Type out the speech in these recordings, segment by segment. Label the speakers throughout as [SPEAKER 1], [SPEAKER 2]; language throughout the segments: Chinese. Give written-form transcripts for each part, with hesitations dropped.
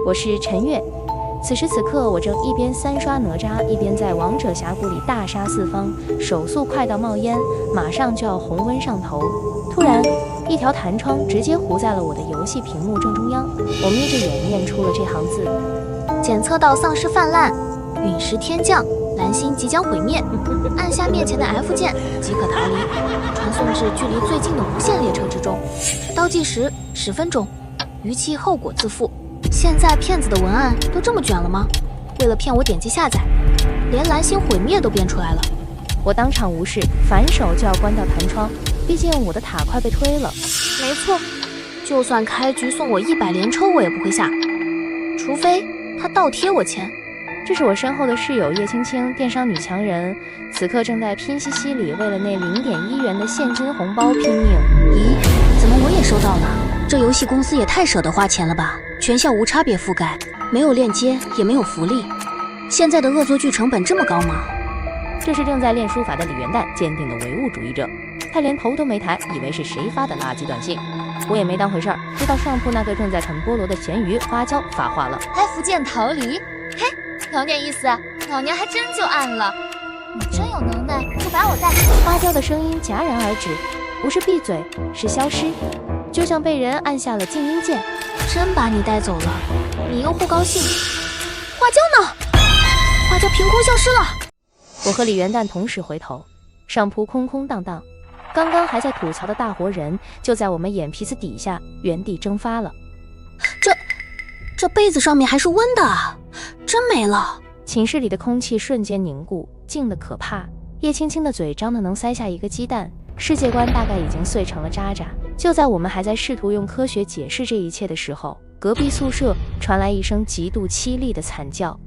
[SPEAKER 1] 我是陈月。此时此刻，我正一边三刷哪吒，一边在王者峡谷里大杀四方，手速快到冒烟，马上就要红温上头。突然，一条弹窗直接糊在了我的游戏屏幕正中央，我眯着眼念出了这行字：
[SPEAKER 2] 检测到丧尸泛滥，陨石天降，蓝星即将毁灭，按下面前的 F 键即可逃离，传送至距离最近的无限列车之中。倒计时10分钟，逾期后果自负。现在骗子的文案都这么卷了吗？为了骗我点击下载，连蓝星毁灭都编出来了。
[SPEAKER 1] 我当场无视，反手就要关掉弹窗，毕竟我的塔快被推了。
[SPEAKER 2] 没错，就算开局送我100连抽，我也不会下，除非他倒贴我钱。
[SPEAKER 1] 这是我身后的室友叶青青，电商女强人，此刻正在拼夕夕里为了那0.1元的现金红包拼命。
[SPEAKER 2] 咦，怎么我也收到了？这游戏公司也太舍得花钱了吧！全校无差别覆盖，没有链接，也没有福利。现在的恶作剧成本这么高吗？
[SPEAKER 1] 这是正在练书法的李元旦，坚定的唯物主义者。他连头都没抬，以为是谁发的垃圾短信。我也没当回事儿，直到上铺那个正在啃菠萝的咸鱼花椒发话了
[SPEAKER 3] F 键逃离。嘿，有点意思，老娘还真就按了。你真有能耐，就把我带。
[SPEAKER 1] 花椒的声音戛然而止，不是闭嘴，是消失，就像被人按下了静音键。
[SPEAKER 2] 真把你带走了，你又不高兴。花椒呢？花椒凭空消失了。
[SPEAKER 1] 我和李元旦同时回头，上铺空空荡荡，刚刚还在吐槽的大活人就在我们眼皮子底下原地蒸发了。
[SPEAKER 2] 这被子上面还是温的，真没了。
[SPEAKER 1] 寝室里的空气瞬间凝固，静得可怕。叶青青的嘴张得能塞下一个鸡蛋，世界观大概已经碎成了渣渣。就在我们还在试图用科学解释这一切的时候，隔壁宿舍传来一声极度凄厉的惨叫。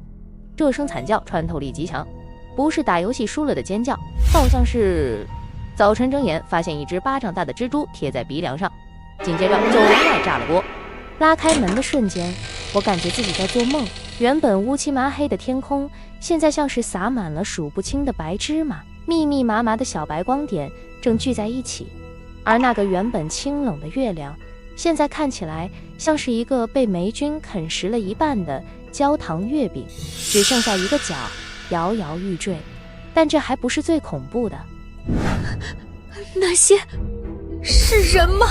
[SPEAKER 1] 这声惨叫穿透力极强，不是打游戏输了的尖叫，倒像是早晨睁眼发现一只巴掌大的蜘蛛贴在鼻梁上，紧接着就无奈炸了锅。拉开门的瞬间，我感觉自己在做梦。原本乌漆麻黑的天空，现在像是洒满了数不清的白芝麻，密密麻麻的小白光点正聚在一起。而那个原本清冷的月亮，现在看起来像是一个被霉菌啃食了一半的焦糖月饼，只剩下一个角摇摇欲坠。但这还不是最恐怖的。
[SPEAKER 2] 那些是人吗？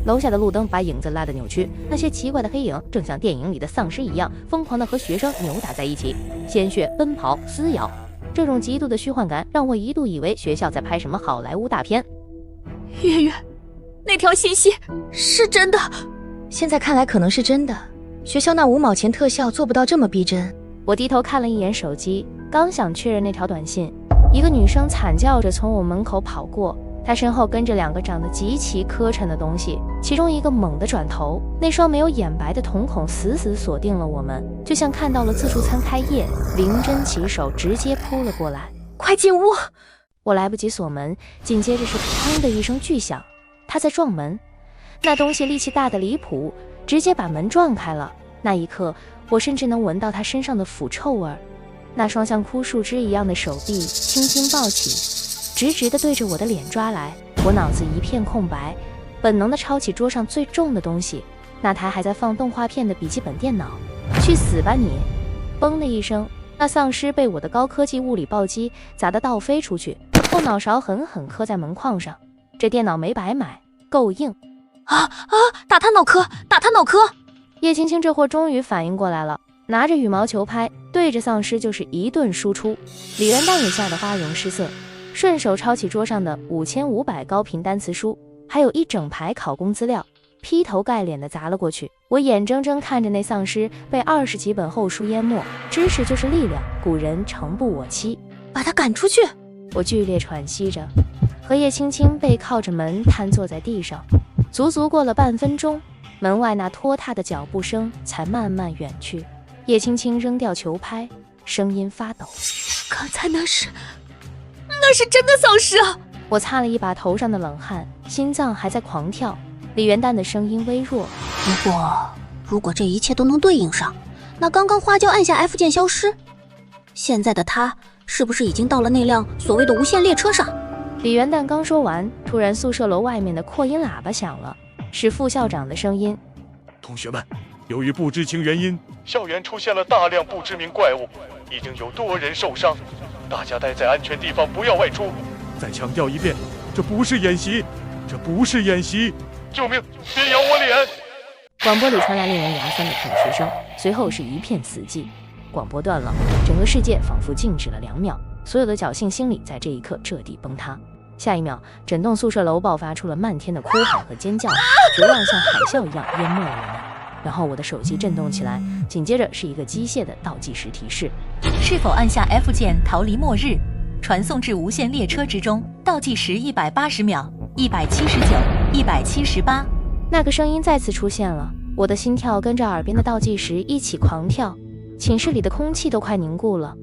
[SPEAKER 1] 楼下的路灯把影子拉得扭曲，那些奇怪的黑影正像电影里的丧尸一样，疯狂地和学生扭打在一起，鲜血奔跑撕咬。这种极度的虚幻感让我一度以为学校在拍什么好莱坞大片。
[SPEAKER 2] 月月，那条信息是真的？
[SPEAKER 4] 现在看来可能是真的，学校那5毛钱特效做不到这么逼真。
[SPEAKER 1] 我低头看了一眼手机，刚想确认那条短信，一个女生惨叫着从我门口跑过，她身后跟着2个长得极其磕碜的东西，其中一个猛地转头，那双没有眼白的瞳孔死死锁定了我们，就像看到了自助餐开业，灵针起手直接扑了过来。
[SPEAKER 2] 快进屋！
[SPEAKER 1] 我来不及锁门，紧接着是砰的一声巨响，他在撞门。那东西力气大得离谱，直接把门撞开了。那一刻，我甚至能闻到他身上的腐臭味。那双像枯树枝一样的手臂轻轻抱起，直直地对着我的脸抓来。我脑子一片空白，本能地抄起桌上最重的东西，那台还在放动画片的笔记本电脑。去死吧你！嘣的一声，那丧尸被我的高科技物理暴击砸得倒飞出去，后脑勺狠狠磕在门框上。这电脑没白买，够硬。
[SPEAKER 2] 打他脑壳，打他脑壳！
[SPEAKER 1] 叶青青这货终于反应过来了，拿着羽毛球拍对着丧尸就是一顿输出。李元旦也吓得花容失色，顺手抄起桌上的5500高频单词书，还有一整排考公资料，劈头盖脸的砸了过去。我眼睁睁看着那丧尸被20几本厚书淹没。知识就是力量，古人诚不我欺。
[SPEAKER 2] 把他赶出去！
[SPEAKER 1] 我剧烈喘息着，和叶青青背靠着门瘫坐在地上。足足过了半分钟，门外那拖沓的脚步声才慢慢远去。叶青青扔掉球拍，声音发抖。
[SPEAKER 2] 刚才那是真的丧尸啊！
[SPEAKER 1] 我擦了一把头上的冷汗，心脏还在狂跳。李元旦的声音微弱：
[SPEAKER 2] 如果这一切都能对应上，那刚刚花椒按下 F 键消失，现在的他是不是已经到了那辆所谓的无限列车上？
[SPEAKER 1] 李元旦刚说完，突然宿舍楼外面的扩音喇叭响了，是副校长的声音：
[SPEAKER 5] 同学们，由于不知情原因，校园出现了大量不知名怪物，已经有多人受伤。大家待在安全地方，不要外出。再强调一遍，这不是演习，这不是演习！救命！别咬我脸！
[SPEAKER 1] 广播里传来令人牙酸的痛嘘声，随后是一片死寂。广播断了，整个世界仿佛静止了2秒，所有的侥幸心理在这一刻彻底崩塌。下一秒，整栋宿舍楼爆发出了漫天的哭喊和尖叫，绝望像海啸一样淹没了我们。然后我的手机震动起来，紧接着是一个机械的倒计时提示：
[SPEAKER 6] 是否按下 F 键逃离末日？传送至无限列车之中，倒计时180秒，179、178。
[SPEAKER 1] 那个声音再次出现了，我的心跳跟着耳边的倒计时一起狂跳，寝室里的空气都快凝固了。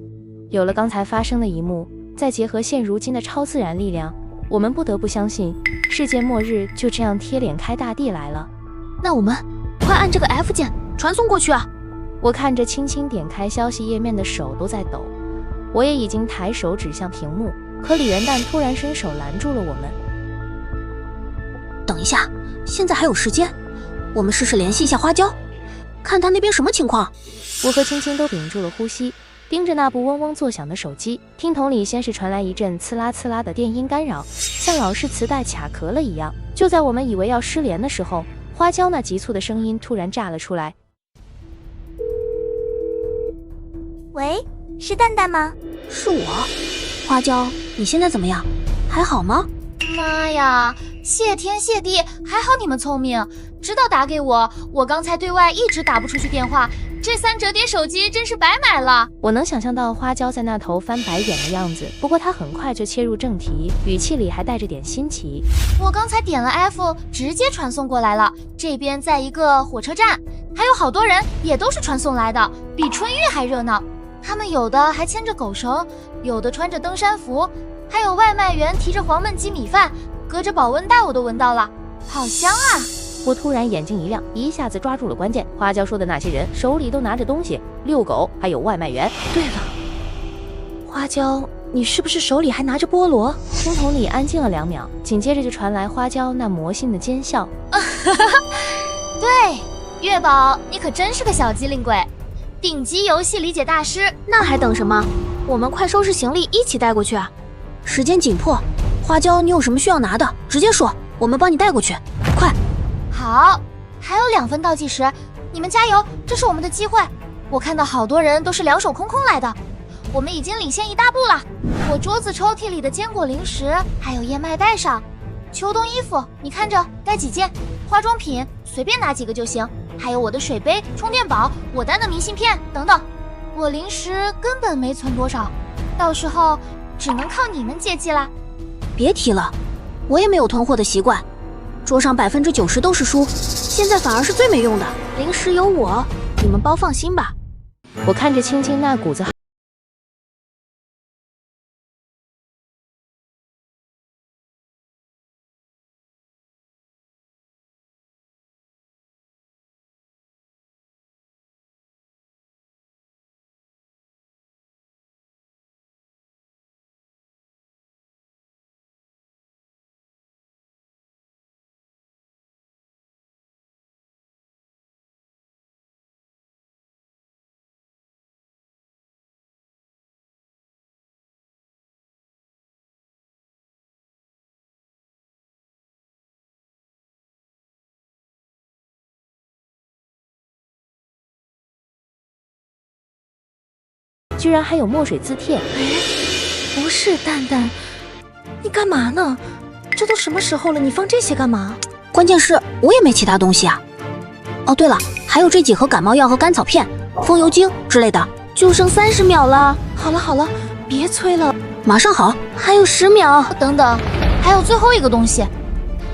[SPEAKER 1] 有了刚才发生的一幕，再结合现如今的超自然力量，我们不得不相信，世界末日就这样贴脸开大地来了。
[SPEAKER 2] 那我们快按这个 F 键传送过去啊！
[SPEAKER 1] 我看着轻轻点开消息页面的手都在抖，我也已经抬手指向屏幕，可李元旦突然伸手拦住了我们。
[SPEAKER 2] 等一下，现在还有时间，我们试试联系一下花椒，看他那边什么情况。
[SPEAKER 1] 我和青青都屏住了呼吸，盯着那部嗡嗡作响的手机，听筒里先是传来一阵刺啦刺啦的电音干扰，像老式磁带卡壳了一样。就在我们以为要失联的时候，花椒那急促的声音突然炸了出来。
[SPEAKER 3] 喂，是蛋蛋吗？
[SPEAKER 2] 是我。花椒，你现在怎么样？还好吗？
[SPEAKER 3] 妈呀，谢天谢地，还好你们聪明，知道打给我。我刚才对外一直打不出去电话，这3折叠手机真是白买了。
[SPEAKER 1] 我能想象到花椒在那头翻白眼的样子，不过他很快就切入正题，语气里还带着点新奇。
[SPEAKER 3] 我刚才点了 F， 直接传送过来了，这边在一个火车站，还有好多人也都是传送来的，比春运还热闹。他们有的还牵着狗绳，有的穿着登山服，还有外卖员提着黄焖鸡米饭，隔着保温袋我都闻到了，好香啊！
[SPEAKER 1] 我突然眼睛一亮，一下子抓住了关键。花椒说的那些人手里都拿着东西，遛狗，还有外卖员。
[SPEAKER 4] 对了，花椒，你是不是手里还拿着菠萝？
[SPEAKER 1] 听筒里安静了2秒，紧接着就传来花椒那魔性的奸笑。
[SPEAKER 3] 对，月宝，你可真是个小机灵鬼，顶级游戏理解大师。
[SPEAKER 2] 那还等什么？我们快收拾行李一起带过去啊！时间紧迫，花椒，你有什么需要拿的，直接说，我们帮你带过去，快！
[SPEAKER 3] 好，还有2分倒计时，你们加油，这是我们的机会。我看到好多人都是两手空空来的，我们已经领先1大步了。我桌子抽屉里的坚果零食，还有燕麦袋上，秋冬衣服，你看着该几件？化妆品随便拿几个就行，还有我的水杯、充电宝、我单的明信片等等。我零食根本没存多少，到时候只能靠你们接济啦。
[SPEAKER 2] 别提了，我也没有囤货的习惯。桌上90%都是书，现在反而是最没用的。零食有我，你们包放心吧。
[SPEAKER 1] 我看着青青那股子居然还有墨水字帖。
[SPEAKER 4] 不是蛋蛋，你干嘛呢？这都什么时候了，你放这些干嘛？
[SPEAKER 2] 关键是我也没其他东西啊。哦，对了，还有这几盒感冒药和甘草片、风油精之类的。就剩30秒了。
[SPEAKER 4] 好了好了，别催了，
[SPEAKER 2] 马上好，还有10秒。
[SPEAKER 3] 等等，还有最后一个东西，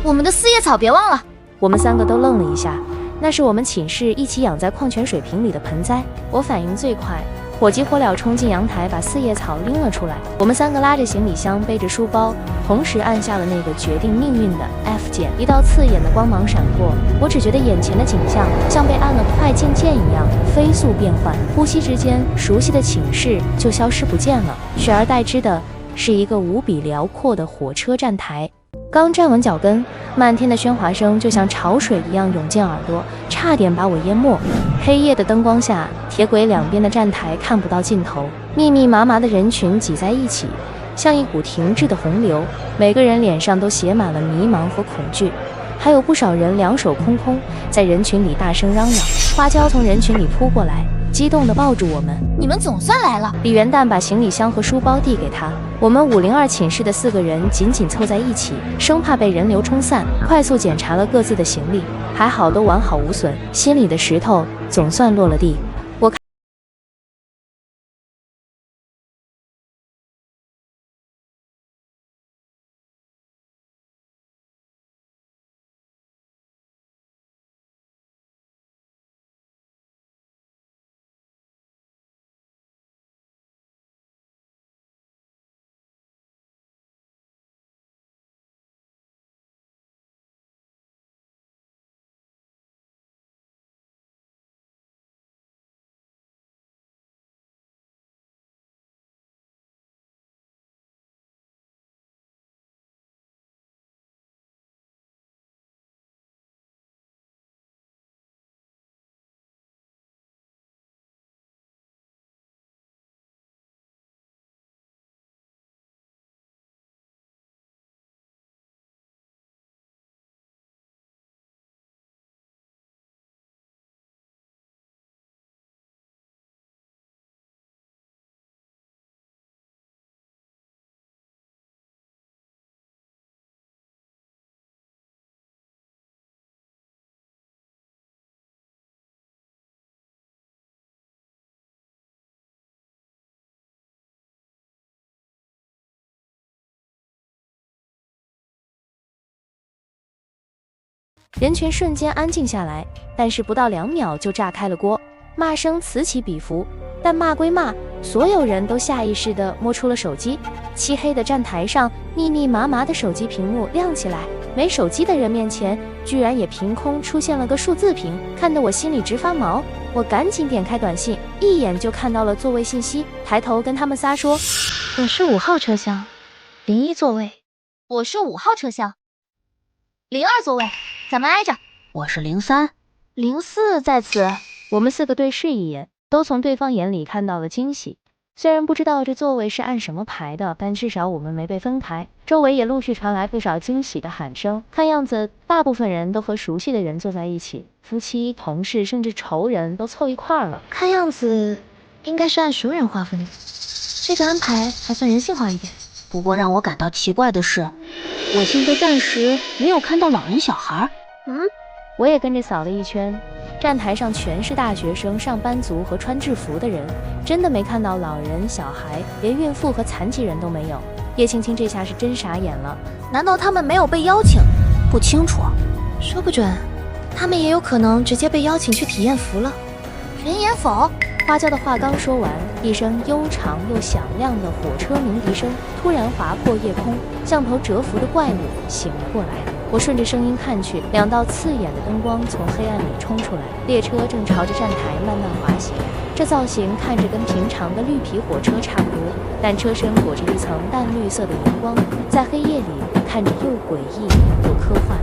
[SPEAKER 3] 我们的4叶草别忘了。
[SPEAKER 1] 我们3个都愣了一下，那是我们寝室一起养在矿泉水瓶里的盆栽。我反应最快，火急火燎冲进阳台，把4叶草拎了出来。我们3个拉着行李箱，背着书包，同时按下了那个决定命运的 F 键。一道刺眼的光芒闪过，我只觉得眼前的景象像被按了快进键一样飞速变换，呼吸之间，熟悉的寝室就消失不见了，取而代之的是一个无比辽阔的火车站台。刚站稳脚跟，漫天的喧哗声就像潮水一样涌进耳朵，差点把我淹没。黑夜的灯光下，铁轨两边的站台看不到尽头，密密麻麻的人群挤在一起，像一股停滞的洪流，每个人脸上都写满了迷茫和恐惧。还有不少人两手空空，在人群里大声嚷嚷。花椒从人群里扑过来，激动地抱住我们。
[SPEAKER 3] 你们总算来了！
[SPEAKER 1] 李元旦把行李箱和书包递给他，我们502寝室的4个人紧紧凑在一起，生怕被人流冲散，快速检查了各自的行李，还好都完好无损，心里的石头总算落了地。人群瞬间安静下来，但是不到2秒就炸开了锅，骂声此起彼伏。但骂归骂，所有人都下意识地摸出了手机。漆黑的站台上，密密麻麻的手机屏幕亮起来，没手机的人面前居然也凭空出现了个数字屏，看得我心里直发毛。我赶紧点开短信，一眼就看到了座位信息，抬头跟他们仨说：
[SPEAKER 4] 我是5号车厢，01座位。
[SPEAKER 3] 我是5号车厢，02座位，咱们挨着。
[SPEAKER 7] 我是03，
[SPEAKER 1] 04在此。我们4个对视一眼，都从对方眼里看到了惊喜。虽然不知道这座位是按什么排的，但至少我们没被分开。周围也陆续传来不少惊喜的喊声，看样子大部分人都和熟悉的人坐在一起，夫妻、同事甚至仇人都凑一块儿了。
[SPEAKER 4] 看样子应该是按熟人划分的，这个安排还算人性化一点。
[SPEAKER 7] 不过让我感到奇怪的是，我现在暂时没有看到老人小孩。
[SPEAKER 1] 我也跟着扫了一圈，站台上全是大学生、上班族和穿制服的人，真的没看到老人、小孩，连孕妇和残疾人都没有。叶青青这下是真傻眼了，
[SPEAKER 2] 难道他们没有被邀请？
[SPEAKER 7] 不清楚，
[SPEAKER 4] 说不准他们也有可能直接被邀请去体验服了。
[SPEAKER 3] 人言否？
[SPEAKER 1] 花椒的话刚说完，一声悠长又响亮的火车鸣笛声突然划破夜空，像头蛰伏的怪物醒了过来。我顺着声音看去，2道刺眼的灯光从黑暗里冲出来，列车正朝着站台慢慢滑行。这造型看着跟平常的绿皮火车差不多，但车身裹着一层淡绿色的荧光，在黑夜里看着又诡异又科幻。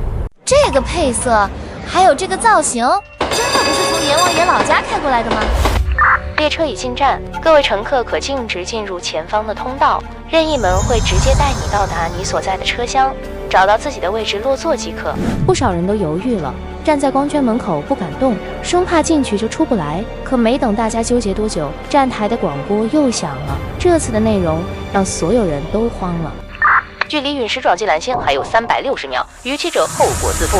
[SPEAKER 3] 这个配色，还有这个造型，真的不是从阎王爷老家开过来的吗？
[SPEAKER 1] 列车已进站，各位乘客可径直进入前方的通道，任意门会直接带你到达你所在的车厢，找到自己的位置落座即可。不少人都犹豫了，站在光圈门口不敢动，生怕进去就出不来。可没等大家纠结多久，站台的广播又响了。这次的内容让所有人都慌了。距离陨石撞击蓝星还有360秒，逾期者后果自负。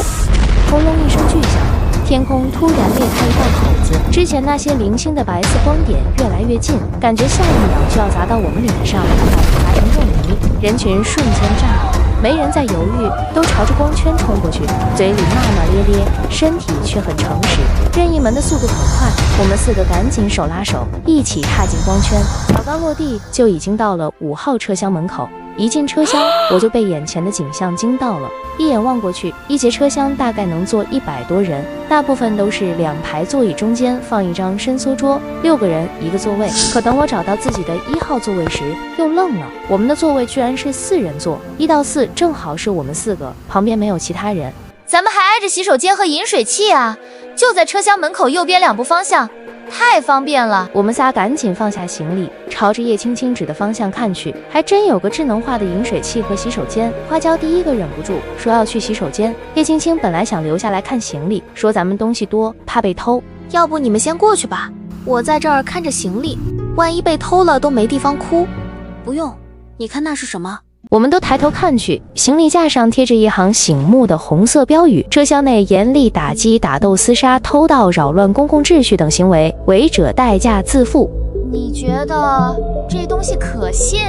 [SPEAKER 1] 轰隆一声巨响，天空突然裂开一道口子，之前那些零星的白色光点越来越近，感觉下一秒就要砸到我们脸上，把成肉泥。人群瞬间炸了，没人再犹豫，都朝着光圈冲过去，嘴里骂骂咧咧，身体却很诚实。任意门的速度很快，我们4个赶紧手拉手，一起踏进光圈。刚落地就已经到了5号车厢门口。一进车厢，我就被眼前的景象惊到了。一眼望过去，一节车厢大概能坐100多人，大部分都是2排座椅，中间放一张伸缩桌，6个人1个座位。可等我找到自己的1号座位时，又愣了，我们的座位居然是4人座，1到4正好是我们4个，旁边没有其他人。
[SPEAKER 3] 咱们还挨着洗手间和饮水器啊，就在车厢门口右边2步方向。太方便了，
[SPEAKER 1] 我们仨赶紧放下行李，朝着叶青青指的方向看去，还真有个智能化的饮水器和洗手间。花椒第一个忍不住说要去洗手间，叶青青本来想留下来看行李，说咱们东西多，怕被偷。
[SPEAKER 2] 要不你们先过去吧，我在这儿看着行李，万一被偷了都没地方哭。
[SPEAKER 7] 不用，你看那是什么？
[SPEAKER 1] 我们都抬头看去，行李架上贴着一行醒目的红色标语：车厢内严厉打击打斗、厮杀、偷盗、扰乱公共秩序等行为，违者代价自负。
[SPEAKER 3] 你觉得这东西可信？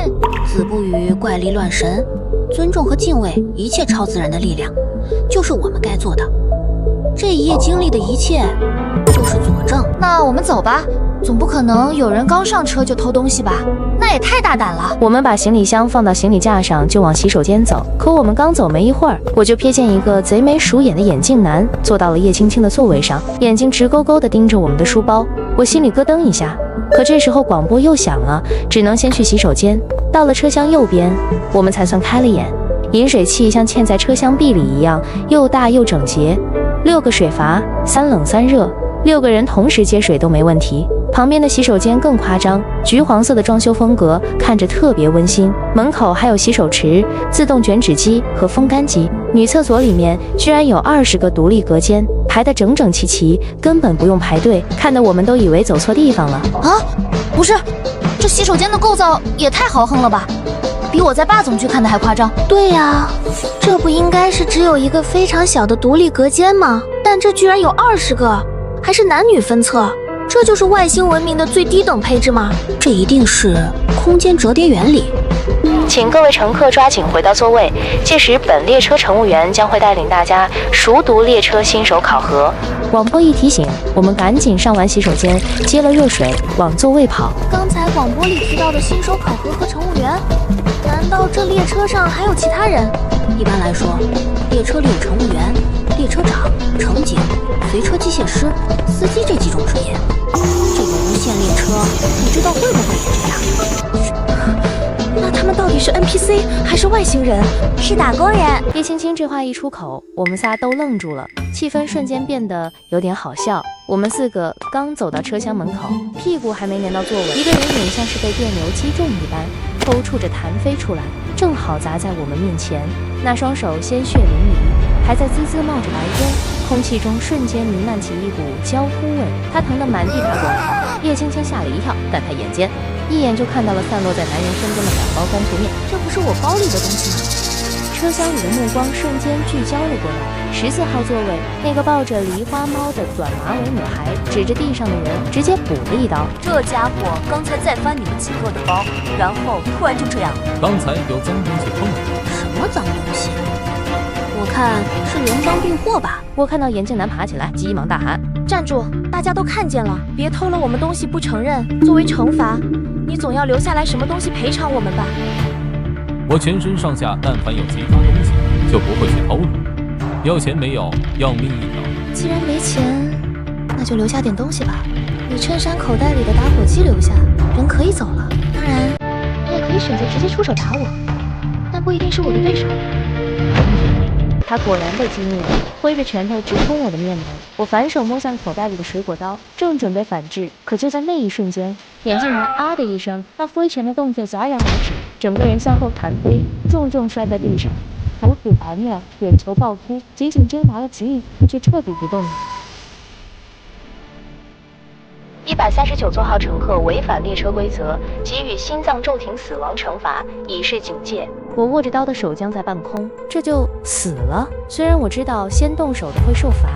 [SPEAKER 7] 子不语怪力乱神，尊重和敬畏一切超自然的力量，就是我们该做的。这一夜经历的一切，就是佐证。
[SPEAKER 3] 那我们走吧，总不可能有人刚上车就偷东西吧？那也太大胆了。
[SPEAKER 1] 我们把行李箱放到行李架上，就往洗手间走。可我们刚走没一会儿，我就瞥见一个贼眉鼠眼的眼镜男坐到了叶青青的座位上，眼睛直勾勾地盯着我们的书包。我心里咯噔一下。可这时候广播又响了，只能先去洗手间。到了车厢右边，我们才算开了眼。饮水器像嵌在车厢壁里一样，又大又整洁。6个水阀，3冷3热，6个人同时接水都没问题。旁边的洗手间更夸张，橘黄色的装修风格，看着特别温馨。门口还有洗手池、自动卷纸机和风干机。女厕所里面居然有20个独立隔间，排得整整齐齐，根本不用排队，看得我们都以为走错地方了。
[SPEAKER 3] 啊，不是，这洗手间的构造也太豪横了吧，比我在霸总剧看的还夸张。
[SPEAKER 2] 对呀，这不应该是只有一个非常小的独立隔间吗？但这居然有20个，还是男女分厕。这就是外星文明的最低等配置吗？
[SPEAKER 7] 这一定是空间折叠原理。
[SPEAKER 1] 请各位乘客抓紧回到座位，届时本列车乘务员将会带领大家熟读列车新手考核。广播一提醒，我们赶紧上完洗手间，接了热水，往座位跑。
[SPEAKER 2] 刚才广播里提到的新手考核和乘务员，难道这列车上还有其他人？
[SPEAKER 7] 一般来说，列车里有乘务员、列车长、乘警、随车机械师、司机这几种职业。这个无限列车，不知道会不会也这样？
[SPEAKER 4] 那他们到底是 NPC 还是外星人？
[SPEAKER 3] 是打工人。
[SPEAKER 1] 叶青青这话一出口，我们仨都愣住了，气氛瞬间变得有点好笑。我们4个刚走到车厢门口，屁股还没粘到座位，一个人影像是被电流击中一般，抽搐着弹飞出来，正好砸在我们面前。那双手鲜血淋漓，还在滋滋冒着白烟，空气中瞬间弥漫起一股焦糊味，他疼得满地打滚。叶青青吓了一跳，但她眼尖，一眼就看到了散落在男人身边的2包干脆面。
[SPEAKER 2] 这不是我包里的东西吗？
[SPEAKER 1] 车厢里的目光瞬间聚焦了过来。14号座位那个抱着狸花猫的短马尾女孩指着地上的人，直接补了一刀。
[SPEAKER 6] 这家伙刚才在翻你们几个的包，然后突然就这样。
[SPEAKER 8] 刚才有脏东西碰了。
[SPEAKER 7] 什么脏东西？我看是人赃并获吧。
[SPEAKER 1] 我看到眼镜男爬起来，急忙大喊：
[SPEAKER 4] 站住！大家都看见了，别偷了我们东西不承认。作为惩罚，你总要留下来什么东西赔偿我们吧？
[SPEAKER 8] 我全身上下但凡有其他东西，就不会去偷了。要钱没有，要命一条。
[SPEAKER 2] 既然没钱，那就留下点东西吧。你衬衫口袋里的打火机留下，人可以走了。当然，你也可以选择直接出手打我，但不一定是我的对手。
[SPEAKER 1] 他果然被激怒了，挥着拳头直冲我的面门。我反手摸向口袋里的水果刀，正准备反制，可就在那一瞬间，眼镜男啊的一声，那挥拳的动作戛然而止，整个人向后弹飞，重重摔在地上，头骨盘了，眼球爆哭，仅仅挣扎了几秒，却彻底不动了。139座号乘客违反列车规则，给予心脏骤停死亡惩罚，以示警戒。我握着刀的手将在半空，这就死了。虽然我知道先动手的会受罚，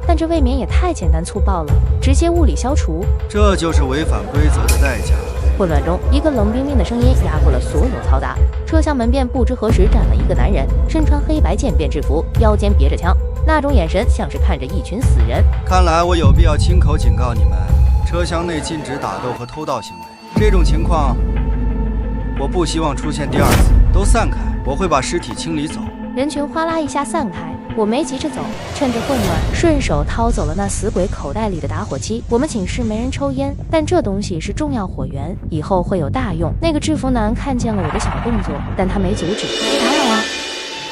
[SPEAKER 1] 但这未免也太简单粗暴了，直接物理消除。
[SPEAKER 9] 这就是违反规则的代价。
[SPEAKER 1] 混乱中，一个冷冰冰的声音压过了所有嘈杂。车厢门边不知何时站了一个男人，身穿黑白渐变制服，腰间别着枪，那种眼神像是看着一群死人。
[SPEAKER 9] 看来我有必要亲口警告你们，车厢内禁止打斗和偷盗行为。这种情况，我不希望出现第二次。都散开，我会把尸体清理走。
[SPEAKER 1] 人群哗啦一下散开，我没急着走，趁着混乱，顺手掏走了那死鬼口袋里的打火机。我们寝室没人抽烟，但这东西是重要火源，以后会有大用。那个制服男看见了我的小动作，但他没阻止。
[SPEAKER 4] 打扰啊，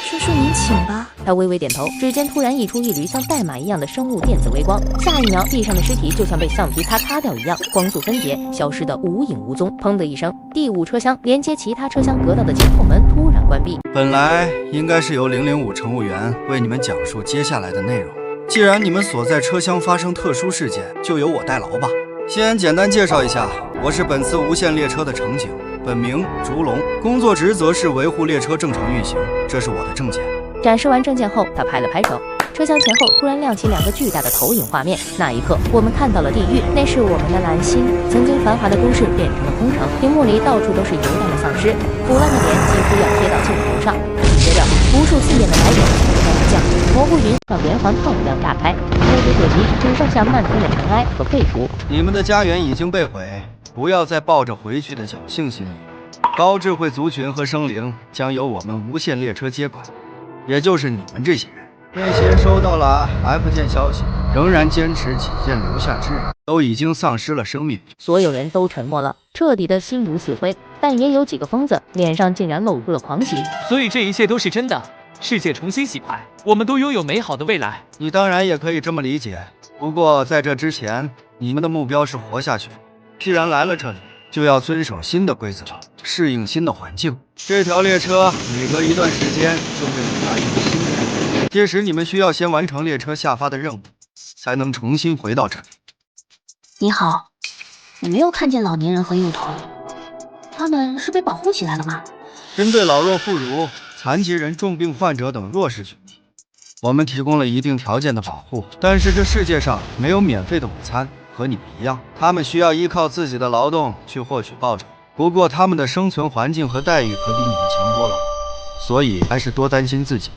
[SPEAKER 4] 叔叔您请吧。
[SPEAKER 1] 他微微点头，指尖突然溢出一缕像代码一样的生物电子微光，下一秒，地上的尸体就像被橡皮擦擦掉一样，光速分解，消失得无影无踪。砰的一声，第5车厢连接其他车厢隔道的监控门突然关闭。
[SPEAKER 9] 本来应该是由005乘务员为你们讲述接下来的内容，既然你们所在车厢发生特殊事件，就由我代劳吧。先简单介绍一下，我是本次无限列车的乘警，本名烛龙，工作职责是维护列车正常运行。这是我的证件。
[SPEAKER 1] 展示完证件后，他拍了拍手，车厢前后突然亮起2个巨大的投影画面。那一刻，我们看到了地狱，那是我们的蓝星。曾经繁华的都市变成了空城，屏幕里到处都是游荡的丧尸，腐烂的脸几乎要贴到镜头上。接着，无数刺眼的白眼从天而降，蘑菇云让连环炮弹炸开，目之所及只剩下漫天的尘埃和废土。
[SPEAKER 9] 你们的家园已经被毁，不要再抱着回去的侥幸心理。高智慧族群和生灵将由我们无限列车接管。也就是你们这些人，那些收到了 F 件消息，仍然坚持己见留下之人，都已经丧失了生命。
[SPEAKER 1] 所有人都沉默了，彻底的心如死灰。但也有几个疯子脸上竟然露出了狂喜。
[SPEAKER 10] 所以这一切都是真的，世界重新洗牌，我们都拥有美好的未来。
[SPEAKER 9] 你当然也可以这么理解，不过在这之前，你们的目标是活下去。既然来了这里，就要遵守新的规则，适应新的环境。这条列车每隔一段时间就会抵达一个新的任务，届时你们需要先完成列车下发的任务，才能重新回到这里。
[SPEAKER 7] 你好，我没有看见老年人和幼童，他们是被保护起来了吗？
[SPEAKER 9] 针对老弱妇孺、残疾人、重病患者等弱势群体，我们提供了一定条件的保护。但是这世界上没有免费的午餐。和你们一样，他们需要依靠自己的劳动去获取报酬。不过他们的生存环境和待遇可比你们强多了，所以还是多担心自己。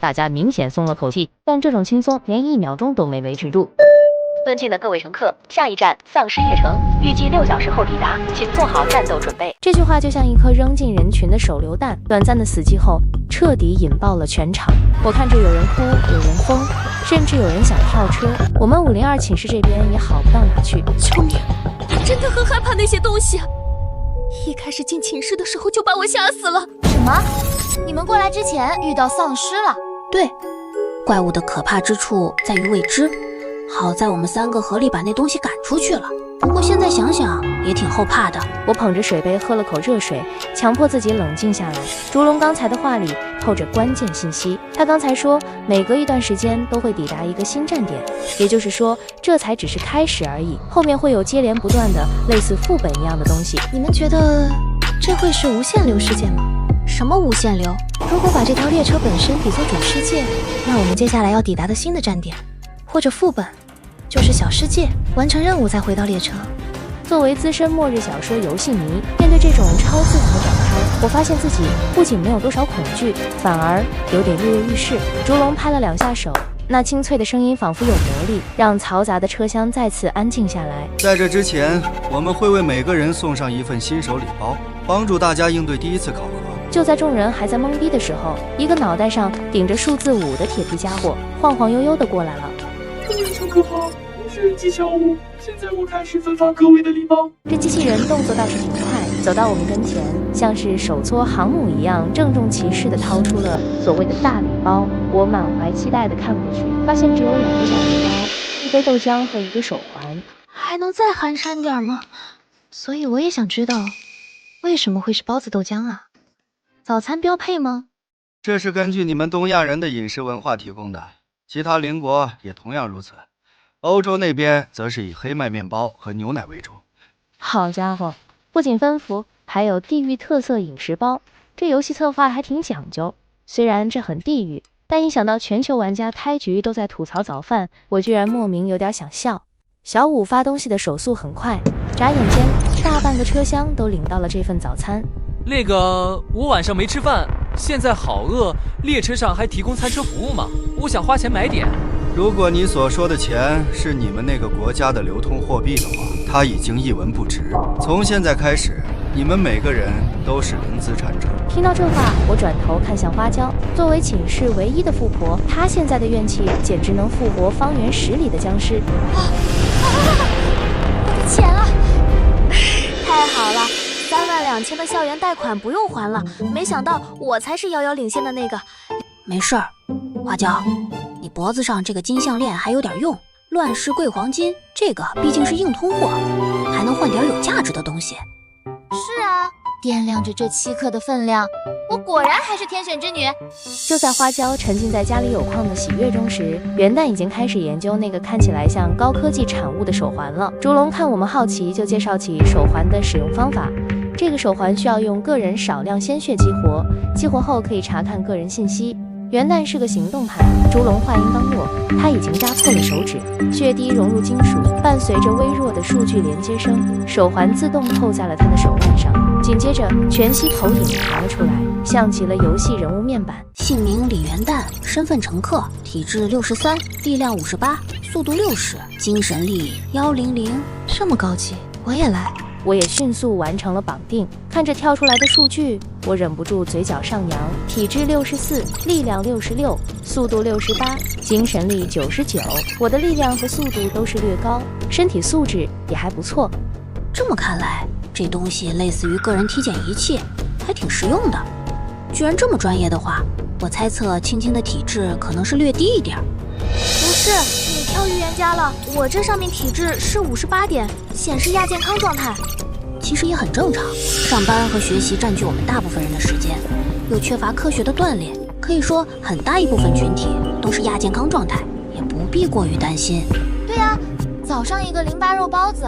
[SPEAKER 1] 大家明显松了口气，但这种轻松连1秒钟都没维持住。尊敬的各位乘客，下一站丧尸夜城，预计6小时后抵达，请做好战斗准备。这句话就像一颗扔进人群的手榴弹，短暂的死寂后，彻底引爆了全场。我看着有人哭，有人疯，甚至有人想跳车。我们502寝室这边也好不到哪去。
[SPEAKER 4] 救命！我真的很害怕那些东西。一开始进寝室的时候就把我吓死了。
[SPEAKER 3] 什么？你们过来之前遇到丧尸了？
[SPEAKER 7] 对，怪物的可怕之处在于未知。好在我们3个合力把那东西赶出去了。不过现在想想也挺后怕的。
[SPEAKER 1] 我捧着水杯喝了口热水，强迫自己冷静下来。烛龙刚才的话里透着关键信息，他刚才说每隔一段时间都会抵达一个新站点，也就是说这才只是开始而已，后面会有接连不断的类似副本一样的东西。
[SPEAKER 4] 你们觉得这会是无限流事件吗？
[SPEAKER 2] 什么无限流？
[SPEAKER 4] 如果把这条列车本身比作主世界，那我们接下来要抵达的新的站点或者副本就是小世界，完成任务再回到列车。
[SPEAKER 1] 作为资深末日小说游戏迷，面对这种超字符展开，我发现自己不仅没有多少恐惧，反而有点跃跃欲试。烛龙拍了2下手，那清脆的声音仿佛有魔力，让嘈杂的车厢再次安静下来。
[SPEAKER 9] 在这之前，我们会为每个人送上一份新手礼包，帮助大家应对第一次考核。
[SPEAKER 1] 就在众人还在懵逼的时候，一个脑袋上顶着数字5的铁皮家伙晃晃悠悠的过来了。
[SPEAKER 11] 各位乘客好，我是人机小五，现在我开始分发各位的礼包。
[SPEAKER 1] 这机器人动作倒是挺快，走到我们跟前，像是手搓航母一样，郑重其事地掏出了所谓的大礼包。我满怀期待地看过去，发现只有2个小礼包，1杯豆浆和1个手环。
[SPEAKER 4] 还能再寒碜点吗？所以我也想知道，为什么会是包子豆浆啊？早餐标配吗？
[SPEAKER 9] 这是根据你们东亚人的饮食文化提供的。其他邻国也同样如此，欧洲那边则是以黑麦面包和牛奶为主。
[SPEAKER 1] 好家伙，不仅分服，还有地域特色饮食包，这游戏策划还挺讲究。虽然这很地域，但一想到全球玩家开局都在吐槽早饭，我居然莫名有点想笑。小五发东西的手速很快，眨眼间大半个车厢都领到了这份早餐。
[SPEAKER 10] 那个，我晚上没吃饭，现在好饿。列车上还提供餐车服务吗？我想花钱买点。
[SPEAKER 9] 如果你所说的钱是你们那个国家的流通货币的话，它已经一文不值。从现在开始，你们每个人都是零资产者。
[SPEAKER 1] 听到这话，我转头看向花椒。作为寝室唯一的富婆，她现在的怨气简直能复活方圆10里的僵尸。
[SPEAKER 2] 我的钱啊！太好了，32000的校园贷款不用还了。没想到我才是遥遥领先的那个。
[SPEAKER 7] 没事儿，花椒，你脖子上这个金项链还有点用。乱世贵黄金，这个毕竟是硬通货，还能换点有价值的东西。
[SPEAKER 3] 是啊，掂量着这7克的分量，我果然还是天选之女。
[SPEAKER 1] 就在花椒沉浸在家里有矿的喜悦中时，元旦已经开始研究那个看起来像高科技产物的手环了。烛龙看我们好奇，就介绍起手环的使用方法。这个手环需要用个人少量鲜血激活，激活后可以查看个人信息。元旦是个行动派，烛龙话音刚落，他已经扎破了手指，血滴融入金属，伴随着微弱的数据连接声，手环自动扣在了他的手腕上。紧接着，全息投影弹了出来，像极了游戏人物面板。
[SPEAKER 7] 姓名李元旦，身份乘客，体质63，力量58，速度60，精神力100。
[SPEAKER 4] 这么高级，我也来。
[SPEAKER 1] 我也迅速完成了绑定，看着跳出来的数据，我忍不住嘴角上扬。体质64，力量66，速度68，精神力99。我的力量和速度都是略高，身体素质也还不错。
[SPEAKER 7] 这么看来，这东西类似于个人体检仪器，还挺实用的。居然这么专业的话，我猜测青青的体质可能是略低一点。
[SPEAKER 2] 不是，你跳预言家了。我这上面体质是58点，显示亚健康状态。
[SPEAKER 7] 其实也很正常，上班和学习占据我们大部分人的时间，又缺乏科学的锻炼，可以说很大一部分群体都是亚健康状态，也不必过于担心。
[SPEAKER 3] 对啊，早上一个淋巴肉包子，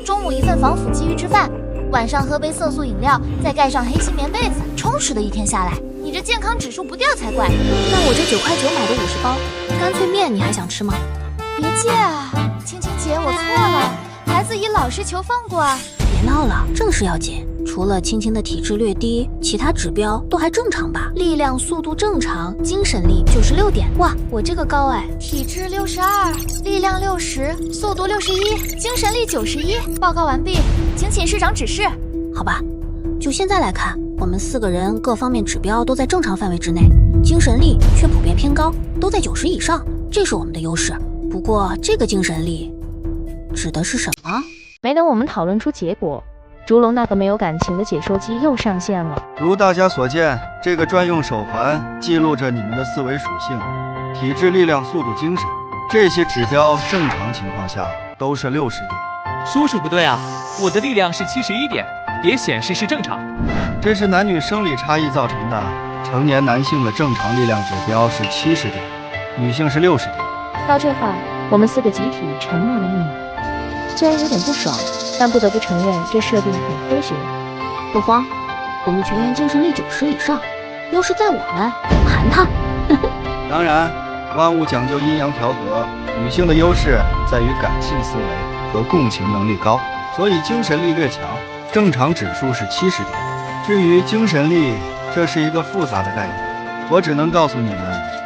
[SPEAKER 3] 中午一份防腐鲫鱼汁饭，晚上喝杯色素饮料，再盖上黑心棉被子，充实的一天下来，你这健康指数不掉才怪。
[SPEAKER 2] 那我这9块9买的50包干脆面你还想吃吗？
[SPEAKER 3] 别介啊，青青姐，我错了，孩子以老实求放过啊。
[SPEAKER 7] 别闹了，正事要紧。除了青青的体质略低，其他指标都还正常吧？
[SPEAKER 2] 力量、速度正常，精神力96点。哇，我这个高哎！
[SPEAKER 3] 体质62，力量60，速度61，精神力91。报告完毕，请寝室长指示。
[SPEAKER 7] 好吧，就现在来看，我们4个人各方面指标都在正常范围之内，精神力却普遍偏高，都在90以上，这是我们的优势。不过这个精神力指的是什么？
[SPEAKER 1] 没等我们讨论出结果，烛龙那个没有感情的解说机又上线了。
[SPEAKER 9] 如大家所见，这个专用手环记录着你们的4维属性：体质、力量、速度、精神。这些指标正常情况下都是60点。
[SPEAKER 10] 叔叔不对啊，我的力量是71点，也显示是正常。
[SPEAKER 9] 这是男女生理差异造成的。成年男性的正常力量指标是70点，女性是60点。
[SPEAKER 1] 到这话，我们4个集体沉默了1秒。虽然有点不爽，但不得不承认这设定很科学。
[SPEAKER 7] 不慌，我们全员精神力90以上，优势在我们，盘他。
[SPEAKER 9] 当然，万物讲究阴阳调和，女性的优势在于感性思维和共情能力高，所以精神力略强，正常指数是70点。至于精神力，这是一个复杂的概念，我只能告诉你们，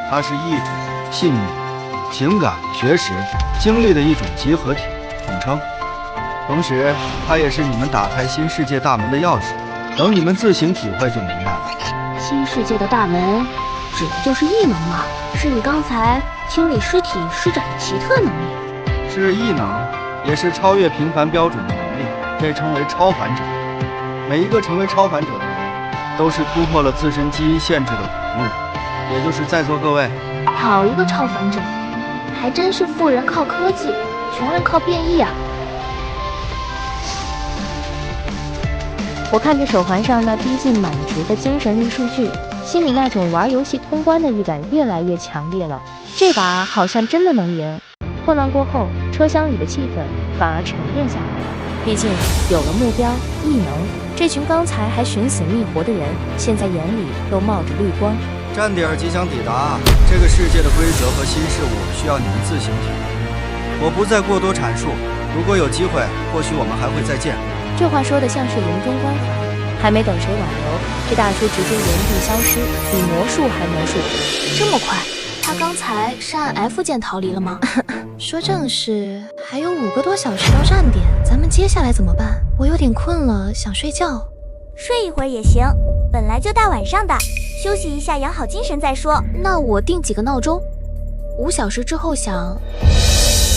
[SPEAKER 9] 它是意志、信念、情感、学识、经历的一种集合体统称，同时它也是你们打开新世界大门的钥匙。等你们自行体会就明白了。
[SPEAKER 7] 新世界的大门指的就是异能吗？是你刚才清理尸体施展的奇特能力？
[SPEAKER 9] 是异能，也是超越平凡标准的能力，被称为超凡者。每一个成为超凡者的人，都是突破了自身基因限制的古墓，也就是在座各位。
[SPEAKER 2] 好一个超凡者，还真是富人靠科技，穷人靠变异啊！
[SPEAKER 1] 我看着手环上那逼近满值的精神力数据，心里那种玩游戏通关的预感越来越强烈了。这把好像真的能赢。混乱过后，车厢里的气氛反而沉淀下来了。毕竟有了目标、异能，这群刚才还寻死觅活的人，现在眼里都冒着绿光。
[SPEAKER 9] 站点即将抵达，这个世界的规则和新事物需要你们自行体会。我不再过多阐述，如果有机会，或许我们还会再见。
[SPEAKER 1] 这话说的像是临终关怀，还没等谁挽留，这大叔直接原地消失，比魔术还魔术。
[SPEAKER 2] 这么快？他刚才是按 F 键逃离了吗？
[SPEAKER 4] 说正事，还有5个多小时到站点，咱们接下来怎么办？我有点困了，想睡觉。
[SPEAKER 3] 睡一会儿也行，本来就大晚上的，休息一下养好精神再说。
[SPEAKER 2] 那我定几个闹钟，5小时之后响。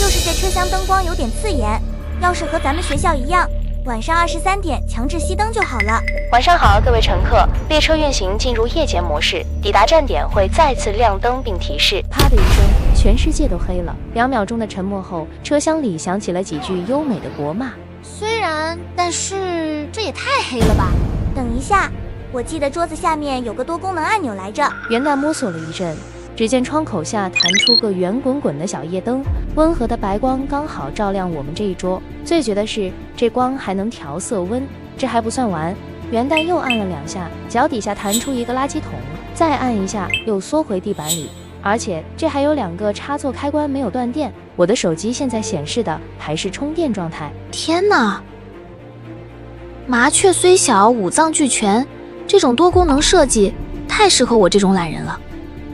[SPEAKER 3] 就是这车厢灯光有点刺眼，要是和咱们学校一样，晚上23点强制熄灯就好了。
[SPEAKER 1] 晚上好，各位乘客，列车运行进入夜间模式，抵达站点会再次亮灯并提示。啪的一声，全世界都黑了。2秒钟的沉默后，车厢里响起了几句优美的国骂。
[SPEAKER 3] 虽然，但是这也太黑了吧。等一下，我记得桌子下面有个多功能按钮来着。
[SPEAKER 1] 元旦摸索了一阵，只见窗口下弹出个圆滚滚的小夜灯，温和的白光刚好照亮我们这一桌。最绝的是，这光还能调色温。这还不算完，元旦又按了2下，脚底下弹出一个垃圾桶，再按一下又缩回地板里。而且这还有2个插座开关没有断电，我的手机现在显示的还是充电状态。
[SPEAKER 2] 天哪！麻雀虽小，五脏俱全，这种多功能设计太适合我这种懒人了。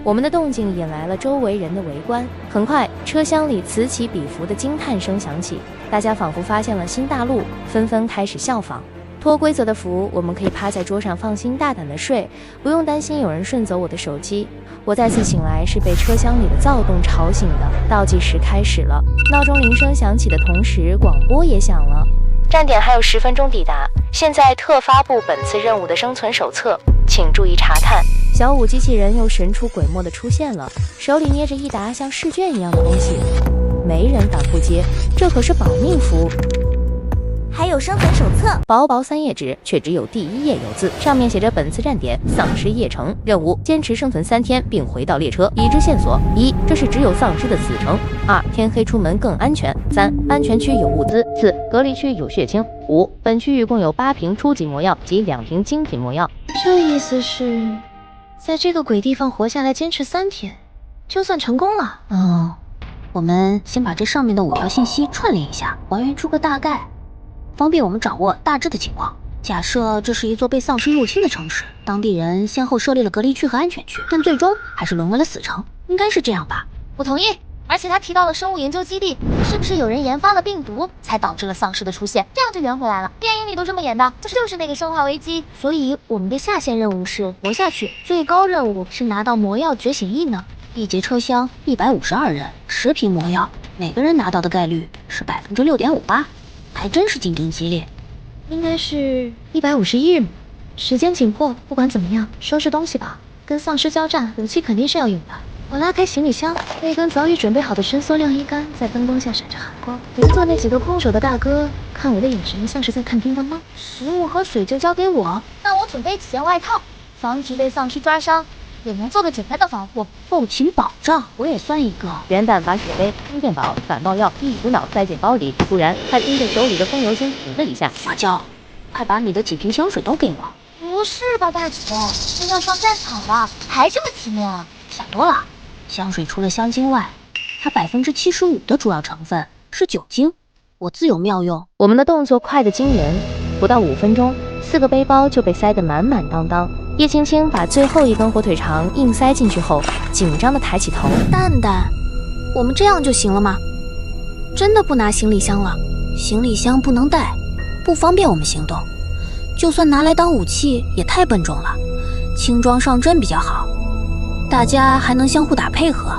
[SPEAKER 1] 我们的动静引来了周围人的围观，很快车厢里此起彼伏的惊叹声响起，大家仿佛发现了新大陆，纷纷开始效仿。脱规则的福，我们可以趴在桌上放心大胆的睡，不用担心有人顺走我的手机。我再次醒来是被车厢里的躁动吵醒的，倒计时开始了。闹钟铃声响起的同时，广播也响了。站点还有10分钟抵达，现在特发布本次任务的生存手册，请注意查看。小五机器人又神出鬼没的出现了，手里捏着一沓像试卷一样的东西，没人敢不接，这可是保命符。
[SPEAKER 3] 还有生存手册，
[SPEAKER 1] 薄薄3页纸，却只有第1页有字，上面写着本次站点丧尸夜城任务，坚持生存3天并回到列车。已知线索：1. 这是只有丧尸的死城；2. 天黑出门更安全；3. 安全区有物资；4. 隔离区有血清；5. 本区域共有8瓶初级魔药及2瓶精品魔药。
[SPEAKER 4] 这意思是，在这个鬼地方活下来，坚持3天，就算成功了。
[SPEAKER 7] 我们先把这上面的5条信息串联一下，还原出个大概，方便我们掌握大致的情况。假设这是一座被丧尸入侵的城市，当地人先后设立了隔离区和安全区，但最终还是沦为了死城，应该是这样吧？
[SPEAKER 3] 我同意。而且他提到了生物研究基地，是不是有人研发了病毒，才导致了丧尸的出现？这样就圆回来了。电影里都这么演的，这就是那个生化危机。
[SPEAKER 7] 所以我们的下线任务是活下去，最高任务是拿到魔药觉醒液呢。一节车厢152人，10瓶魔药，每个人拿到的概率是6.58%，还真是竞争激烈。
[SPEAKER 4] 应该是151日，时间紧迫，不管怎么样，收拾东西吧。跟丧尸交战，武器肯定是要有的。我拉开行李箱，那根早已准备好的伸缩晾衣杆在灯光下闪着寒光。邻座那几个空手的大哥看我的眼神像是在看乒乓吗？
[SPEAKER 3] 食物和水就交给我，那我准备几件外套，防止被丧尸抓伤，也能做个简单的防护。
[SPEAKER 7] 后勤保障，我也算一个。
[SPEAKER 1] 元旦把水杯、充电宝、感冒药一股脑塞进包里，突然他盯着手里的风油精停了一下。
[SPEAKER 7] 花椒，快把你的几瓶香水都给我。
[SPEAKER 3] 不是吧，大姐，都要上战场了，还这么体面啊？
[SPEAKER 7] 想多了。香水除了香精外，它75%的主要成分是酒精，我自有妙用。
[SPEAKER 1] 我们的动作快得惊人，不到5分钟，4个背包就被塞得满满当当。叶青青把最后一根火腿肠硬塞进去后，紧张地抬起头。
[SPEAKER 2] 蛋蛋，我们这样就行了吗？真的不拿行李箱了？行李箱不能带，不方便我们行动。就算拿来当武器，也太笨重了。轻装上阵比较好。大家还能相互打配合，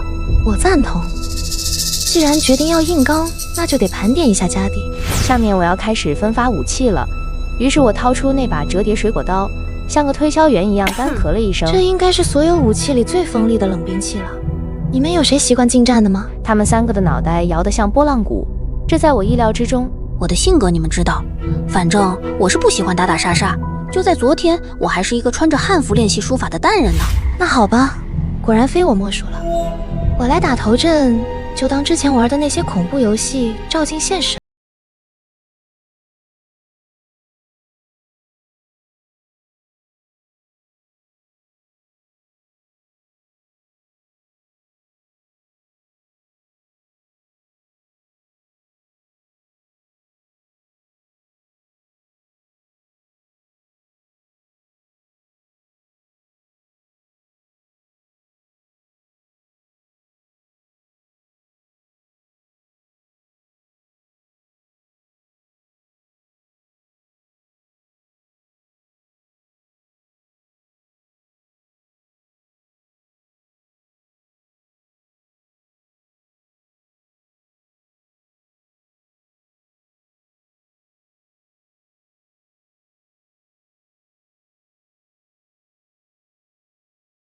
[SPEAKER 4] 我赞同。既然决定要硬刚，那就得盘点一下家底。
[SPEAKER 1] 下面我要开始分发武器了，于是我掏出那把折叠水果刀，像个推销员一样干咳了一声。
[SPEAKER 4] 这应该是所有武器里最锋利的冷兵器了。你们有谁习惯近战的吗？
[SPEAKER 1] 他们3个的脑袋摇得像拨浪鼓，这在我意料之中。
[SPEAKER 2] 我的性格你们知道，反正我是不喜欢打打杀杀。就在昨天，我还是一个穿着汉服练习书法的蛋人呢。
[SPEAKER 4] 那好吧。果然非我莫属了，我来打头阵，就当之前玩的那些恐怖游戏照进现实。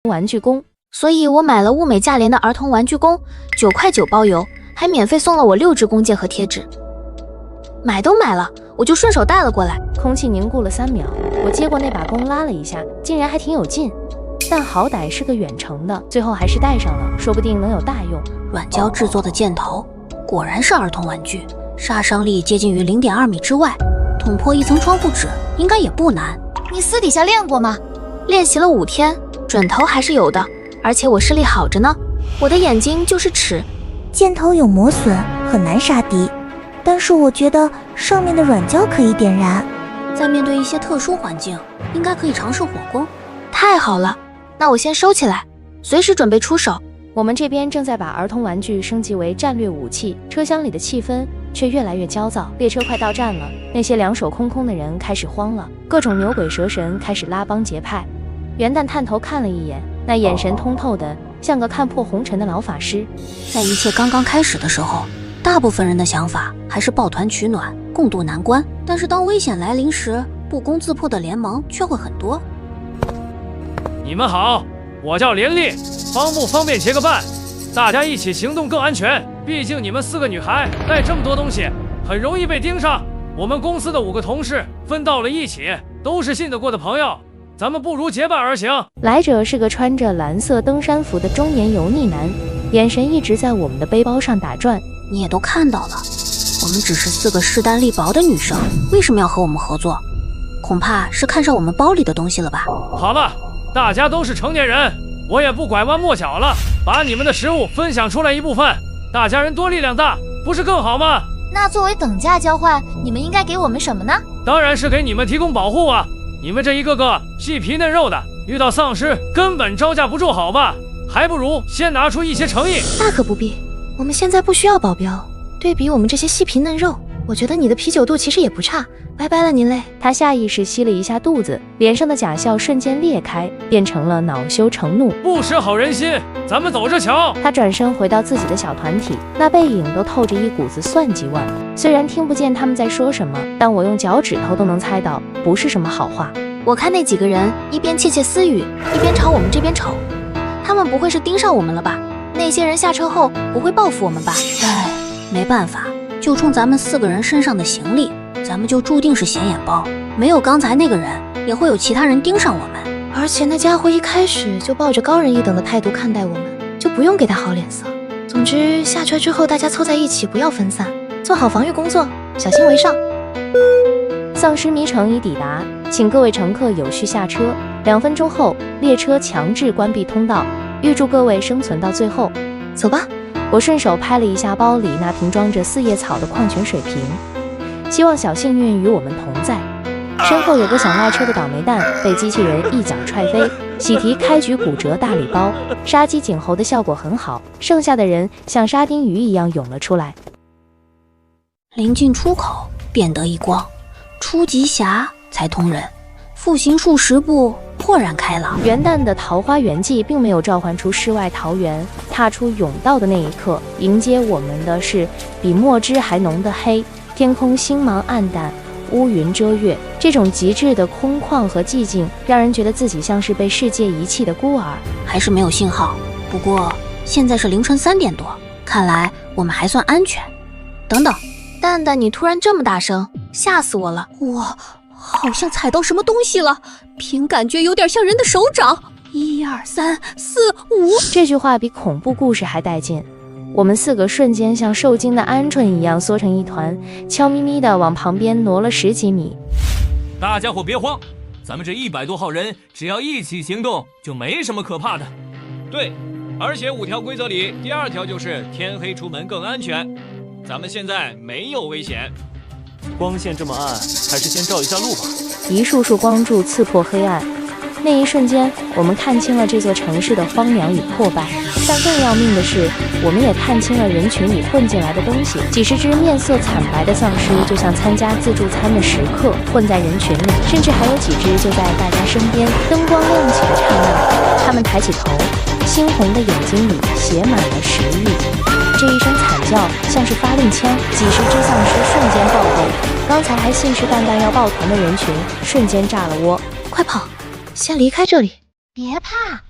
[SPEAKER 1] 玩具宫，
[SPEAKER 2] 所以我买了物美价廉的儿童玩具宫，9块9包邮，还免费送了我6支弓箭和贴纸。买都买了，我就顺手带了过来。
[SPEAKER 1] 空气凝固了3秒，我接过那把弓拉了一下，竟然还挺有劲。但好歹是个远程的，最后还是带上了，说不定能有大用。
[SPEAKER 7] 软胶制作的箭头，果然是儿童玩具，杀伤力接近于0.2米之外，捅破1层窗户纸应该也不难。
[SPEAKER 3] 你私底下练过吗？
[SPEAKER 2] 练习了5天，准头还是有的，而且我视力好着呢。我的眼睛就是尺。
[SPEAKER 12] 箭头有磨损，很难杀敌，但是我觉得上面的软胶可以点燃。
[SPEAKER 7] 在面对一些特殊环境，应该可以尝试火攻。
[SPEAKER 2] 太好了，那我先收起来，随时准备出手。
[SPEAKER 1] 我们这边正在把儿童玩具升级为战略武器，车厢里的气氛却越来越焦躁。列车快到站了，那些两手空空的人开始慌了，各种牛鬼蛇神开始拉帮结派。元旦探头看了一眼，那眼神通透的像个看破红尘的老法师。
[SPEAKER 7] 在一切刚刚开始的时候，大部分人的想法还是抱团取暖，共度难关。但是当危险来临时，不攻自破的联盟却会很多。
[SPEAKER 10] 你们好，我叫连丽，方不方便结个伴？大家一起行动更安全。毕竟你们4个女孩带这么多东西，很容易被盯上。我们公司的5个同事分到了一起，都是信得过的朋友，咱们不如结伴而行。
[SPEAKER 1] 来者是个穿着蓝色登山服的中年油腻男，眼神一直在我们的背包上打转。
[SPEAKER 7] 你也都看到了，我们只是4个势单力薄的女生，为什么要和我们合作？恐怕是看上我们包里的东西了吧？
[SPEAKER 10] 好了，大家都是成年人，我也不拐弯抹角了，把你们的食物分享出来一部分，大家人多力量大，不是更好吗？
[SPEAKER 3] 那作为等价交换，你们应该给我们什么呢？
[SPEAKER 10] 当然是给你们提供保护啊！你们这一个个细皮嫩肉的，遇到丧尸根本招架不住，好吧？还不如先拿出一些诚意。
[SPEAKER 4] 大可不必，我们现在不需要保镖。对比我们这些细皮嫩肉，我觉得你的啤酒肚其实也不差。拜拜了您嘞。
[SPEAKER 1] 他下意识吸了一下肚子，脸上的假笑瞬间裂开，变成了恼羞成怒。
[SPEAKER 10] 不识好人心，咱们走着瞧。
[SPEAKER 1] 他转身回到自己的小团体，那背影都透着一股子算计味。虽然听不见他们在说什么，但我用脚趾头都能猜到，不是什么好话。
[SPEAKER 2] 我看那几个人一边窃窃私语，一边朝我们这边瞅，他们不会是盯上我们了吧？那些人下车后不会报复我们吧？
[SPEAKER 7] 唉，没办法，就冲咱们4个人身上的行李，咱们就注定是显眼包。没有刚才那个人，也会有其他人盯上我们。
[SPEAKER 4] 而且那家伙一开始就抱着高人一等的态度看待我们，就不用给他好脸色。总之，下车之后大家凑在一起，不要分散，做好防御工作，小心为上。
[SPEAKER 1] 丧尸迷城已抵达，请各位乘客有序下车。2分钟后，列车强制关闭通道，预祝各位生存到最后。
[SPEAKER 4] 走吧。
[SPEAKER 1] 我顺手拍了一下包里那瓶装着4叶草的矿泉水瓶，希望小幸运与我们同在。身后有个想赖车的倒霉蛋被机器人一脚踹飞，喜提开局骨折大礼包，杀鸡儆猴的效果很好，剩下的人像沙丁鱼一样涌了出来。
[SPEAKER 7] 临近出口，便得一光，出极狭才通人，复行数10步，豁然开朗。
[SPEAKER 1] 元旦的桃花源记并没有召唤出世外桃源，踏出甬道的那一刻，迎接我们的是比墨汁还浓的黑，天空星芒暗淡，乌云遮月，这种极致的空旷和寂静，让人觉得自己像是被世界遗弃的孤儿。
[SPEAKER 7] 还是没有信号，不过现在是凌晨3点多，看来我们还算安全。等等，
[SPEAKER 2] 蛋蛋，你突然这么大声，吓死我了！
[SPEAKER 7] 哇，好像踩到什么东西了，凭感觉有点像人的手掌。1、2、3、4、5，
[SPEAKER 1] 这句话比恐怖故事还带劲。我们4个瞬间像受惊的鹌鹑一样缩成一团，悄咪咪地往旁边挪了10几米。
[SPEAKER 8] 大家伙别慌，咱们这100多号人，只要一起行动，就没什么可怕的。
[SPEAKER 10] 对，而且5条规则里第2条就是天黑出门更安全。咱们现在没有危险。
[SPEAKER 5] 光线这么暗，还是先照一下路吧。
[SPEAKER 1] 一束束光柱刺破黑暗，那一瞬间，我们看清了这座城市的荒凉与破败。但更要命的是，我们也看清了人群里混进来的东西。几十只面色惨白的丧尸，就像参加自助餐的食客，混在人群里，甚至还有几只就在大家身边。灯光亮起的刹那，他们抬起头，猩红的眼睛里写满了食欲。这一声惨叫像是发令枪，几十只丧尸瞬间暴动，刚才还信誓旦旦要抱团的人群瞬间炸了窝。
[SPEAKER 4] 快跑，先离开这里。
[SPEAKER 3] 别怕，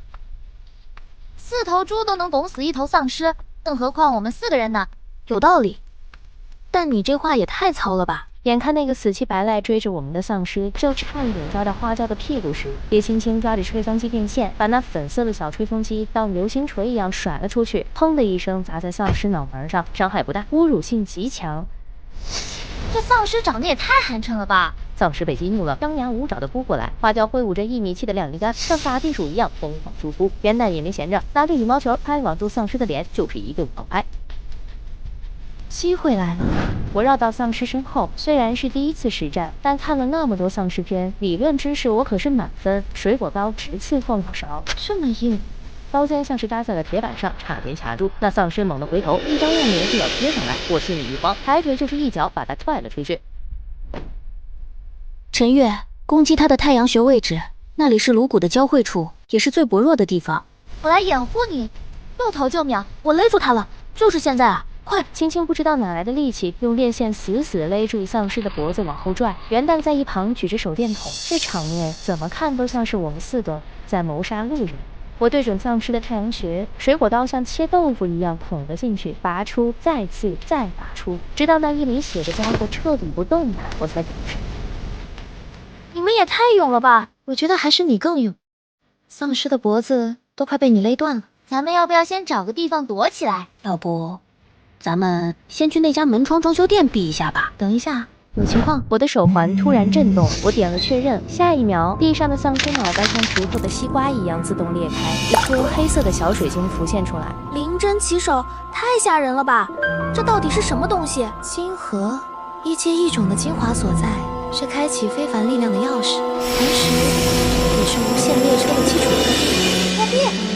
[SPEAKER 3] 4头猪都能拱死1头丧尸，更何况我们4个人呢？
[SPEAKER 2] 有道理，但你这话也太糙了吧！
[SPEAKER 1] 眼看那个死乞白赖追着我们的丧尸就差一点抓到花椒的屁股时，叶青青抓着吹风机电线，把那粉色的小吹风机当流星锤一样甩了出去，砰的一声砸在丧尸脑门上，伤害不大，侮辱性极强。
[SPEAKER 3] 这丧尸长得也太寒碜了吧！
[SPEAKER 1] 丧尸被激怒了，张牙舞爪的扑过来，花椒挥舞着1米7的两粒杆，像打地鼠一样疯狂输出。元旦也没闲着，拿着羽毛球拍网住丧尸的脸，就是一顿狂拍。机会来了！我绕到丧尸身后，虽然是第1次实战，但看了那么多丧尸片，理论知识我可是满分。水果刀直刺后脑勺，这么硬，刀尖像是搭在了铁板上，差点卡住。那丧尸猛地回头，一张用力的就要贴上来，我心里一慌，抬腿就是一脚把他踹了出去。
[SPEAKER 7] 陈月，攻击他的太阳穴位置，那里是颅骨的交汇处，也是最薄弱的地方。
[SPEAKER 3] 我来掩护你，6头就秒，我勒住他了，就是现在啊！快！
[SPEAKER 1] 青青不知道哪来的力气，用电线死死地勒住丧尸的脖子往后拽。元旦在一旁举着手电筒，这场面怎么看都像是我们4个在谋杀路人。我对准丧尸的太阳穴，水果刀像切豆腐一样捅了进去，拔出，再刺，再拔出，直到那1米血的家伙彻底不动了，我才停止。
[SPEAKER 2] 你们也太勇了吧！我觉得还是你更勇，丧尸的脖子都快被你勒断了。
[SPEAKER 3] 咱们要不要先找个地方躲起来？
[SPEAKER 7] 要不咱们先去那家门窗装修店避一下吧。
[SPEAKER 2] 等一下，有情况！
[SPEAKER 1] 我的手环突然震动，我点了确认，下一秒，地上的丧尸脑袋像石头的西瓜一样自动裂开，一颗黑色的小水晶浮现出来。
[SPEAKER 2] 灵针起手，太吓人了吧！这到底是什么东西？
[SPEAKER 12] 晶核，一阶一种的精华所在，是开启非凡力量的钥匙，同时也是无限列车的基础。
[SPEAKER 3] 破壁！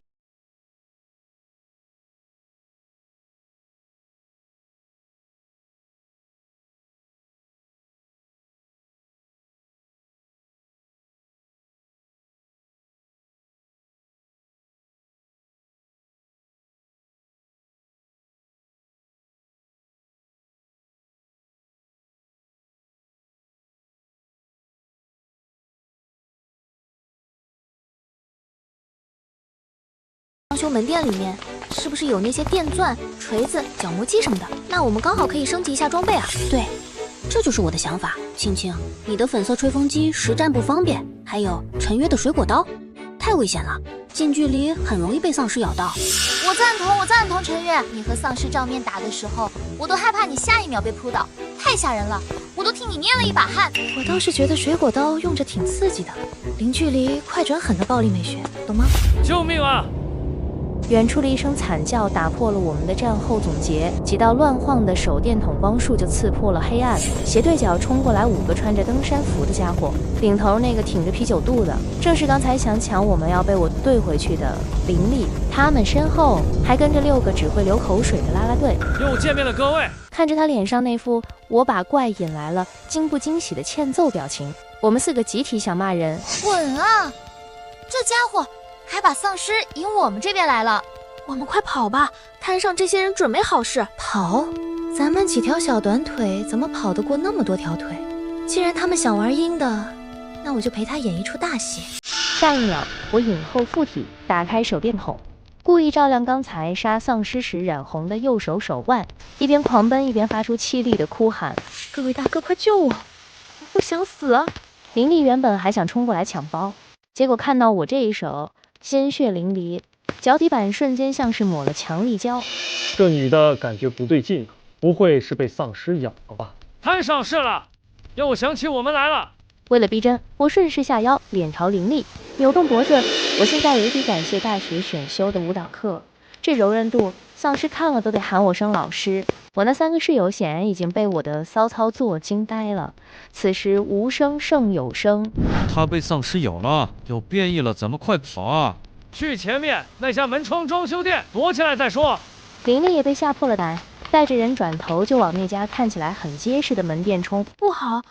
[SPEAKER 2] 装修门店里面是不是有那些电钻、锤子、角磨机什么的？那我们刚好可以升级一下装备啊！
[SPEAKER 7] 对，这就是我的想法。青青，你的粉色吹风机实战不方便，还有陈约的水果刀，太危险了，近距离很容易被丧尸咬到。
[SPEAKER 3] 我赞同陈月，你和丧尸照面打的时候，我都害怕你下一秒被扑倒，太吓人了，我都替你捏了一把汗。
[SPEAKER 12] 我倒是觉得水果刀用着挺刺激的，零距离、快准狠的暴力美学，懂吗？
[SPEAKER 10] 救命啊！
[SPEAKER 1] 远处的一声惨叫打破了我们的战后总结，几道乱晃的手电筒光束就刺破了黑暗。斜对角冲过来5个穿着登山服的家伙，领头那个挺着啤酒肚的，正是刚才想抢我们要被我怼回去的林立。他们身后还跟着6个只会流口水的啦啦队。
[SPEAKER 10] 又见面了，各位！
[SPEAKER 1] 看着他脸上那副我把怪引来了惊不惊喜的欠揍表情，我们4个集体想骂人。
[SPEAKER 3] 滚啊！这家伙还把丧尸引我们这边来了，
[SPEAKER 2] 我们快跑吧！摊上这些人准没好事。
[SPEAKER 12] 跑？咱们几条小短腿怎么跑得过那么多条腿？既然他们想玩阴的，那我就陪他演一出大戏。
[SPEAKER 1] 下一秒，我影后附体，打开手电筒，故意照亮刚才杀丧尸时染红的右手手腕，一边狂奔一边发出凄厉的哭喊：“
[SPEAKER 2] 各位大哥，快救我！我不想死啊！”
[SPEAKER 1] 林立原本还想冲过来抢包，结果看到我这一手，鲜血淋漓，脚底板瞬间像是抹了强力胶。
[SPEAKER 5] 这女的感觉不对劲，不会是被丧尸咬了吧？
[SPEAKER 10] 太上市了，又想起我们来了。
[SPEAKER 1] 为了逼真，我顺势下腰，脸朝林立，扭动脖子。我现在有点感谢大学选修的舞蹈课，这柔韧度，丧尸看了都得喊我声老师。我那3个室友显然已经被我的骚操作惊呆了。此时无声胜有声，
[SPEAKER 13] 他被丧尸咬了，有变异了，咱们快跑啊！
[SPEAKER 10] 去前面那家门窗装修店躲起来再说。
[SPEAKER 1] 林立也被吓破了胆，带着人转头就往那家看起来很结实的门店冲。
[SPEAKER 2] 不好，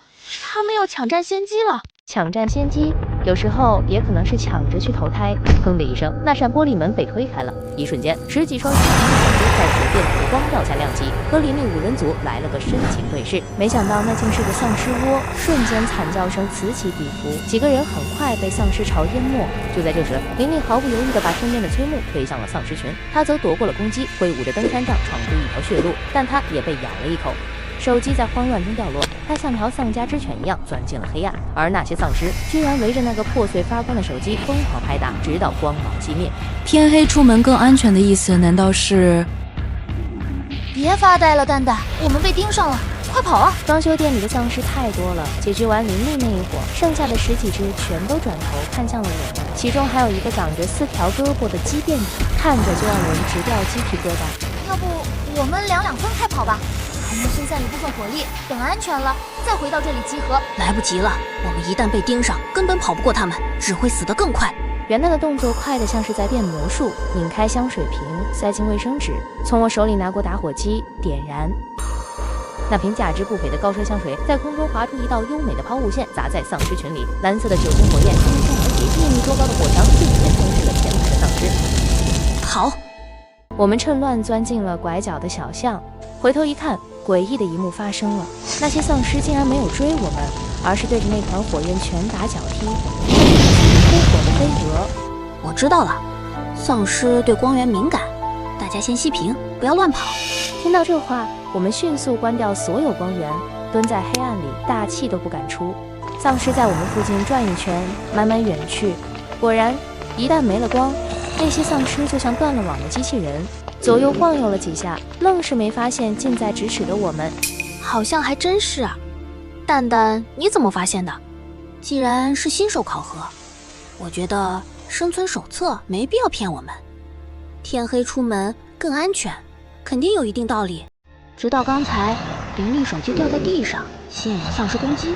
[SPEAKER 2] 他们要抢占先机了！
[SPEAKER 1] 抢占先机，有时候也可能是抢着去投胎。砰的一声，那扇玻璃门被推开了，一瞬间，十几双虚拟眼睛在手电筒的光照下亮起，和林立5人组来了个深情对视。没想到那竟是个丧尸窝，瞬间惨叫声此起彼伏，几个人很快被丧尸潮淹没。就在这时，林立毫不犹豫地把身边的崔木推向了丧尸群，他则躲过了攻击，挥舞着登山杖闯出一条血路，但他也被咬了一口。手机在慌乱中掉落，它像条丧家之犬一样钻进了黑暗，而那些丧尸居然围着那个破碎发光的手机疯狂拍打，直到光芒熄灭。
[SPEAKER 14] 天黑出门更安全的意思，难道是？
[SPEAKER 3] 别发呆了，蛋蛋，我们被盯上了，快跑啊！
[SPEAKER 1] 装修店里的丧尸太多了，解决完林立那一伙，剩下的10几只全都转头看向了我们，其中还有一个长着4条胳膊的畸变体，看着就让人直掉鸡皮疙瘩。
[SPEAKER 3] 要不我们两分开跑吧？我们分散一部分火力，等安全了再回到这里集合。
[SPEAKER 7] 来不及了，我们一旦被盯上，根本跑不过他们，只会死得更快。
[SPEAKER 1] 元旦的动作快得像是在变魔术，拧开香水瓶，塞进卫生纸，从我手里拿过打火机，点燃。那瓶价值不菲的高奢香水在空中划出一道优美的抛物线，砸在丧尸群里，蓝色的酒精火焰冲天而起，1米多高的火墙瞬间充斥了前排的丧尸。
[SPEAKER 7] 好，
[SPEAKER 1] 我们趁乱钻进了拐角的小巷，回头一看，诡异的一幕发生了，那些丧尸竟然没有追我们，而是对着那团火焰拳打脚踢，黑火的飞蛾。
[SPEAKER 7] 我知道了，丧尸对光源敏感，大家先熄屏，不要乱跑。
[SPEAKER 1] 听到这话，我们迅速关掉所有光源，蹲在黑暗里，大气都不敢出。丧尸在我们附近转一圈，慢慢远去。果然，一旦没了光，那些丧尸就像断了网的机器人，左右晃悠了几下，愣是没发现近在咫尺的我们。
[SPEAKER 2] 好像还真是啊。蛋蛋，你怎么发现的？
[SPEAKER 7] 既然是新手考核，我觉得生存手册没必要骗我们。天黑出门更安全，肯定有一定道理。直到刚才林立手机掉在地上，吸引了丧尸攻击，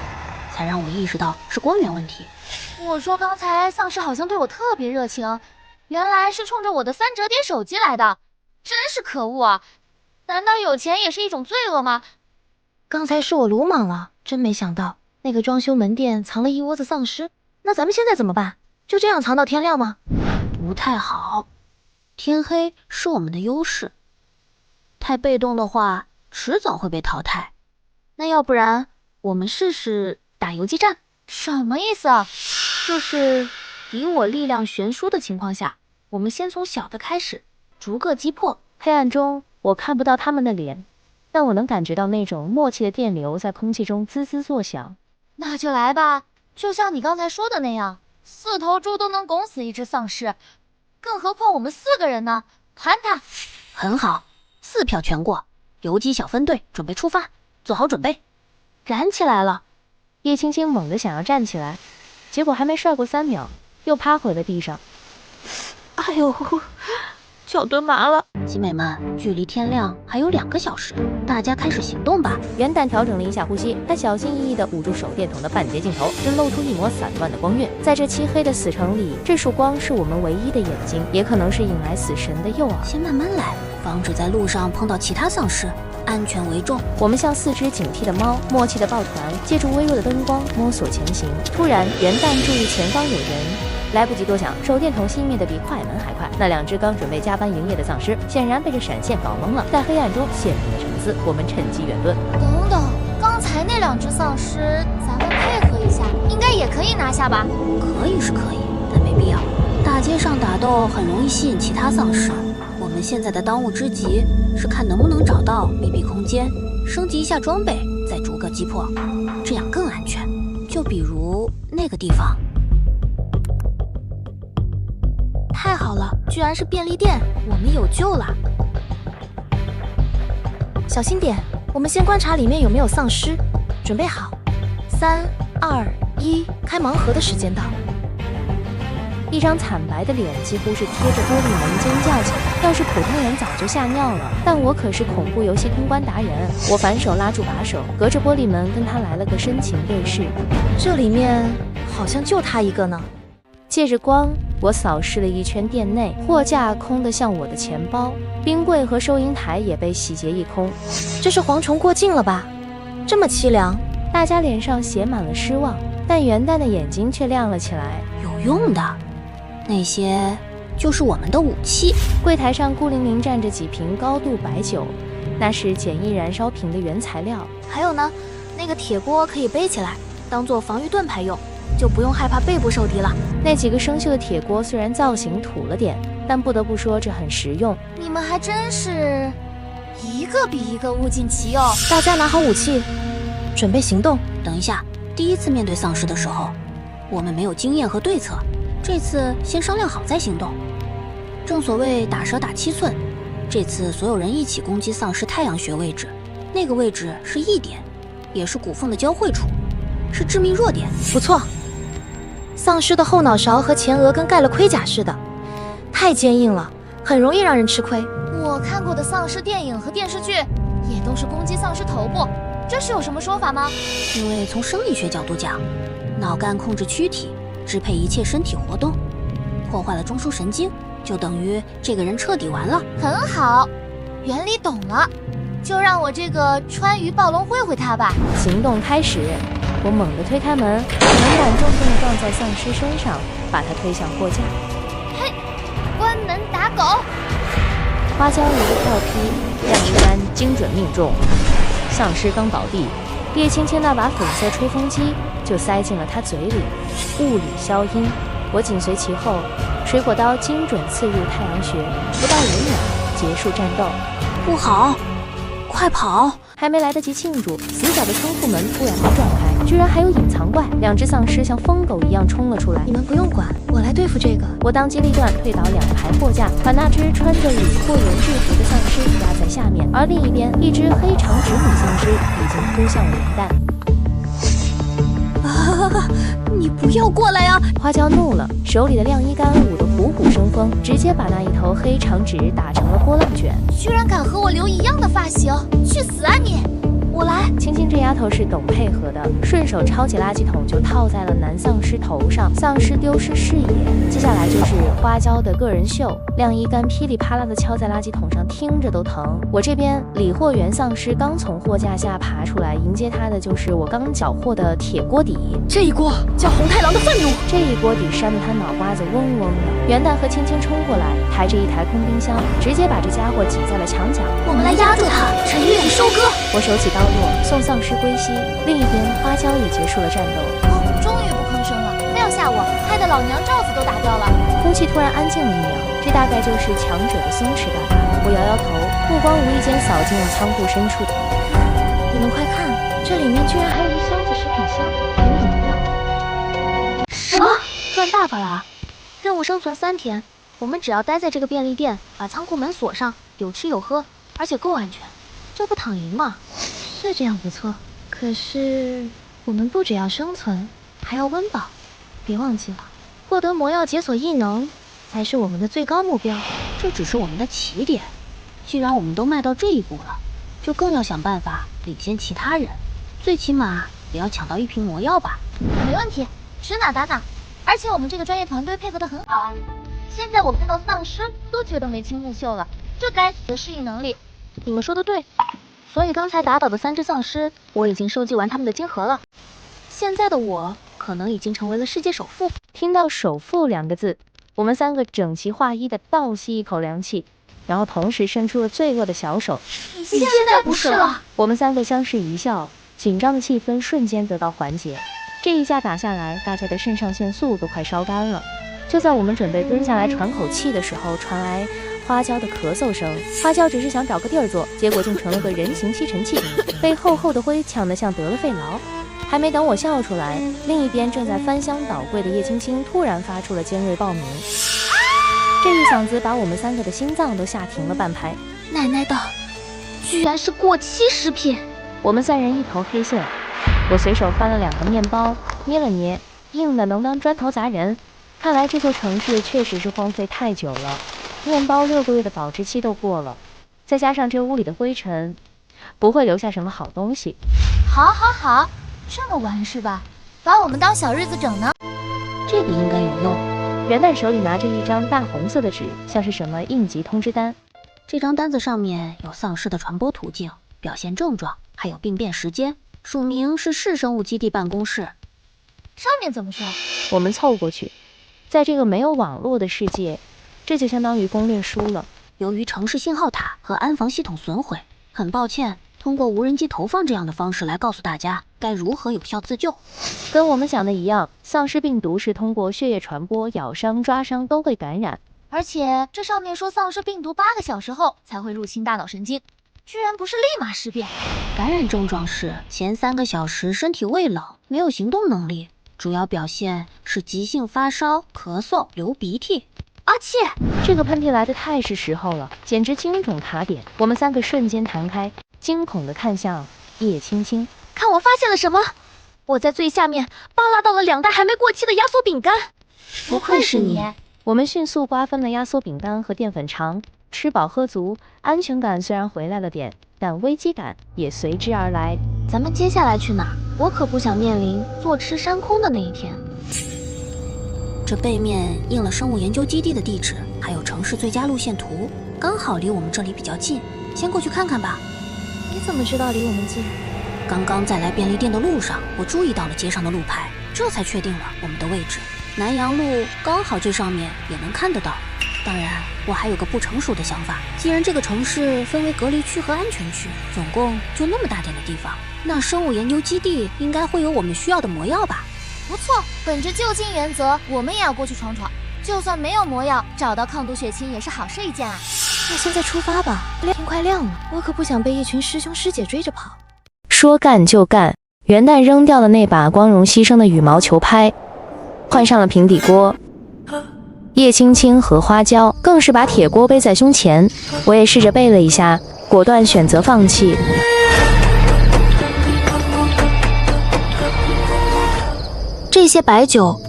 [SPEAKER 7] 才让我意识到是光源问题。
[SPEAKER 3] 我说刚才丧尸好像对我特别热情，原来是冲着我的3折叠手机来的，真是可恶啊！难道有钱也是一种罪恶吗？
[SPEAKER 4] 刚才是我鲁莽了，真没想到那个装修门店藏了一窝子丧尸。那咱们现在怎么办？就这样藏到天亮吗？
[SPEAKER 7] 不太好，天黑是我们的优势，太被动的话迟早会被淘汰。
[SPEAKER 2] 那要不然我们试试打游击战？
[SPEAKER 3] 什么意思啊？
[SPEAKER 2] 就是以我力量悬殊的情况下，我们先从小的开始，逐个击破。
[SPEAKER 1] 黑暗中我看不到他们的脸，但我能感觉到那种默契的电流在空气中滋滋作响。
[SPEAKER 3] 那就来吧，就像你刚才说的那样，4头猪都能拱死一只丧尸，更何况我们4个人呢？盘他！
[SPEAKER 7] 很好，4票全过。游击小分队准备出发，做好准备。
[SPEAKER 2] 燃起来了！
[SPEAKER 1] 叶青青猛地想要站起来，结果还没帅过3秒，又趴回了地上。
[SPEAKER 2] 哎呦，脚蹲麻了。
[SPEAKER 7] 集美们，距离天亮还有2个小时，大家开始行动吧。
[SPEAKER 1] 元旦调整了一下呼吸，他小心翼翼地捂住手电筒的半截镜头，只露出一抹散乱的光晕。在这漆黑的死城里，这束光是我们唯一的眼睛，也可能是引来死神的诱饵。
[SPEAKER 7] 先慢慢来，防止在路上碰到其他丧尸，安全为重。
[SPEAKER 1] 我们像4只警惕的猫，默契的抱团，借助微弱的灯光摸索前行。突然，元旦注意前方有人。来不及多想，手电筒熄灭的比快门还快。那2只刚准备加班营业的丧尸，显然被这闪现搞懵了，在黑暗中陷入了沉思。我们趁机远遁。
[SPEAKER 3] 等等，刚才那2只丧尸，咱们配合一下，应该也可以拿下吧？
[SPEAKER 7] 可以是可以，但没必要。大街上打斗很容易吸引其他丧尸。我们现在的当务之急是看能不能找到密闭空间，升级一下装备，再逐个击破，这样更安全。就比如那个地方。
[SPEAKER 2] 太好了，居然是便利店，我们有救了。小心点，我们先观察里面有没有丧尸。准备好，3、2、1，开盲盒的时间到。
[SPEAKER 1] 一张惨白的脸几乎是贴着玻璃门尖叫起来，要是普通人早就吓尿了，但我可是恐怖游戏通关达人。我反手拉住把手，隔着玻璃门跟他来了个深情对视。
[SPEAKER 2] 这里面好像就他一个呢。
[SPEAKER 1] 借着光，我扫视了一圈店内，货架空得像我的钱包，冰柜和收银台也被洗劫一空。
[SPEAKER 2] 这是蝗虫过境了吧？这么凄凉，
[SPEAKER 1] 大家脸上写满了失望，但元旦的眼睛却亮了起来。
[SPEAKER 7] 有用的，那些就是我们的武器。
[SPEAKER 1] 柜台上孤零零站着几瓶高度白酒，那是简易燃烧瓶的原材料。
[SPEAKER 2] 还有呢，那个铁锅可以背起来，当做防御盾牌用，就不用害怕背部受敌了。
[SPEAKER 1] 那几个生锈的铁锅虽然造型土了点，但不得不说这很实用。
[SPEAKER 3] 你们还真是一个比一个物尽其用。
[SPEAKER 2] 大家拿好武器，准备行动。
[SPEAKER 7] 等一下，第一次面对丧尸的时候，我们没有经验和对策，这次先商量好再行动。正所谓打蛇打7寸，这次所有人一起攻击丧尸太阳穴位置，那个位置是E点，也是骨缝的交汇处，是致命弱点。
[SPEAKER 2] 不错，丧尸的后脑勺和前额跟盖了盔甲似的，太坚硬了，很容易让人吃亏。
[SPEAKER 3] 我看过的丧尸电影和电视剧也都是攻击丧尸头部，这是有什么说法吗？
[SPEAKER 7] 因为从生理学角度讲，脑干控制躯体，支配一切身体活动，破坏了中枢神经，就等于这个人彻底完了。
[SPEAKER 3] 很好，原理懂了，就让我这个川渝暴龙会会他吧。
[SPEAKER 1] 行动开始，我猛地推开门，门板重重地撞在丧尸身上，把他推向货架。
[SPEAKER 3] 嘿，关门打狗！
[SPEAKER 1] 花椒一个跳劈，亮一杆精准命中，丧尸刚倒地，叶青青那把粉色吹风机就塞进了他嘴里，物理消音。我紧随其后，水果刀精准刺入太阳穴，不到5秒结束战斗。
[SPEAKER 7] 不好，快跑！
[SPEAKER 1] 还没来得及庆祝，死角的仓库门突然被撞开，居然还有隐藏怪，2只丧尸像疯狗一样冲了出来。
[SPEAKER 2] 你们不用管，我来对付这个。
[SPEAKER 1] 我当机立断推倒2排货架，把那只穿着理货员制服的丧尸压在下面，而另一边一只黑长直女丧尸已经扑向了元旦。
[SPEAKER 7] 你不要过来啊！
[SPEAKER 1] 花椒怒了，手里的晾衣杆舞得虎虎生风，直接把那一头黑长直打成了波浪卷。
[SPEAKER 3] 居然敢和我留一样的发型，去死啊你！我来。
[SPEAKER 1] 青青这丫头是懂配合的，顺手抄起垃圾桶就套在了男丧尸头上，丧尸丢失视野。接下来就是花椒的个人秀，晾衣杆噼里啪啦的敲在垃圾桶上，听着都疼。我这边理货员丧尸刚从货架下爬出来，迎接他的就是我刚缴获的铁锅底。
[SPEAKER 2] 这一锅叫红太狼的愤怒。
[SPEAKER 1] 这一锅底扇得他脑瓜子嗡嗡的。元旦和青青冲过来，抬着一台空冰箱，直接把这家伙挤在了墙角。
[SPEAKER 3] 我们来压住他，趁月底收割。
[SPEAKER 1] 我手起刀落，送丧尸归西。另一边，花椒也结束了战斗。
[SPEAKER 3] 终于不吭声了，非要吓我，害得老娘罩子都打掉了。
[SPEAKER 1] 空气突然安静了1秒，这大概就是强者的松弛感吧。我摇摇头，目光无意间扫进了仓库深处。
[SPEAKER 2] 你们快看，这里面居然还有一箱子食品箱，有饮料。什么？赚大发了！任务生存3天，我们只要待在这个便利店，把仓库门锁上，有吃有喝，而且够安全，这不躺赢吗？
[SPEAKER 4] 是这样不错，可是我们不只要生存，还要温饱。别忘记了，获得魔药解锁异能才是我们的最高目标。
[SPEAKER 7] 这只是我们的起点，既然我们都迈到这一步了，就更要想办法领先其他人，最起码也要抢到1瓶魔药吧。
[SPEAKER 3] 没问题，指哪打哪。而且我们这个专业团队配合得很好。现在我看到丧尸都觉得眉清目秀了，这该死的适应能力。
[SPEAKER 2] 你们说的对，所以刚才打倒的3只丧尸，我已经收集完他们的晶核了。现在的我可能已经成为了世界首富。
[SPEAKER 1] 听到首富2个字，我们3个整齐划一的倒吸一口凉气，然后同时伸出了罪恶的小手。
[SPEAKER 3] 你现在不是了。
[SPEAKER 1] 我们3个相视一笑，紧张的气氛瞬间得到缓解。这一架打下来，大家的肾上腺素都快烧干了。就在我们准备蹲下来喘口气的时候，传来花椒的咳嗽声。花椒只是想找个地儿坐，结果竟成了个人形吸尘器，被厚厚的灰呛得像得了肺痨。还没等我笑出来，另一边正在翻箱倒柜的叶青青突然发出了尖锐爆鸣，这一嗓子把我们3个的心脏都吓停了半拍。
[SPEAKER 2] 奶奶的，居然是过期食品！
[SPEAKER 1] 我们3人一头黑线。我随手翻了2个面包，捏了捏，硬的能当砖头砸人。看来这座城市确实是荒废太久了，面包6个月的保质期都过了，再加上这屋里的灰尘，不会留下什么好东西。
[SPEAKER 3] 好，这么玩是吧？把我们当小日子整呢？
[SPEAKER 7] 这个应该有用。
[SPEAKER 1] 元旦手里拿着一张大红色的纸，像是什么应急通知单。
[SPEAKER 7] 这张单子上面有丧尸的传播途径、表现症状，还有病变时间。署名是市生物基地办公室。
[SPEAKER 3] 上面怎么说？
[SPEAKER 1] 我们凑过去，在这个没有网络的世界，这就相当于攻略书了。
[SPEAKER 7] 由于城市信号塔和安防系统损毁，很抱歉，通过无人机投放这样的方式来告诉大家该如何有效自救。
[SPEAKER 1] 跟我们想的一样，丧尸病毒是通过血液传播，咬伤、抓伤都会感染。
[SPEAKER 3] 而且这上面说丧尸病毒8个小时后才会入侵大脑神经，居然不是立马尸变。
[SPEAKER 7] 感染症状是前3个小时身体未冷，没有行动能力，主要表现是急性发烧、咳嗽、流鼻涕。
[SPEAKER 3] 阿气，
[SPEAKER 1] 这个喷嚏来的太是时候了，简直精准塔点。我们3个瞬间弹开，惊恐地看向叶青青。
[SPEAKER 3] 看我发现了什么？我在最下面扒拉到了2袋还没过期的压缩饼干。
[SPEAKER 7] 不愧是你。
[SPEAKER 1] 我们迅速瓜分了压缩饼干和淀粉肠，吃饱喝足，安全感虽然回来了点，但危机感也随之而来。
[SPEAKER 2] 咱们接下来去哪？我可不想面临坐吃山空的那一天。
[SPEAKER 7] 这背面印了生物研究基地的地址，还有城市最佳路线图，刚好离我们这里比较近，先过去看看吧。
[SPEAKER 2] 你怎么知道离我们近？
[SPEAKER 7] 刚刚在来便利店的路上，我注意到了街上的路牌，这才确定了我们的位置。南阳路刚好最上面也能看得到。当然，我还有个不成熟的想法，既然这个城市分为隔离区和安全区，总共就那么大点的地方，那生物研究基地应该会有我们需要的魔药吧？
[SPEAKER 3] 不错，本着就近原则，我们也要过去闯闯。就算没有魔药，找到抗毒血清也是好事一件啊。
[SPEAKER 2] 那现在出发吧，天快亮了，我可不想被一群师兄师姐追着跑。
[SPEAKER 1] 说干就干，元旦扔掉了那把光荣牺牲的羽毛球拍，换上了平底锅。叶青青和花椒更是把铁锅背在胸前，我也试着背了一下，果断选择放弃。
[SPEAKER 2] 这些白酒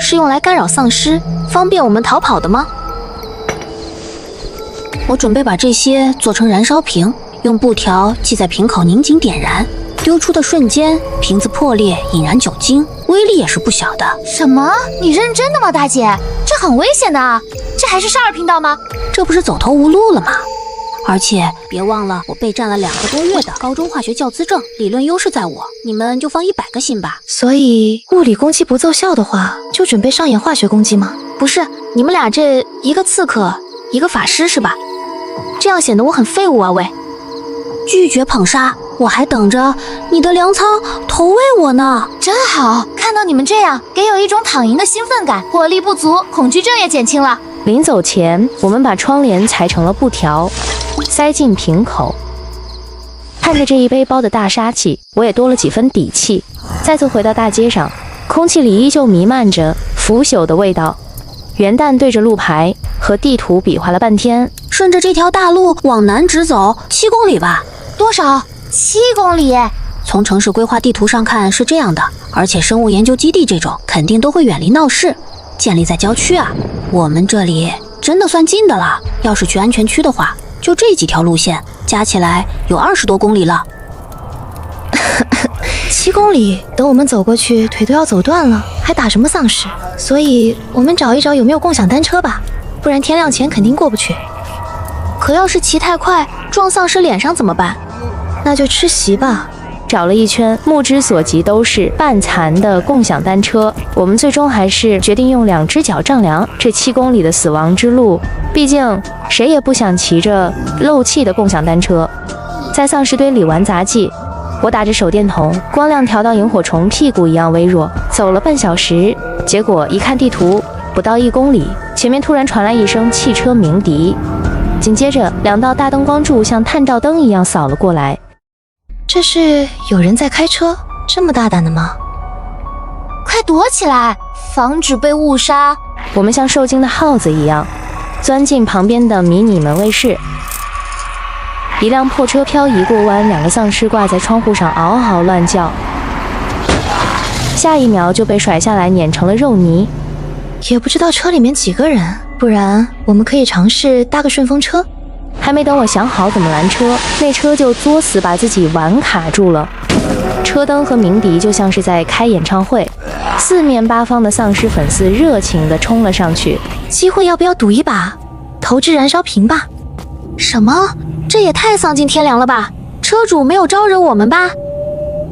[SPEAKER 2] 是用来干扰丧尸，方便我们逃跑的吗？
[SPEAKER 7] 我准备把这些做成燃烧瓶，用布条系在瓶口，拧紧点燃，丢出的瞬间瓶子破裂，引燃酒精，威力也是不小的。
[SPEAKER 3] 什么？你认真的吗，大姐？这很危险的啊！这还是少儿频道吗？
[SPEAKER 7] 这不是走投无路了吗？而且别忘了，我备战了2个多月的高中化学教资证，理论优势在我，你们就放100个心吧。
[SPEAKER 2] 所以物理攻击不奏效的话，就准备上演化学攻击吗？不是，你们俩这一个刺客，一个法师是吧？这样显得我很废物啊！喂，
[SPEAKER 7] 拒绝捧杀，我还等着你的粮仓投喂我呢。
[SPEAKER 3] 真好，看到你们这样，给有一种躺赢的兴奋感，火力不足，恐惧症也减轻了。
[SPEAKER 1] 临走前，我们把窗帘裁成了布条，塞进瓶口。看着这一背包的大杀器，我也多了几分底气。再次回到大街上，空气里依旧弥漫着腐朽的味道。元旦对着路牌和地图比划了半天，
[SPEAKER 7] 顺着这条大路往南直走7公里吧。
[SPEAKER 3] 多少？7公里。
[SPEAKER 7] 从城市规划地图上看是这样的，而且生物研究基地这种肯定都会远离闹市，建立在郊区啊。我们这里真的算近的了，要是去安全区的话，就这几条路线加起来有20多公里了。
[SPEAKER 2] 7公里，等我们走过去，腿都要走断了，还打什么丧尸？所以我们找一找有没有共享单车吧，不然天亮前肯定过不去。可要是骑太快，撞丧尸脸上怎么办？那就吃席吧。
[SPEAKER 1] 找了一圈，目之所及都是半残的共享单车。我们最终还是决定用2只脚丈量这7公里的死亡之路，毕竟谁也不想骑着漏气的共享单车。在丧尸堆里玩杂技，我打着手电筒，光亮调到萤火虫屁股一样微弱，走了半小时，结果一看地图，不到1公里，前面突然传来一声汽车鸣笛，紧接着2道大灯光柱像探照灯一样扫了过来。
[SPEAKER 2] 这是有人在开车？这么大胆的吗？
[SPEAKER 3] 快躲起来，防止被误杀。
[SPEAKER 1] 我们像受惊的耗子一样钻进旁边的迷你门卫室。一辆破车漂移过弯，2个丧尸挂在窗户上嗷嗷乱叫，下一秒就被甩下来碾成了肉泥。
[SPEAKER 2] 也不知道车里面几个人，不然我们可以尝试搭个顺风车。
[SPEAKER 1] 还没等我想好怎么拦车，那车就作死把自己완卡住了。车灯和鸣笛就像是在开演唱会，四面八方的丧尸粉丝热情地冲了上去。
[SPEAKER 2] 机会要不要赌一把？投掷燃烧瓶吧。什么？这也太丧尽天良了吧！车主没有招惹我们吧？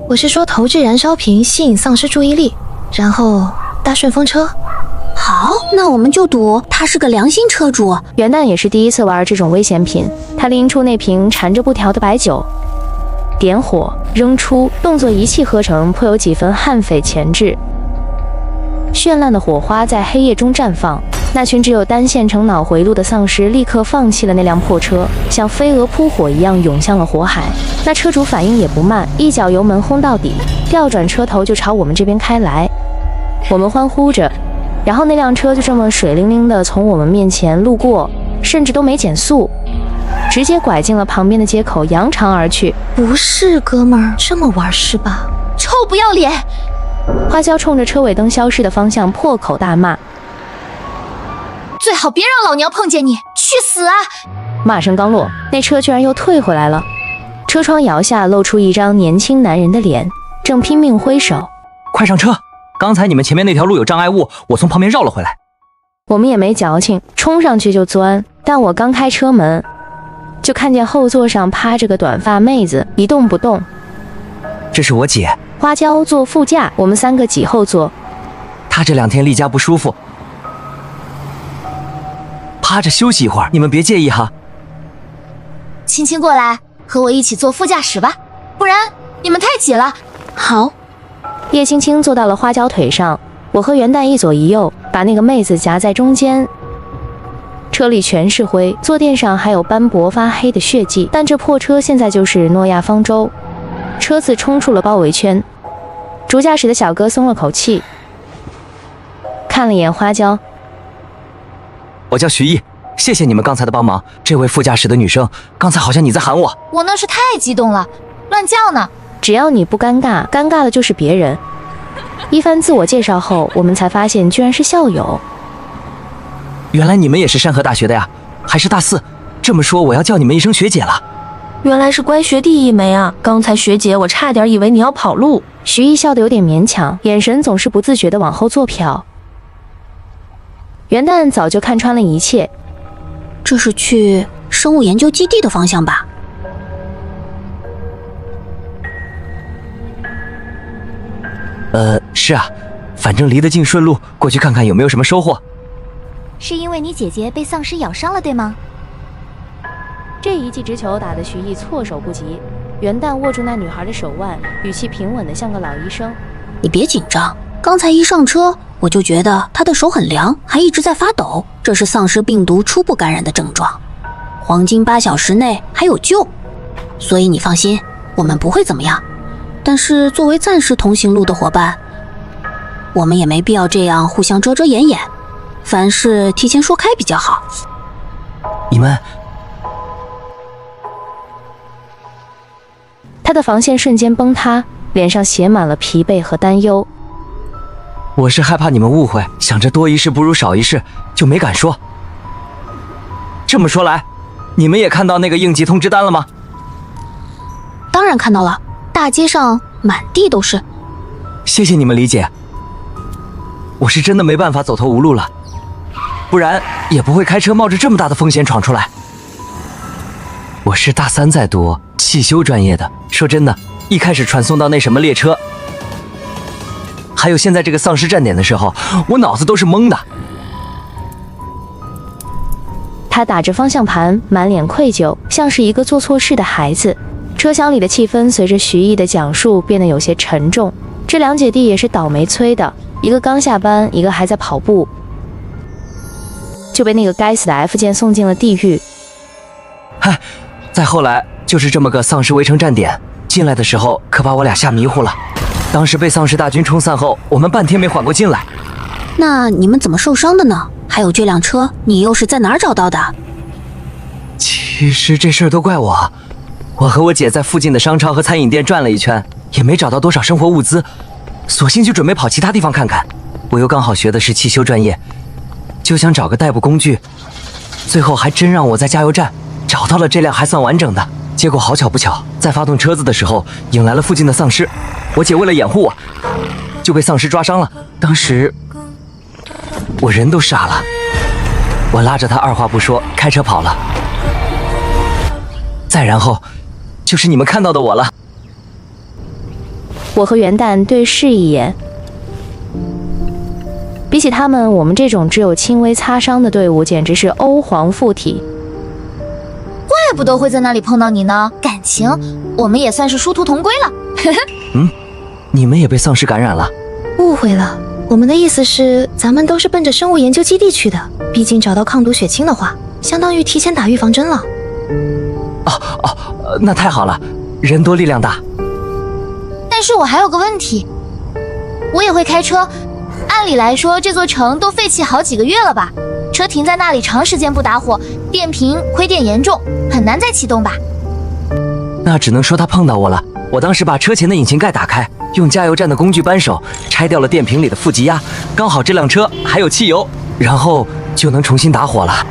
[SPEAKER 4] 我是说投掷燃烧瓶吸引丧尸注意力，然后搭顺风车。
[SPEAKER 7] 好，那我们就赌他是个良心车主。
[SPEAKER 1] 元旦也是第一次玩这种危险品，他拎出那瓶缠着布条的白酒，点火扔出，动作一气呵成，颇有几分悍匪潜质。绚烂的火花在黑夜中绽放，那群只有单线程脑回路的丧尸立刻放弃了那辆破车，像飞蛾扑火一样涌向了火海。那车主反应也不慢，一脚油门轰到底，调转车头就朝我们这边开来。我们欢呼着，然后那辆车就这么水灵灵的从我们面前路过，甚至都没减速，直接拐进了旁边的街口，扬长而去。
[SPEAKER 4] 不是，哥们儿，这么玩是吧？
[SPEAKER 3] 臭不要脸！
[SPEAKER 1] 花椒冲着车尾灯消失的方向破口大骂：“
[SPEAKER 3] 最好别让老娘碰见你，去死啊！”
[SPEAKER 1] 骂声刚落，那车居然又退回来了。车窗摇下，露出一张年轻男人的脸，正拼命挥手：“
[SPEAKER 15] 快上车！刚才你们前面那条路有障碍物，我从旁边绕了回来。”
[SPEAKER 1] 我们也没矫情，冲上去就钻。但我刚开车门，就看见后座上趴着个短发妹子，一动不动。
[SPEAKER 15] 这是我姐。
[SPEAKER 1] 花椒坐副驾，我们3个挤后座。
[SPEAKER 15] 她这2天例假不舒服，趴着休息一会儿，你们别介意哈。
[SPEAKER 3] 青青过来，和我一起坐副驾驶吧，不然你们太挤了。
[SPEAKER 7] 好。
[SPEAKER 1] 叶青青坐到了花椒腿上，我和元旦一左一右，把那个妹子夹在中间。车里全是灰，坐垫上还有斑驳发黑的血迹，但这破车现在就是诺亚方舟。车子冲出了包围圈，主驾驶的小哥松了口气，看了一眼花椒：“
[SPEAKER 15] 我叫徐毅，谢谢你们刚才的帮忙。这位副驾驶的女生，刚才好像你在喊我。”
[SPEAKER 3] 我那是太激动了，乱叫呢。
[SPEAKER 1] 只要你不尴尬，尴尬的就是别人。一番自我介绍后，我们才发现居然是校友。
[SPEAKER 15] 原来你们也是山河大学的呀，还是大4。这么说，我要叫你们一声学姐了。
[SPEAKER 16] 原来是乖学弟一枚啊！刚才学姐我差点以为你要跑路。
[SPEAKER 1] 徐毅笑得有点勉强，眼神总是不自觉地往后坐瞟。元旦早就看穿了一切，
[SPEAKER 7] 这是去生物研究基地的方向吧？
[SPEAKER 15] 是啊，反正离得近，顺路过去看看有没有什么收获。
[SPEAKER 3] 是因为你姐姐被丧尸咬伤了，对吗？
[SPEAKER 1] 这一记直球打得徐毅措手不及，元旦握住那女孩的手腕，语气平稳的像个老医生：“
[SPEAKER 7] 你别紧张，刚才一上车我就觉得她的手很凉，还一直在发抖，这是丧尸病毒初步感染的症状，黄金8小时内还有救，所以你放心，我们不会怎么样。但是作为暂时同行路的伙伴，我们也没必要这样互相遮遮掩掩，凡事提前说开比较好。”
[SPEAKER 15] 你们……
[SPEAKER 1] 他的防线瞬间崩塌，脸上写满了疲惫和担忧。
[SPEAKER 15] 我是害怕你们误会，想着多一事不如少一事，就没敢说。这么说来，你们也看到那个应急通知单了吗？
[SPEAKER 7] 当然看到了，大街上满地都是。
[SPEAKER 15] 谢谢你们理解，我是真的没办法走投无路了，不然也不会开车冒着这么大的风险闯出来。我是大3在读汽修专业的，说真的，一开始传送到那什么列车，还有现在这个丧尸站点的时候，我脑子都是懵的。
[SPEAKER 1] 他打着方向盘，满脸愧疚，像是一个做错事的孩子。车厢里的气氛随着徐毅的讲述变得有些沉重。这2姐弟也是倒霉催的，一个刚下班，一个还在跑步，就被那个该死的 F 键送进了地狱。
[SPEAKER 15] 嗨，再后来就是这么个丧尸围城站点，进来的时候可把我俩吓迷糊了。当时被丧尸大军冲散后，我们半天没缓过劲来。
[SPEAKER 7] 那你们怎么受伤的呢？还有这辆车，你又是在哪儿找到的？
[SPEAKER 15] 其实这事儿都怪我。我和我姐在附近的商超和餐饮店转了一圈，也没找到多少生活物资，索性就准备跑其他地方看看。我又刚好学的是汽修专业，就想找个代步工具，最后还真让我在加油站找到了这辆还算完整的。结果好巧不巧，在发动车子的时候引来了附近的丧尸，我姐为了掩护我，就被丧尸抓伤了。当时我人都傻了，我拉着她二话不说开车跑了。再然后就是你们看到的我了。
[SPEAKER 1] 我和元旦对视一眼，比起他们，我们这种只有轻微擦伤的队伍简直是欧皇附体。
[SPEAKER 3] 怪不得会在那里碰到你呢，感情我们也算是殊途同归了。
[SPEAKER 15] 你们也被丧尸感染了？
[SPEAKER 4] 误会了，我们的意思是咱们都是奔着生物研究基地去的，毕竟找到抗毒血清的话，相当于提前打预防针了。
[SPEAKER 15] 那太好了，人多力量大。
[SPEAKER 3] 但是我还有个问题，我也会开车，按理来说这座城都废弃好几个月了吧，车停在那里长时间不打火，电瓶亏电严重，很难再启动吧。
[SPEAKER 15] 那只能说他碰到我了。我当时把车前的引擎盖打开，用加油站的工具扳手拆掉了电瓶里的负极压，刚好这辆车还有汽油，然后就能重新打火了。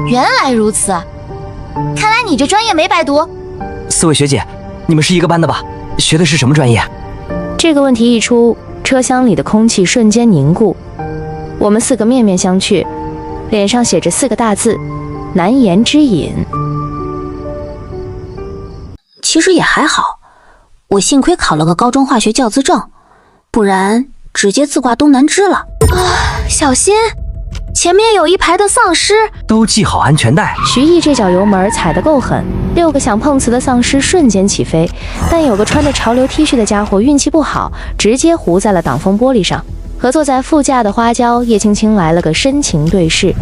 [SPEAKER 3] 原来如此，看来你这专业没白读。
[SPEAKER 15] 4位学姐，你们是一个班的吧？学的是什么专业？
[SPEAKER 1] 这个问题一出，车厢里的空气瞬间凝固，我们4个面面相觑，脸上写着4个大字：难言之隐。
[SPEAKER 7] 其实也还好，我幸亏考了个高中化学教资证，不然直接自挂东南枝了。
[SPEAKER 2] 小心，前面有一排的丧尸，
[SPEAKER 15] 都系好安全带。
[SPEAKER 1] 徐毅这脚油门踩得够狠，6个想碰瓷的丧尸瞬间起飞，但有个穿着潮流 T 恤的家伙运气不好，直接糊在了挡风玻璃上。和坐在副驾的花椒叶青青来了个深情对视，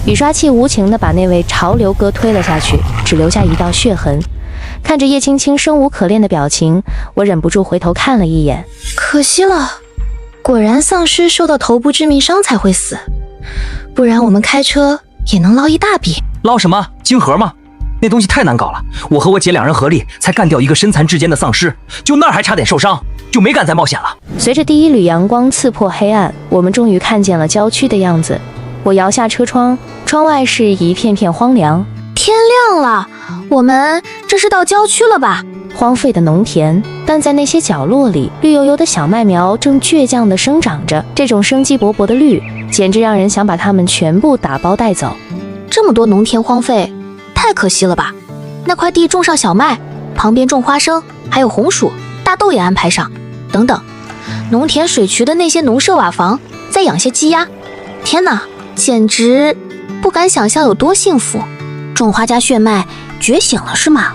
[SPEAKER 1] 雨刷器无情地把那位潮流哥推了下去，只留下一道血痕。看着叶青青生无可恋的表情，我忍不住回头看了一眼。
[SPEAKER 4] 可惜了，果然丧尸受到头部致命伤才会死，不然我们开车也能捞一大笔。
[SPEAKER 15] 捞什么？晶核吗？那东西太难搞了，我和我姐2人合力才干掉一个身残志坚的丧尸，就那儿还差点受伤，就没敢再冒险了。
[SPEAKER 1] 随着第一缕阳光刺破黑暗，我们终于看见了郊区的样子。我摇下车窗，窗外是一片片荒凉。
[SPEAKER 2] 天亮了，我们这是到郊区了吧？
[SPEAKER 1] 荒废的农田，但在那些角落里，绿油油的小麦苗正倔强地生长着。这种生机勃勃的绿，简直让人想把它们全部打包带走。
[SPEAKER 2] 这么多农田荒废，太可惜了吧？那块地种上小麦，旁边种花生，还有红薯、大豆也安排上，等等。农田水渠的那些农舍瓦房，再养些鸡鸭。天哪，简直不敢想象有多幸福。
[SPEAKER 7] 种花加血脉觉醒了是吗？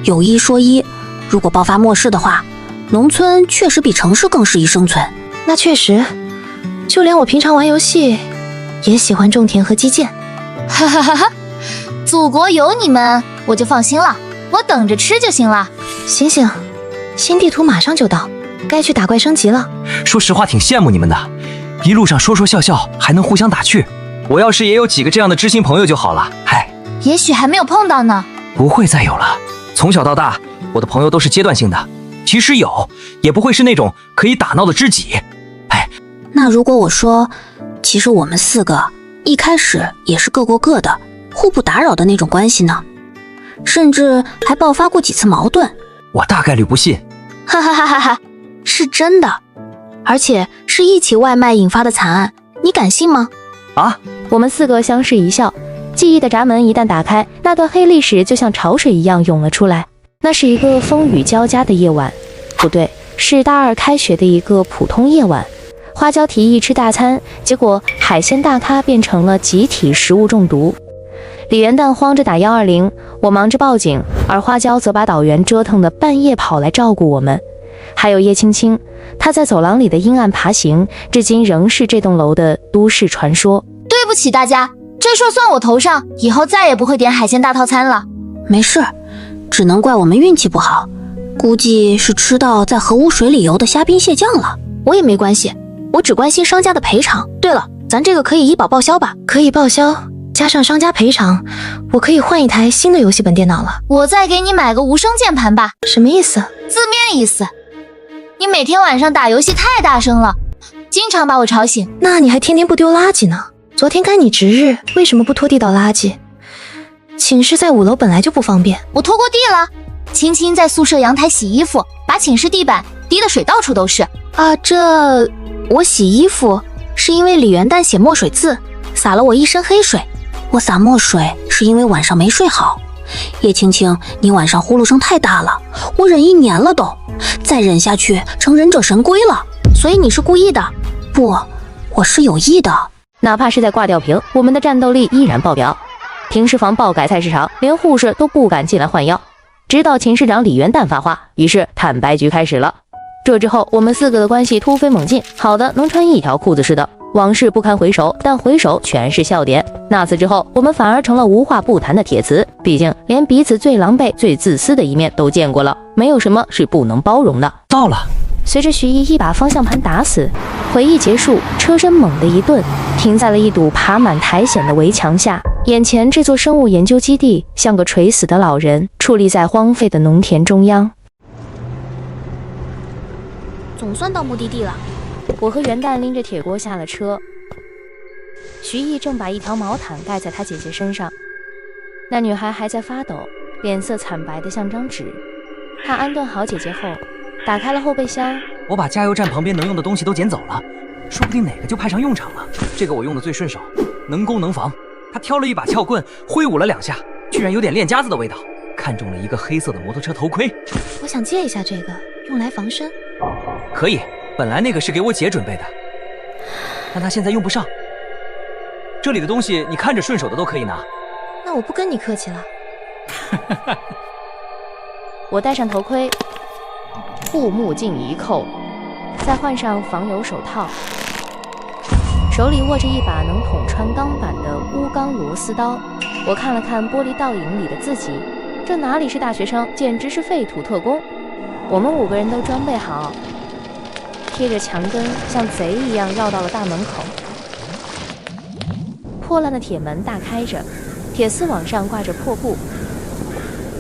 [SPEAKER 7] 有一说一，如果爆发末世的话，农村确实比城市更适宜生存。
[SPEAKER 4] 那确实，就连我平常玩游戏也喜欢种田和基建。
[SPEAKER 3] 哈哈哈哈，祖国有你们，我就放心了，我等着吃就行了。
[SPEAKER 4] 醒醒，新地图马上就到，该去打怪升级了。
[SPEAKER 15] 说实话挺羡慕你们的，一路上说说笑笑，还能互相打趣。我要是也有几个这样的知心朋友就好了。嗨，
[SPEAKER 3] 也许还没有碰到呢。
[SPEAKER 15] 不会再有了。从小到大，我的朋友都是阶段性的，即使有，也不会是那种可以打闹的知己。哎，
[SPEAKER 7] 那如果我说，其实我们4个一开始也是各过各的，互不打扰的那种关系呢？甚至还爆发过几次矛盾。
[SPEAKER 15] 我大概率不信。
[SPEAKER 2] 哈哈哈哈哈，是真的，而且是一起外卖引发的惨案，你敢信吗？
[SPEAKER 15] 啊！
[SPEAKER 1] 我们4个相视一笑。记忆的闸门一旦打开，那段黑历史就像潮水一样涌了出来。那是一个风雨交加的夜晚，不对，是大2开学的一个普通夜晚。花椒提议吃大餐，结果海鲜大咖变成了集体食物中毒。李元旦慌着打120，我忙着报警，而花椒则把导员折腾的半夜跑来照顾我们。还有叶青青，她在走廊里的阴暗爬行，至今仍是这栋楼的都市传说。
[SPEAKER 3] 对不起大家，这事算我头上，以后再也不会点海鲜大套餐了。
[SPEAKER 7] 没事，只能怪我们运气不好，估计是吃到在核污水里游的虾兵蟹将了。
[SPEAKER 2] 我也没关系，我只关心商家的赔偿。对了，咱这个可以医保报销吧？
[SPEAKER 4] 可以报销，加上商家赔偿，我可以换一台新的游戏本电脑了。
[SPEAKER 3] 我再给你买个无声键盘吧。
[SPEAKER 4] 什么意思？
[SPEAKER 3] 字面意思，你每天晚上打游戏太大声了，经常把我吵醒。
[SPEAKER 4] 那你还天天不丢垃圾呢？昨天该你值日，为什么不拖地倒垃圾？寝室在5楼本来就不方便。
[SPEAKER 3] 我拖过地了。青青在宿舍阳台洗衣服，把寝室地板滴得水到处都是。
[SPEAKER 2] 这我洗衣服是因为李元旦写墨水字，洒了我一身黑水。
[SPEAKER 7] 我洒墨水是因为晚上没睡好，叶青青，你晚上呼噜声太大了，我忍1年了都，再忍下去成忍者神龟了。
[SPEAKER 2] 所以你是故意的？
[SPEAKER 7] 不，我是有意的。
[SPEAKER 1] 哪怕是在挂吊瓶，我们的战斗力依然爆表。停尸房爆改菜市场，连护士都不敢进来换药。直到秦市长李元旦发话，于是坦白局开始了。这之后，我们4个的关系突飞猛进，好的能穿1条裤子似的。往事不堪回首，但回首全是笑点。那次之后，我们反而成了无话不谈的铁磁。毕竟，连彼此最狼狈、最自私的一面都见过了，没有什么是不能包容的。
[SPEAKER 15] 到了。
[SPEAKER 1] 随着徐一把方向盘打死，回忆结束，车身猛地一顿，停在了一堵爬满苔藓的围墙下。眼前这座生物研究基地像个垂死的老人，矗立在荒废的农田中央。
[SPEAKER 2] 总算到目的地了。
[SPEAKER 1] 我和元旦拎着铁锅下了车，徐毅正把一条毛毯盖在他姐姐身上，那女孩还在发抖，脸色惨白的像张纸。他安顿好姐姐后，打开了后备箱。
[SPEAKER 15] 我把加油站旁边能用的东西都捡走了，说不定哪个就派上用场了。这个我用的最顺手，能攻能防。他挑了一把撬棍，挥舞了2下，居然有点练家子的味道。看中了一个黑色的摩托车头盔，
[SPEAKER 4] 我想借一下这个，用来防身。
[SPEAKER 15] 可以，本来那个是给我姐准备的，但她现在用不上。这里的东西你看着顺手的都可以拿。
[SPEAKER 4] 那我不跟你客气了。
[SPEAKER 1] 我戴上头盔，护目镜一扣，再换上防油手套，手里握着一把能捅穿钢板的钨钢螺丝刀。我看了看玻璃倒影里的自己，这哪里是大学生，简直是废土特工。我们5个人都装备好，贴着墙根像贼一样绕到了大门口。破烂的铁门大开着，铁丝网上挂着破布，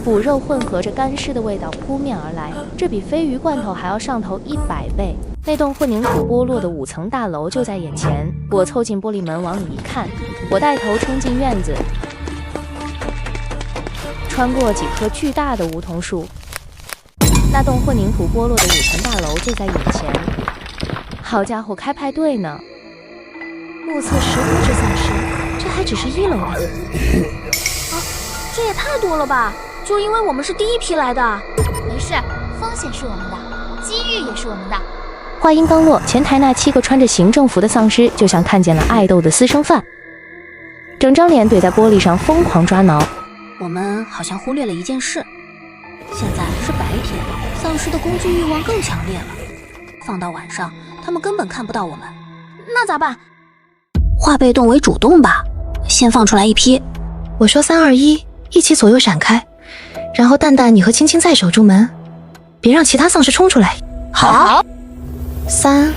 [SPEAKER 1] 腐肉混合着干尸的味道扑面而来，这比鲱鱼罐头还要上头100倍。那栋混凝土剥落的5层大楼就在眼前，我凑近玻璃门往里一看，我带头冲进院子，穿过几棵巨大的梧桐树。那栋混凝土剥落的5层大楼就在眼前。好家伙，开派对呢！
[SPEAKER 4] 目测10多只丧尸，这还只是1楼啊！
[SPEAKER 2] 这也太多了吧！就因为我们是第一批来的。
[SPEAKER 3] 没事，风险是我们的，机遇也是我们的。
[SPEAKER 1] 话音刚落，前台那7个穿着行政服的丧尸就像看见了爱豆的私生饭，整张脸怼在玻璃上疯狂抓挠。
[SPEAKER 7] 我们好像忽略了一件事，现在是白天，丧尸的攻击欲望更强烈了。放到晚上，他们根本看不到我们。
[SPEAKER 2] 那咋办？
[SPEAKER 7] 化被动为主动吧，先放出来一批。
[SPEAKER 4] 我说3、2、1，一起左右闪开，然后蛋蛋你和青青再守住门，别让其他丧尸冲出来。
[SPEAKER 7] 好。
[SPEAKER 4] 3、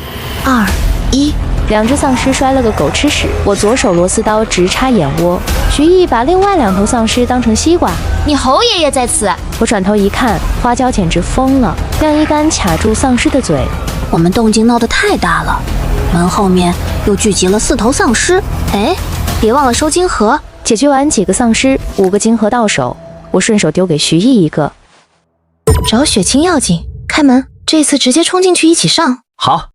[SPEAKER 4] 2、1。
[SPEAKER 1] 2只丧尸摔了个狗吃屎，我左手螺丝刀直插眼窝。徐毅把另外2头丧尸当成西瓜。
[SPEAKER 3] 你侯爷爷在此。
[SPEAKER 1] 我转头一看，花椒简直疯了，晾衣杆卡住丧尸的嘴。
[SPEAKER 7] 我们动静闹得太大了，门后面又聚集了4头丧尸。哎，别忘了收金盒。
[SPEAKER 1] 解决完几个丧尸，5个金盒到手，我顺手丢给徐毅一个。
[SPEAKER 4] 找血清要紧，开门，这次直接冲进去一起上。
[SPEAKER 15] 好。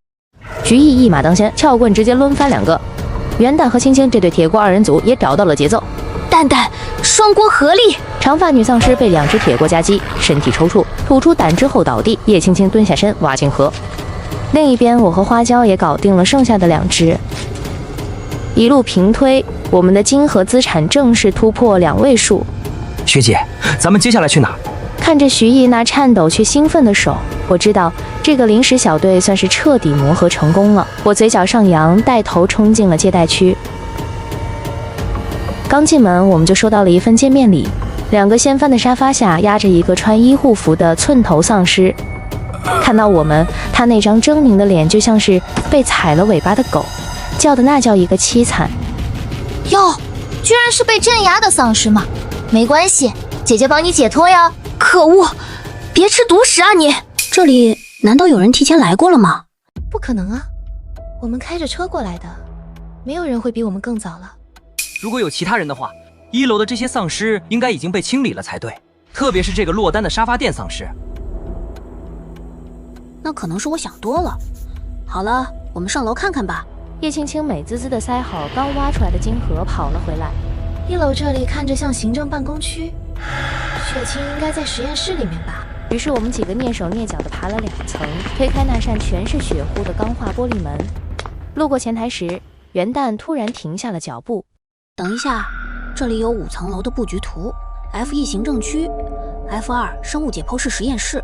[SPEAKER 1] 徐毅一马当先，撬棍直接抡翻2个。元旦和青青这对铁锅2人组也找到了节奏。
[SPEAKER 2] 蛋蛋，双锅合力。
[SPEAKER 1] 长发女丧尸被2只铁锅夹击，身体抽搐，吐出胆汁后倒地。叶青青蹲下身挖进河。另一边，我和花椒也搞定了剩下的2只。一路平推，我们的金盒资产正式突破2位数。
[SPEAKER 15] 学姐，咱们接下来去哪儿？
[SPEAKER 1] 看着徐毅那颤抖却兴奋的手，我知道这个临时小队算是彻底磨合成功了。我嘴角上扬，带头冲进了接待区。刚进门，我们就收到了一份见面礼。2个掀翻的沙发下压着一个穿医护服的寸头丧尸，看到我们，他那张狰狞的脸就像是被踩了尾巴的狗，叫的那叫一个凄惨。
[SPEAKER 3] 哟，居然是被镇压的丧尸吗？没关系，姐姐帮你解脱呀。
[SPEAKER 2] 可恶，别吃独食啊你！
[SPEAKER 7] 这里难道有人提前来过了吗？
[SPEAKER 4] 不可能啊，我们开着车过来的，没有人会比我们更早了。
[SPEAKER 15] 如果有其他人的话，1楼的这些丧尸应该已经被清理了才对，特别是这个落单的沙发店丧尸。
[SPEAKER 7] 那可能是我想多了。好了，我们上楼看看吧。
[SPEAKER 1] 叶青青美滋滋地塞好刚挖出来的金盒，跑了回来。
[SPEAKER 4] 1楼这里看着像行政办公区，
[SPEAKER 12] 血清应该在实验室里面吧？
[SPEAKER 1] 于是我们几个蹑手蹑脚地爬了2层，推开那扇全是血糊的钢化玻璃门。路过前台时，元旦突然停下了脚步。
[SPEAKER 7] 等一下，这里有5层楼的布局图 ：F1 行政区 ，F2 生物解剖室实验室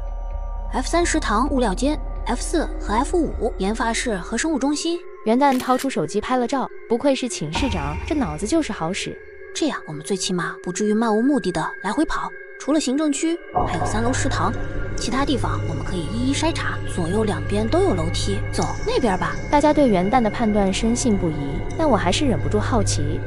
[SPEAKER 7] ，F3 食堂物料间 ，F4 和 F5 研发室和生物中心。
[SPEAKER 1] 元旦掏出手机拍了照，不愧是寝室长，这脑子就是好使。
[SPEAKER 7] 这样我们最起码不至于漫无目的的来回跑。除了行政区，还有3楼食堂，其他地方我们可以一一筛查。左右两边都有楼梯，走那边吧。
[SPEAKER 1] 大家对元旦的判断深信不疑，但我还是忍不住好奇。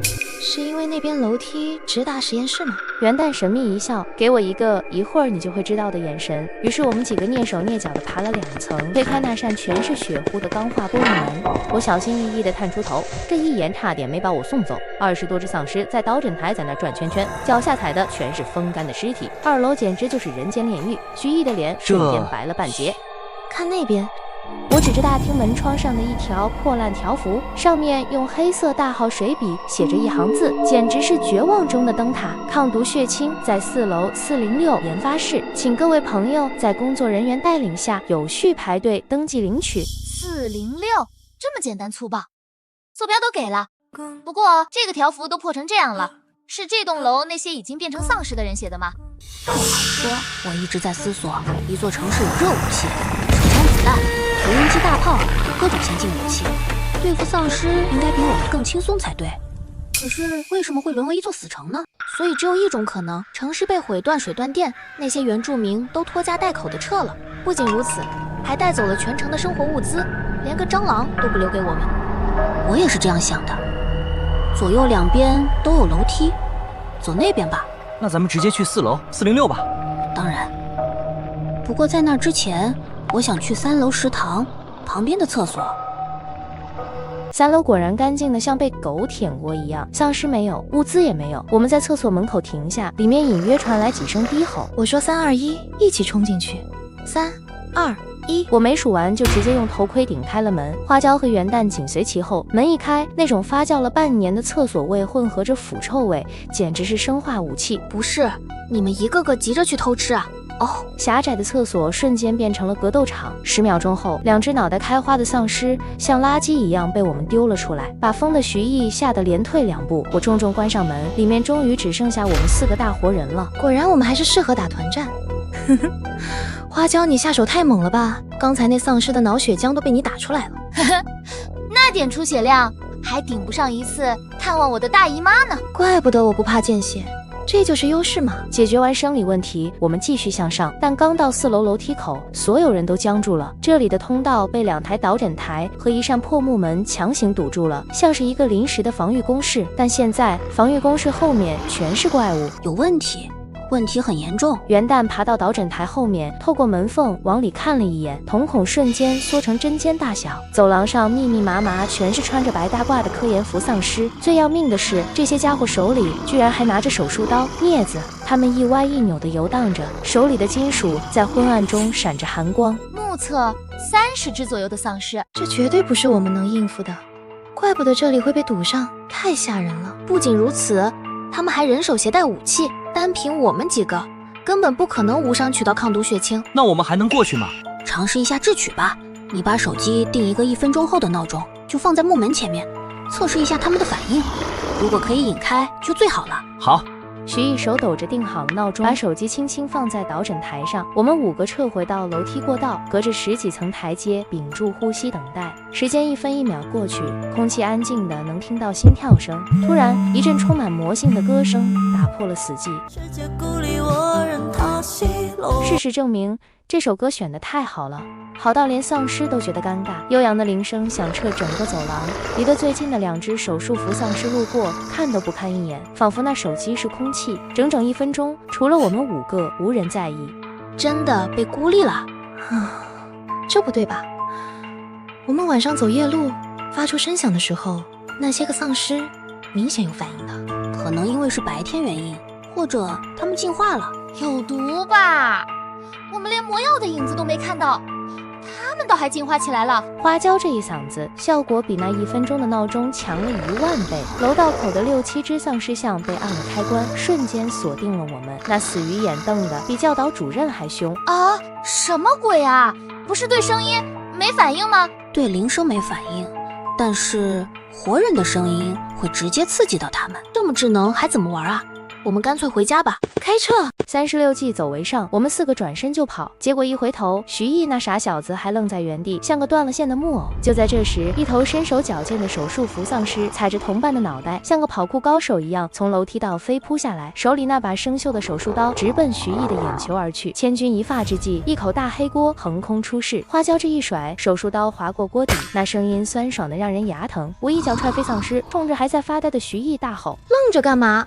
[SPEAKER 12] 是因为那边楼梯直达实验室吗？
[SPEAKER 1] 元旦神秘一笑，给我一个一会儿你就会知道的眼神。于是我们几个蹑手蹑脚地爬了2层，推开那扇全是血糊的钢化玻璃门。我小心翼翼地探出头，这一眼差点没把我送走。20多只丧尸在导诊台在那转圈圈，脚下踩的全是风干的尸体。2楼简直就是人间炼狱，徐毅的脸瞬间白了半截。
[SPEAKER 12] 看那边。
[SPEAKER 1] 我指着大厅门窗上的一条破烂条幅，上面用黑色大号水笔写着一行字，简直是绝望中的灯塔。抗毒血清在4楼406研发室，请各位朋友在工作人员带领下有序排队登记领取。
[SPEAKER 3] 406，这么简单粗暴，坐标都给了。不过这个条幅都破成这样了，是这栋楼那些已经变成丧尸的人写的吗？
[SPEAKER 7] 不好说，我一直在思索，一座城市有热武器、手枪子弹、投影机大炮，各种先进武器，对付丧尸应该比我们更轻松才对。可是为什么会沦为一座死城呢？
[SPEAKER 2] 所以只有一种可能，城市被毁断水断电，那些原住民都拖家带口的撤了。不仅如此，还带走了全城的生活物资，连个蟑螂都不留给我们。
[SPEAKER 7] 我也是这样想的。左右两边都有楼梯，走那边吧。
[SPEAKER 15] 那咱们直接去4楼406吧。
[SPEAKER 7] 当然，不过在那之前，我想去3楼食堂旁边的厕所。
[SPEAKER 1] 3楼果然干净的像被狗舔过一样，丧尸没有，物资也没有。我们在厕所门口停下，里面隐约传来几声低吼。
[SPEAKER 12] 我说3、2、1，一起冲进去。3、2、1，
[SPEAKER 1] 我没数完就直接用头盔顶开了门，花椒和元旦紧随其后。门一开，那种发酵了半年的厕所味混合着腐臭味，简直是生化武器。
[SPEAKER 2] 不是，你们一个个急着去偷吃啊！
[SPEAKER 1] 哦，狭窄的厕所瞬间变成了格斗场。10秒钟后，2只脑袋开花的丧尸像垃圾一样被我们丢了出来，把疯的徐毅吓得连退2步。我重重关上门，里面终于只剩下我们4个大活人了。
[SPEAKER 12] 果然我们还是适合打团战。呵呵，花椒，你下手太猛了吧？刚才那丧尸的脑血浆都被你打出来了。
[SPEAKER 3] 呵呵，那点出血量还顶不上一次探望我的大姨妈呢。
[SPEAKER 12] 怪不得我不怕见血。这就是优势嘛！
[SPEAKER 1] 解决完生理问题，我们继续向上，但刚到4楼楼梯口，所有人都僵住了。这里的通道被2台导诊台和一扇破木门强行堵住了，像是一个临时的防御工事。但现在防御工事后面全是怪物，
[SPEAKER 7] 有问题。问题很严重。
[SPEAKER 1] 元旦爬到导诊台后面，透过门缝往里看了一眼，瞳孔瞬间缩成针尖大小。走廊上密密麻麻全是穿着白大褂的科研服丧尸。最要命的是，这些家伙手里居然还拿着手术刀、镊子，他们一歪一扭地游荡着，手里的金属在昏暗中闪着寒光。
[SPEAKER 3] 目测30只左右的丧尸，
[SPEAKER 12] 这绝对不是我们能应付的。怪不得这里会被堵上，太吓人了。
[SPEAKER 2] 不仅如此，他们还人手携带武器，单凭我们几个根本不可能无伤取到抗毒血清。
[SPEAKER 15] 那我们还能过去吗？
[SPEAKER 7] 尝试一下智取吧。你把手机定一个1分钟后的闹钟，就放在木门前面，测试一下他们的反应。如果可以引开，就最好了。
[SPEAKER 15] 好。
[SPEAKER 1] 徐毅手抖着定好了闹钟，把手机轻轻放在导诊台上。我们5个撤回到楼梯过道，隔着10几层台阶，屏住呼吸等待。时间1分1秒过去，空气安静的能听到心跳声。突然，一阵充满魔性的歌声打破了死寂。事实证明，这首歌选得太好了，好到连丧尸都觉得尴尬。悠扬的铃声响彻整个走廊，离得最近的2只手术服丧尸路过，看都不看一眼，仿佛那手机是空气。整整1分钟，除了我们5个，无人在意。
[SPEAKER 2] 真的被孤立了？
[SPEAKER 12] 这不对吧？我们晚上走夜路，发出声响的时候，那些个丧尸明显有反应的。
[SPEAKER 7] 可能因为是白天原因，或者他们进化了。
[SPEAKER 3] 有毒吧？我们连魔药的影子都没看到，他们倒还进化起来了。
[SPEAKER 1] 花椒这一嗓子，效果比那1分钟的闹钟强了1万倍。楼道口的6、7只丧尸像被按了开关，瞬间锁定了我们。那死鱼眼瞪的比教导主任还凶
[SPEAKER 3] 啊！什么鬼啊？不是对声音没反应吗？
[SPEAKER 7] 对铃声没反应，但是活人的声音会直接刺激到他们。
[SPEAKER 2] 这么智能还怎么玩啊？我们干脆回家吧，开撤
[SPEAKER 1] ！36计走为上，我们4个转身就跑，结果一回头，徐毅那傻小子还愣在原地，像个断了线的木偶。就在这时，一头身手矫健的手术服丧尸踩着同伴的脑袋，像个跑酷高手一样从楼梯道飞扑下来，手里那把生锈的手术刀直奔徐毅的眼球而去。千钧一发之际，一口大黑锅横空出世，花椒这一甩，手术刀划过锅底，那声音酸爽的让人牙疼。我一脚踹飞丧尸，冲着还在发呆的徐毅大吼：“
[SPEAKER 2] 愣着干嘛？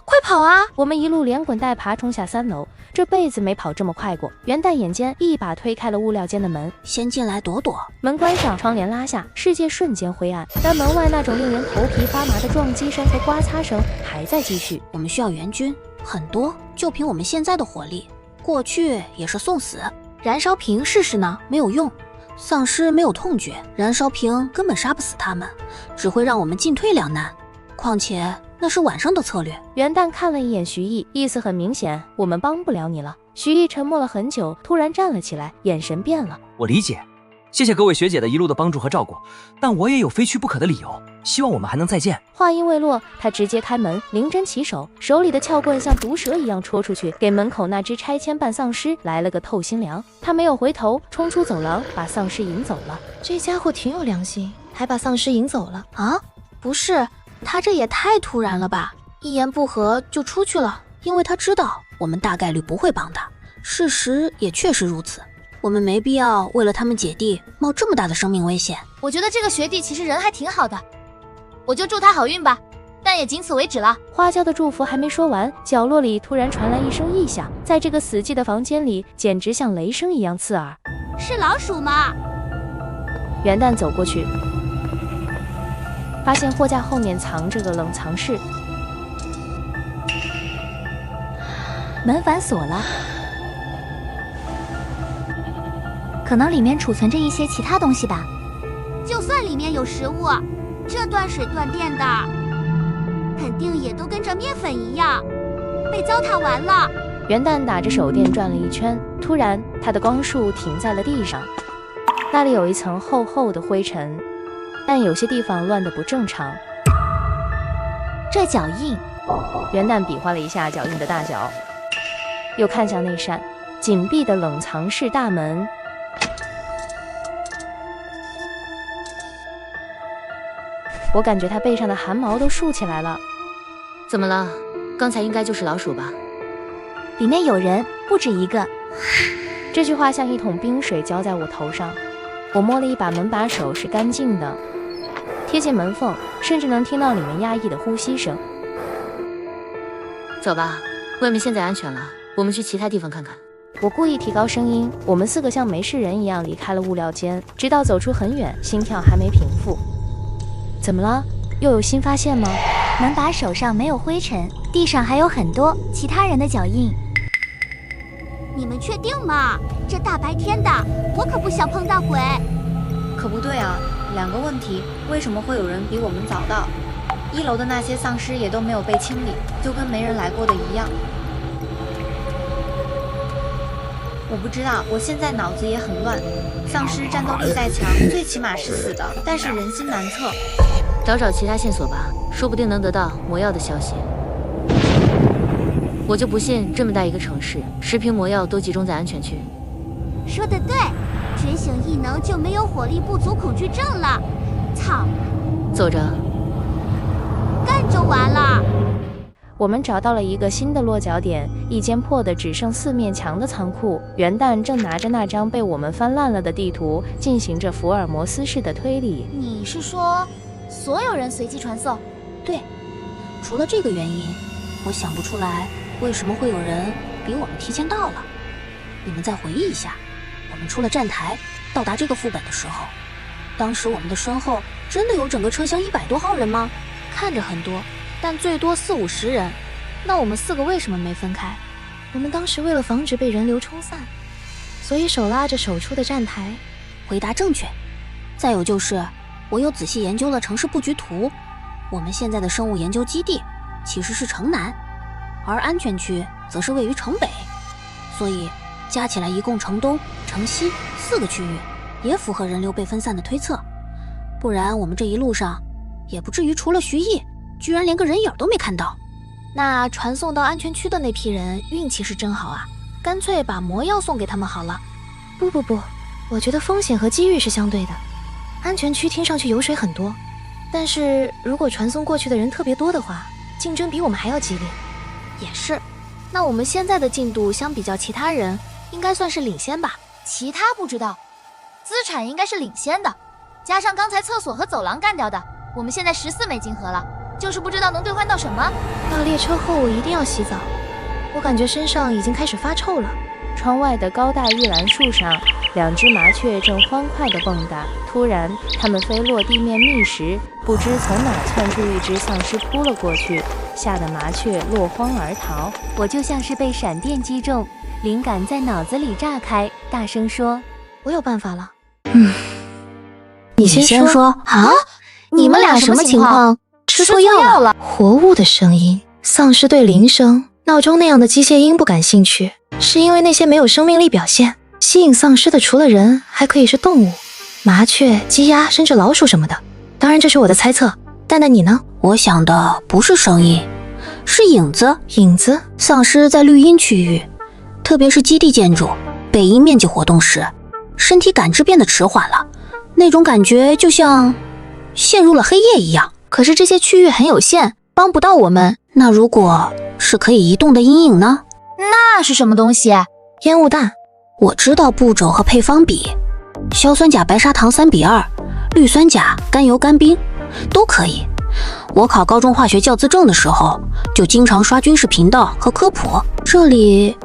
[SPEAKER 2] 快跑啊！”
[SPEAKER 1] 我们一路连滚带爬冲下3楼，这辈子没跑这么快过。元旦眼尖，一把推开了物料间的门，
[SPEAKER 7] 先进来躲躲。
[SPEAKER 1] 门关上，窗帘拉下，世界瞬间灰暗。但门外那种令人头皮发麻的撞击声和刮擦声还在继续。
[SPEAKER 7] 我们需要援军，很多，就凭我们现在的火力，过去也是送死。
[SPEAKER 2] 燃烧瓶试试呢？
[SPEAKER 7] 没有用，丧尸没有痛觉，燃烧瓶根本杀不死他们，只会让我们进退两难。况且那是晚上的策略。
[SPEAKER 1] 元旦看了一眼徐毅，意思很明显，我们帮不了你了。徐毅沉默了很久，突然站了起来，眼神变了。
[SPEAKER 15] 我理解，谢谢各位学姐的一路的帮助和照顾，但我也有非去不可的理由，希望我们还能再见。
[SPEAKER 1] 话音未落，他直接开门，灵针起手，手里的撬棍像毒蛇一样戳出去，给门口那只拆迁半丧尸来了个透心凉。他没有回头，冲出走廊，把丧尸引走了。
[SPEAKER 12] 这家伙挺有良心，还把丧尸引走了
[SPEAKER 2] 啊？不是，他这也太突然了吧，一言不合就出去了。
[SPEAKER 7] 因为他知道我们大概率不会帮他，事实也确实如此，我们没必要为了他们姐弟冒这么大的生命危险。
[SPEAKER 3] 我觉得这个学弟其实人还挺好的，我就祝他好运吧，但也仅此为止了。
[SPEAKER 1] 花椒的祝福还没说完，角落里突然传来一声异响，在这个死寂的房间里，简直像雷声一样刺耳。
[SPEAKER 3] 是老鼠吗？
[SPEAKER 1] 元旦走过去，发现货架后面藏着个冷藏室，
[SPEAKER 3] 门反锁了，可能里面储存着一些其他东西吧。
[SPEAKER 17] 就算里面有食物，这断水断电的，肯定也都跟着面粉一样被糟蹋完了。
[SPEAKER 1] 元旦打着手电转了一圈，突然他的光束停在了地上，那里有一层厚厚的灰尘，但有些地方乱得不正常。
[SPEAKER 3] 这脚印，
[SPEAKER 1] 元旦比划了一下脚印的大小，又看向那扇紧闭的冷藏室大门。我感觉他背上的汗毛都竖起来了。
[SPEAKER 18] 怎么了？刚才应该就是老鼠吧？
[SPEAKER 3] 里面有人，不止一个。
[SPEAKER 1] 这句话像一桶冰水浇在我头上。我摸了一把门把手，是干净的，贴近门缝，甚至能听到里面压抑的呼吸声。
[SPEAKER 18] 走吧，外面现在安全了，我们去其他地方看看。
[SPEAKER 1] 我故意提高声音，我们4个像没事人一样离开了物料间，直到走出很远，心跳还没平复。怎么了？又有新发现吗？
[SPEAKER 3] 门把手上没有灰尘，地上还有很多其他人的脚印。
[SPEAKER 17] 你们确定吗？这大白天的，我可不想碰到鬼。
[SPEAKER 19] 可不对啊，2个问题，为什么会有人比我们早到？1楼的那些丧尸也都没有被清理，就跟没人来过的一样。我不知道，我现在脑子也很乱。丧尸战斗力再强，最起码是死的，但是人心难测。
[SPEAKER 18] 找其他线索吧，说不定能得到魔药的消息。我就不信这么大一个城市，10瓶魔药都集中在安全区。
[SPEAKER 17] 说得对，觉醒异能就没有火力不足恐惧症了。操！
[SPEAKER 18] 走着，
[SPEAKER 17] 干就完了。
[SPEAKER 1] 我们找到了一个新的落脚点，一间破的只剩4面墙的仓库。元旦正拿着那张被我们翻烂了的地图，进行着福尔摩斯式的推理。
[SPEAKER 3] 你是说所有人随机传送？
[SPEAKER 7] 对，除了这个原因，我想不出来为什么会有人比我们提前到了。你们再回忆一下，我们出了站台，到达这个副本的时候，当时我们的身后真的有整个车厢100多号人吗？
[SPEAKER 2] 看着很多，但最多40、50人。那我们4个为什么没分开？
[SPEAKER 12] 我们当时为了防止被人流冲散，所以手拉着手出的站台，
[SPEAKER 7] 回答正确。再有就是，我又仔细研究了城市布局图，我们现在的生物研究基地其实是城南，而安全区则是位于城北，所以加起来一共城东、城西4个区域，也符合人流被分散的推测。不然我们这一路上也不至于除了徐毅，居然连个人影都没看到。
[SPEAKER 2] 那传送到安全区的那批人运气是真好啊，干脆把魔药送给他们好了。
[SPEAKER 12] 不，我觉得风险和机遇是相对的。安全区听上去油水很多，但是如果传送过去的人特别多的话，竞争比我们还要激烈。
[SPEAKER 2] 也是，那我们现在的进度相比较其他人，应该算是领先吧？
[SPEAKER 3] 其他不知道，资产应该是领先的，加上刚才厕所和走廊干掉的，我们现在14枚金盒了，就是不知道能兑换到什么。
[SPEAKER 12] 到列车后我一定要洗澡，我感觉身上已经开始发臭了。
[SPEAKER 1] 窗外的高大玉兰树上，2只麻雀正欢快地蹦跶。突然，它们飞落地面觅食，不知从哪窜出一只丧尸扑了过去，吓得麻雀落荒而逃。
[SPEAKER 6] 我就像是被闪电击中，灵感在脑子里炸开，大声说：“
[SPEAKER 12] 我有办法了。”
[SPEAKER 7] 你先说
[SPEAKER 2] 啊！你们俩什么情况？吃错药了？
[SPEAKER 12] 活物的声音，丧尸对铃声、闹钟那样的机械音不感兴趣，是因为那些没有生命力表现。吸引丧尸的除了人，还可以是动物，麻雀、鸡鸭，甚至老鼠什么的。当然，这是我的猜测。蛋蛋，你呢？
[SPEAKER 7] 我想的不是声音，是影子。
[SPEAKER 12] 影子？
[SPEAKER 7] 丧尸在绿荫区域，特别是基地建筑北阴面积活动时，身体感知变得迟缓了，那种感觉就像陷入了黑夜一样。
[SPEAKER 2] 可是这些区域很有限，帮不到我们。
[SPEAKER 7] 那如果是可以移动的阴影呢？
[SPEAKER 3] 那是什么东西？
[SPEAKER 12] 烟雾弹。
[SPEAKER 7] 我知道步骤和配方比，硝酸钾白砂糖3:2，氯酸钾甘油甘冰都可以。我考高中化学教资证的时候，就经常刷军事频道和科普。这里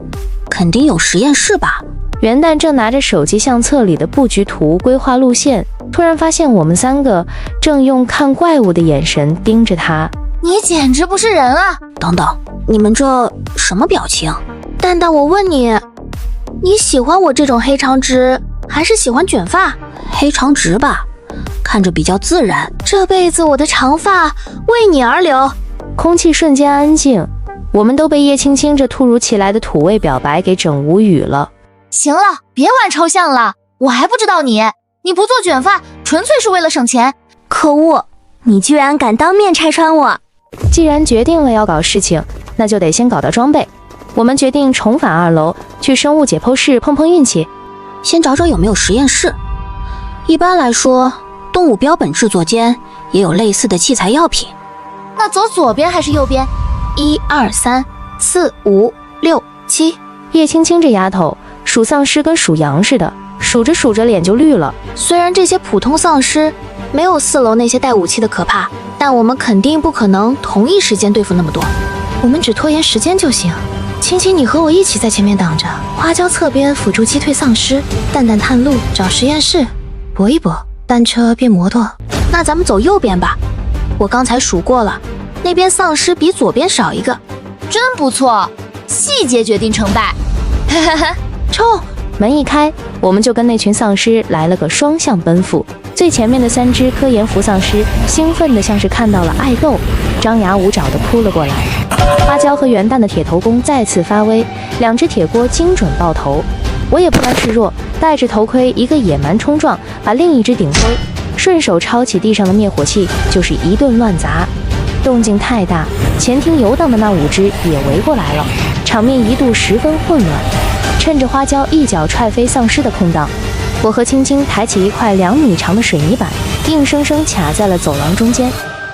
[SPEAKER 7] 肯定有实验室吧？
[SPEAKER 1] 元旦正拿着手机相册里的布局图规划路线，突然发现我们3个正用看怪物的眼神盯着他。
[SPEAKER 3] 你简直不是人啊！
[SPEAKER 7] 等等，你们这什么表情？
[SPEAKER 2] 蛋蛋，我问你，你喜欢我这种黑长直，还是喜欢卷发？
[SPEAKER 7] 黑长直吧，看着比较自然。
[SPEAKER 2] 这辈子我的长发为你而留。
[SPEAKER 1] 空气瞬间安静，我们都被叶青青这突如其来的土味表白给整无语了。
[SPEAKER 3] 行了，别玩抽象了，我还不知道你不做卷发，纯粹是为了省钱。
[SPEAKER 17] 可恶，你居然敢当面拆穿我！
[SPEAKER 1] 既然决定了要搞事情，那就得先搞到装备。我们决定重返2楼，去生物解剖室碰碰运气，
[SPEAKER 7] 先找找有没有实验室。一般来说，动物标本制作间也有类似的器材药品。
[SPEAKER 3] 那走左边还是右边
[SPEAKER 2] ？1、2、3、4、5、6、7。
[SPEAKER 1] 叶青青这丫头数丧尸跟数羊似的，数着数着脸就绿了。
[SPEAKER 2] 虽然这些普通丧尸没有4楼那些带武器的可怕，但我们肯定不可能同一时间对付那么多。
[SPEAKER 12] 我们只拖延时间就行。青青，你和我一起在前面挡着，花椒侧边辅助击退丧尸，蛋蛋探路找实验室，搏一搏，单车变摩托。
[SPEAKER 2] 那咱们走右边吧，我刚才数过了，那边丧尸比左边少一个。
[SPEAKER 3] 真不错，细节决定成败。
[SPEAKER 1] 冲！门一开，我们就跟那群丧尸来了个双向奔赴。最前面的3只科研服丧尸兴奋的像是看到了爱豆，张牙舞爪的扑了过来。花椒和元旦的铁头功再次发威，2只铁锅精准爆头。我也不甘示弱，戴着头盔一个野蛮冲撞，把另一只顶飞，顺手抄起地上的灭火器就是一顿乱砸。动静太大，前厅游荡的那5只也围过来了，场面一度十分混乱。趁着花椒一脚踹飞丧尸的空档，我和青青抬起一块2米长的水泥板，硬生生卡在了走廊中间。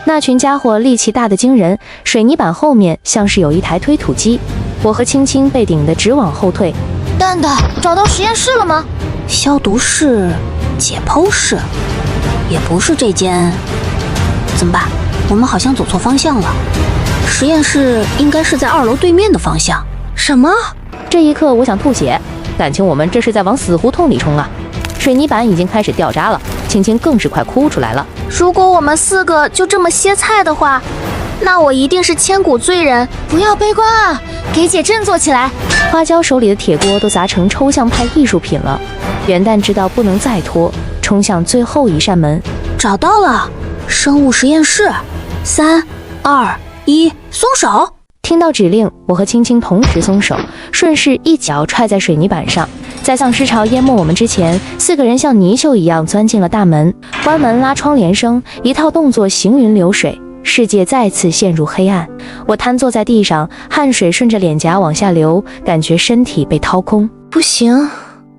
[SPEAKER 1] 那群家伙力气大得惊人，水泥板后面像是有一台推土机，我和青青被顶得直往后退。
[SPEAKER 3] 蛋蛋，找到实验室了吗？
[SPEAKER 7] 消毒室、解剖室，也不是这间。怎么办？我们好像走错方向了。实验室应该是在2楼对面的方向。
[SPEAKER 12] 什么？
[SPEAKER 1] 这一刻我想吐血，感情我们这是在往死胡同里冲啊！水泥板已经开始掉渣了，青青更是快哭出来了。
[SPEAKER 2] 如果我们4个就这么歇菜的话，那我一定是千古罪人。
[SPEAKER 3] 不要悲观啊，给姐振作起来！
[SPEAKER 1] 花椒手里的铁锅都砸成抽象派艺术品了，元旦知道不能再拖，冲向最后一扇门。
[SPEAKER 7] 找到了，生物实验室。3、2、1，松手！
[SPEAKER 1] 听到指令，我和青青同时松手，顺势一脚踹在水泥板上。在丧尸潮淹没我们之前，4个人像泥鳅一样钻进了大门，关门拉窗连声，一套动作行云流水，世界再次陷入黑暗。我瘫坐在地上，汗水顺着脸颊往下流，感觉身体被掏空。
[SPEAKER 12] 不行，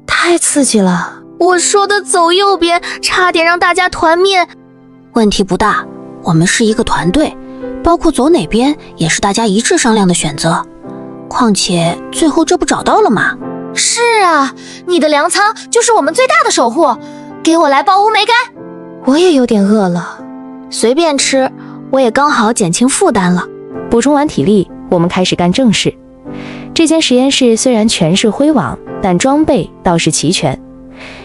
[SPEAKER 12] 太刺激了。
[SPEAKER 2] 我说的走右边，差点让大家团灭。
[SPEAKER 7] 问题不大，我们是一个团队，包括走哪边也是大家一致商量的选择。况且最后这不找到了吗？
[SPEAKER 3] 是啊，你的粮仓就是我们最大的守护。给我来包乌梅干。
[SPEAKER 12] 我也有点饿了，
[SPEAKER 2] 随便吃，我也刚好减轻负担了。
[SPEAKER 1] 补充完体力，我们开始干正事。这间实验室虽然全是灰网，但装备倒是齐全。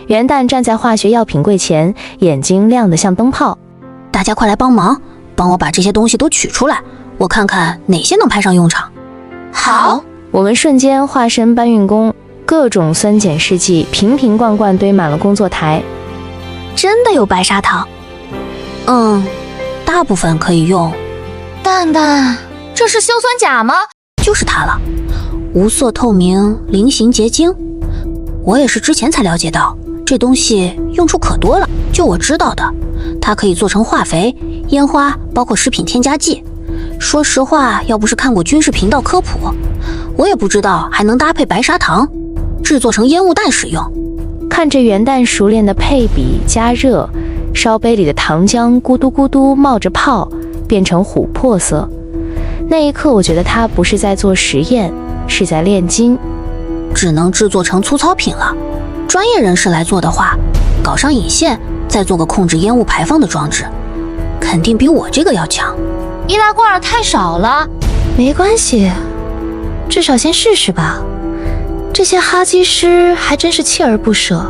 [SPEAKER 1] 元旦站在化学药品柜前，眼睛亮得像灯泡。
[SPEAKER 7] 大家快来帮忙，帮我把这些东西都取出来，我看看哪些能派上用场。
[SPEAKER 2] 好，
[SPEAKER 1] 我们瞬间化身搬运工，各种酸碱试剂瓶瓶罐罐堆满了工作台。
[SPEAKER 2] 真的有白砂糖？
[SPEAKER 7] 大部分可以用。
[SPEAKER 3] 蛋蛋，这是硝酸钾吗？
[SPEAKER 7] 就是它了，无色透明菱形结晶。我也是之前才了解到，这东西用处可多了。就我知道的，它可以做成化肥、烟花，包括食品添加剂。说实话，要不是看过军事频道科普，我也不知道还能搭配白砂糖，制作成烟雾弹使用。
[SPEAKER 1] 看着元旦熟练的配比加热，烧杯里的糖浆咕嘟咕嘟冒着泡，变成琥珀色。那一刻，我觉得他不是在做实验，是在炼金。
[SPEAKER 7] 只能制作成粗糙品了。专业人士来做的话，搞上引线，再做个控制烟雾排放的装置，肯定比我这个要强。
[SPEAKER 3] 易拉罐太少了，
[SPEAKER 12] 没关系，至少先试试吧。这些哈基师还真是锲而不舍。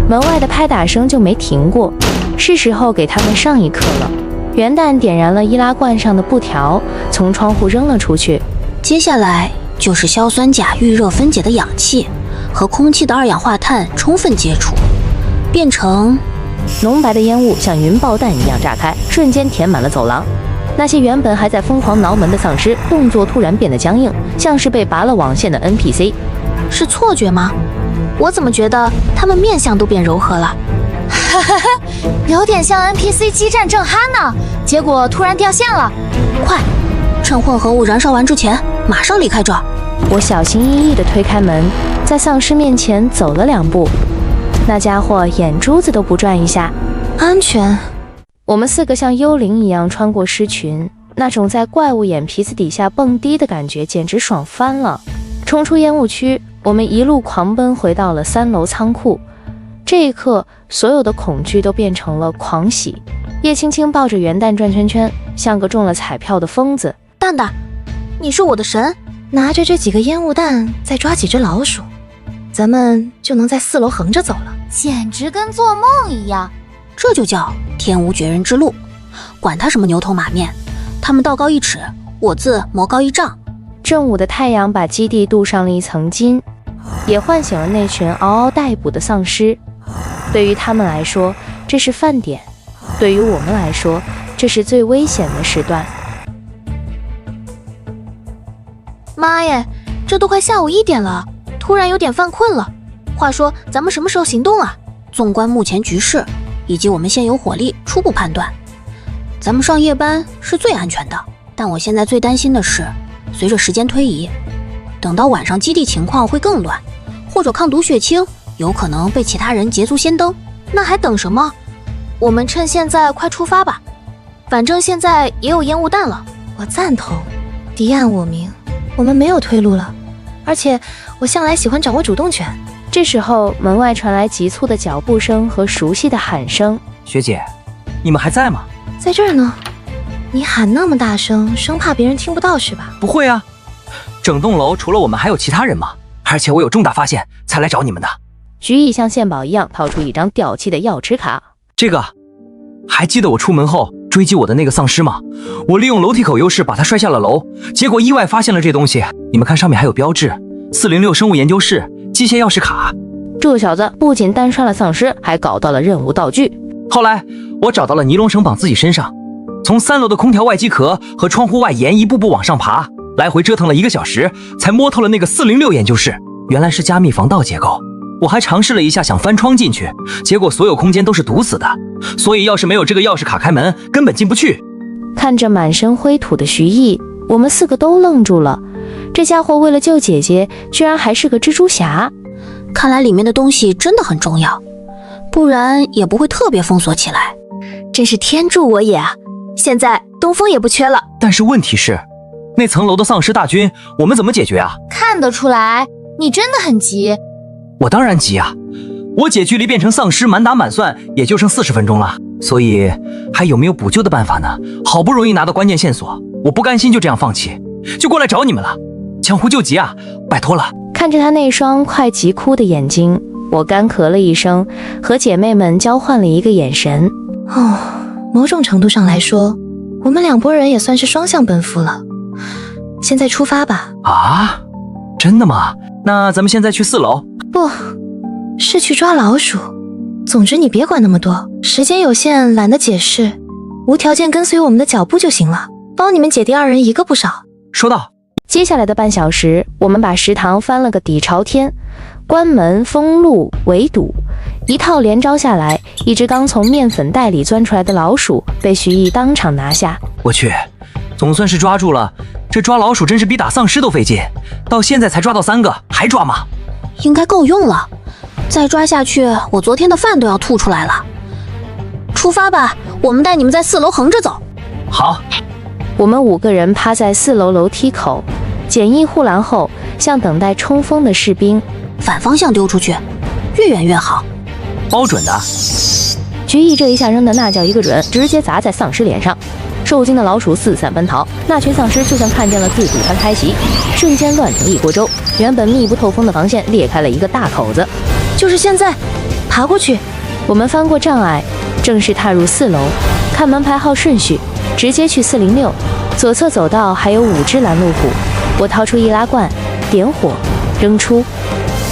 [SPEAKER 1] 门外的拍打声就没停过，是时候给他们上一课了。元旦点燃了易拉罐上的布条，从窗户扔了出去。
[SPEAKER 7] 接下来就是硝酸钾遇热分解的氧气和空气的二氧化碳充分接触，变成
[SPEAKER 1] 浓白的烟雾像云爆弹一样炸开，瞬间填满了走廊。那些原本还在疯狂挠门的丧尸，动作突然变得僵硬，像是被拔了网线的 NPC。
[SPEAKER 2] 是错觉吗？我怎么觉得他们面相都变柔和了？
[SPEAKER 3] 哈哈哈，有点像 NPC 激战正酣呢，结果突然掉线了。
[SPEAKER 7] 快，趁混合物燃烧完之前，马上离开这儿。
[SPEAKER 1] 我小心翼翼地推开门，在丧尸面前走了2步。那家伙眼珠子都不转一下。
[SPEAKER 12] 安全。
[SPEAKER 1] 我们4个像幽灵一样穿过尸群，那种在怪物眼皮子底下蹦迪的感觉简直爽翻了。冲出烟雾区，我们一路狂奔回到了3楼仓库。这一刻，所有的恐惧都变成了狂喜。叶青青抱着元旦转圈圈，像个中了彩票的疯子。
[SPEAKER 2] 蛋蛋，你是我的神！
[SPEAKER 12] 拿着这几个烟雾弹，再抓几只老鼠，咱们就能在4楼横着走了。
[SPEAKER 3] 简直跟做梦一样。
[SPEAKER 7] 这就叫天无绝人之路，管他什么牛头马面，他们道高1尺，我自魔高1丈。
[SPEAKER 1] 正午的太阳把基地镀上了一层金，也唤醒了那群嗷嗷待哺的丧尸。对于他们来说，这是饭点；对于我们来说，这是最危险的时段。
[SPEAKER 2] 妈耶，这都快下午1点了，突然有点犯困了。话说，咱们什么时候行动啊？
[SPEAKER 7] 纵观目前局势以及我们现有火力，初步判断，咱们上夜班是最安全的。但我现在最担心的是，随着时间推移，等到晚上基地情况会更乱，或者抗毒血清有可能被其他人捷足先登。
[SPEAKER 2] 那还等什么？我们趁现在快出发吧，反正现在也有烟雾弹了。
[SPEAKER 12] 我赞同，敌暗我明，我们没有退路了。而且我向来喜欢掌握主动权。
[SPEAKER 1] 这时候，门外传来急促的脚步声和熟悉的喊声：“
[SPEAKER 15] 学姐，你们还在吗？”
[SPEAKER 12] 在这儿呢。你喊那么大声，生怕别人听不到是吧？
[SPEAKER 15] 不会啊，整栋楼除了我们还有其他人吗？而且我有重大发现才来找你们的。
[SPEAKER 1] 徐毅像献宝一样掏出一张掉漆的钥匙卡。
[SPEAKER 15] 这个，还记得我出门后追击我的那个丧尸吗？我利用楼梯口优势把他摔下了楼，结果意外发现了这东西。你们看上面还有标志：406生物研究室机械钥匙卡。
[SPEAKER 1] 这小子不仅单杀了丧尸，还搞到了任务道具。
[SPEAKER 15] 后来我找到了尼龙绳绑自己身上，从3楼的空调外机壳和窗户外沿一步步往上爬，来回折腾了1个小时，才摸透了那个406研究室。原来是加密防盗结构。我还尝试了一下想翻窗进去，结果所有空间都是堵死的，所以要是没有这个钥匙卡开门，根本进不去。
[SPEAKER 1] 看着满身灰土的徐毅，我们4个都愣住了。这家伙为了救姐姐，居然还是个蜘蛛侠。
[SPEAKER 7] 看来里面的东西真的很重要，不然也不会特别封锁起来。
[SPEAKER 2] 真是天助我也啊！现在东风也不缺了。
[SPEAKER 15] 但是问题是，那层楼的丧尸大军，我们怎么解决啊？
[SPEAKER 3] 看得出来，你真的很急。
[SPEAKER 15] 我当然急啊！我姐距离变成丧尸满打满算也就剩40分钟了，所以还有没有补救的办法呢？好不容易拿到关键线索，我不甘心就这样放弃，就过来找你们了。江湖救急啊，拜托了。
[SPEAKER 1] 看着他那双快急哭的眼睛，我干咳了一声，和姐妹们交换了一个眼神。
[SPEAKER 12] 哦，某种程度上来说，我们2拨人也算是双向奔赴了。现在出发吧。
[SPEAKER 15] 啊？真的吗？那咱们现在去4楼？
[SPEAKER 12] 不，是去抓老鼠。总之你别管那么多，时间有限，懒得解释，无条件跟随我们的脚步就行了，帮你们姐弟2人一个不少。
[SPEAKER 15] 收到。
[SPEAKER 1] 接下来的半小时，我们把食堂翻了个底朝天，关门、封路、围堵，一套连招下来，一只刚从面粉袋里钻出来的老鼠被徐毅当场拿下。
[SPEAKER 15] 我去，总算是抓住了。这抓老鼠真是比打丧尸都费劲，到现在才抓到3个，还抓吗？
[SPEAKER 7] 应该够用了，再抓下去，我昨天的饭都要吐出来了。出发吧，我们带你们在4楼横着走。
[SPEAKER 15] 好。
[SPEAKER 1] 我们5个人趴在4楼楼梯口，简易护栏后，像等待冲锋的士兵，
[SPEAKER 7] 反方向丢出去，越远越好。
[SPEAKER 15] 包准的。
[SPEAKER 1] 徐毅这一下扔的那叫一个准，直接砸在丧尸脸上。受惊的老鼠四散奔逃，那群丧尸就像看见了自助餐开席，瞬间乱成一锅粥。原本密不透风的防线裂开了一个大口子。
[SPEAKER 12] 就是现在，爬过去。
[SPEAKER 1] 我们翻过障碍，正式踏入4楼，看门牌号顺序，直接去406。左侧走道还有5只拦路虎，我掏出易拉罐，点火，扔出，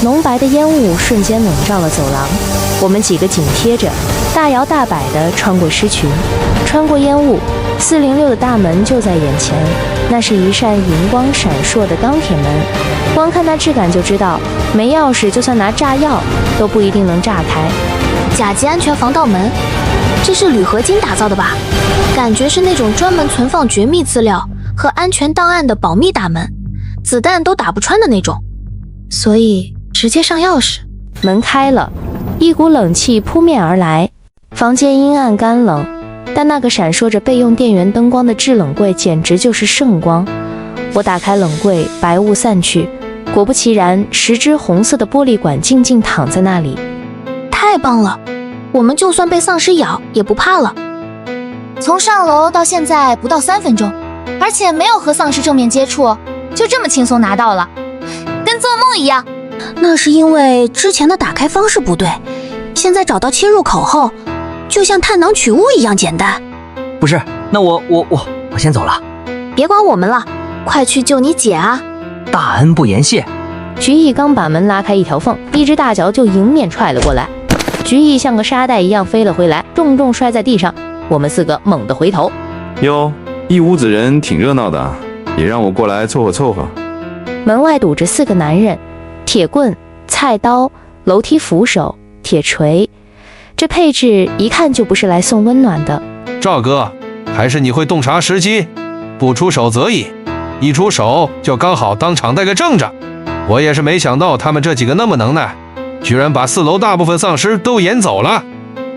[SPEAKER 1] 浓白的烟雾瞬间笼罩了走廊。我们几个紧贴着，大摇大摆地穿过狮群，穿过烟雾。406的大门就在眼前，那是一扇银光闪烁的钢铁门，光看那质感就知道，没钥匙就算拿炸药都不一定能炸开。
[SPEAKER 2] 甲级安全防盗门，这是铝合金打造的吧？感觉是那种专门存放绝密资料和安全档案的保密大门，子弹都打不穿的那种。
[SPEAKER 12] 所以直接上钥匙。
[SPEAKER 1] 门开了，一股冷气扑面而来，房间阴暗干冷，但那个闪烁着备用电源灯光的制冷柜简直就是圣光。我打开冷柜，白雾散去，果不其然，10只红色的玻璃管静静躺在那里。
[SPEAKER 2] 太棒了，我们就算被丧尸咬也不怕了。
[SPEAKER 3] 从上楼到现在不到3分钟，而且没有和丧尸正面接触，就这么轻松拿到了，跟做梦一样。
[SPEAKER 7] 那是因为之前的打开方式不对，现在找到切入口后，就像探囊取物一样简单。
[SPEAKER 15] 不是，那我先走了。
[SPEAKER 2] 别管我们了，快去救你姐啊！
[SPEAKER 15] 大恩不言谢。
[SPEAKER 1] 徐毅刚把门拉开一条缝，一只大脚就迎面踹了过来。徐毅像个沙袋一样飞了回来，重重摔在地上。我们4个猛地回头，
[SPEAKER 20] 哟，一屋子人挺热闹的，也让我过来凑合凑合。
[SPEAKER 1] 门外堵着4个男人，铁棍、菜刀、楼梯扶手、铁锤，这配置一看就不是来送温暖的。
[SPEAKER 21] 赵哥，还是你会洞察时机，不出手则已，一出手就刚好当场带个正着。我也是没想到他们这几个那么能耐，居然把4楼大部分丧尸都撵走了，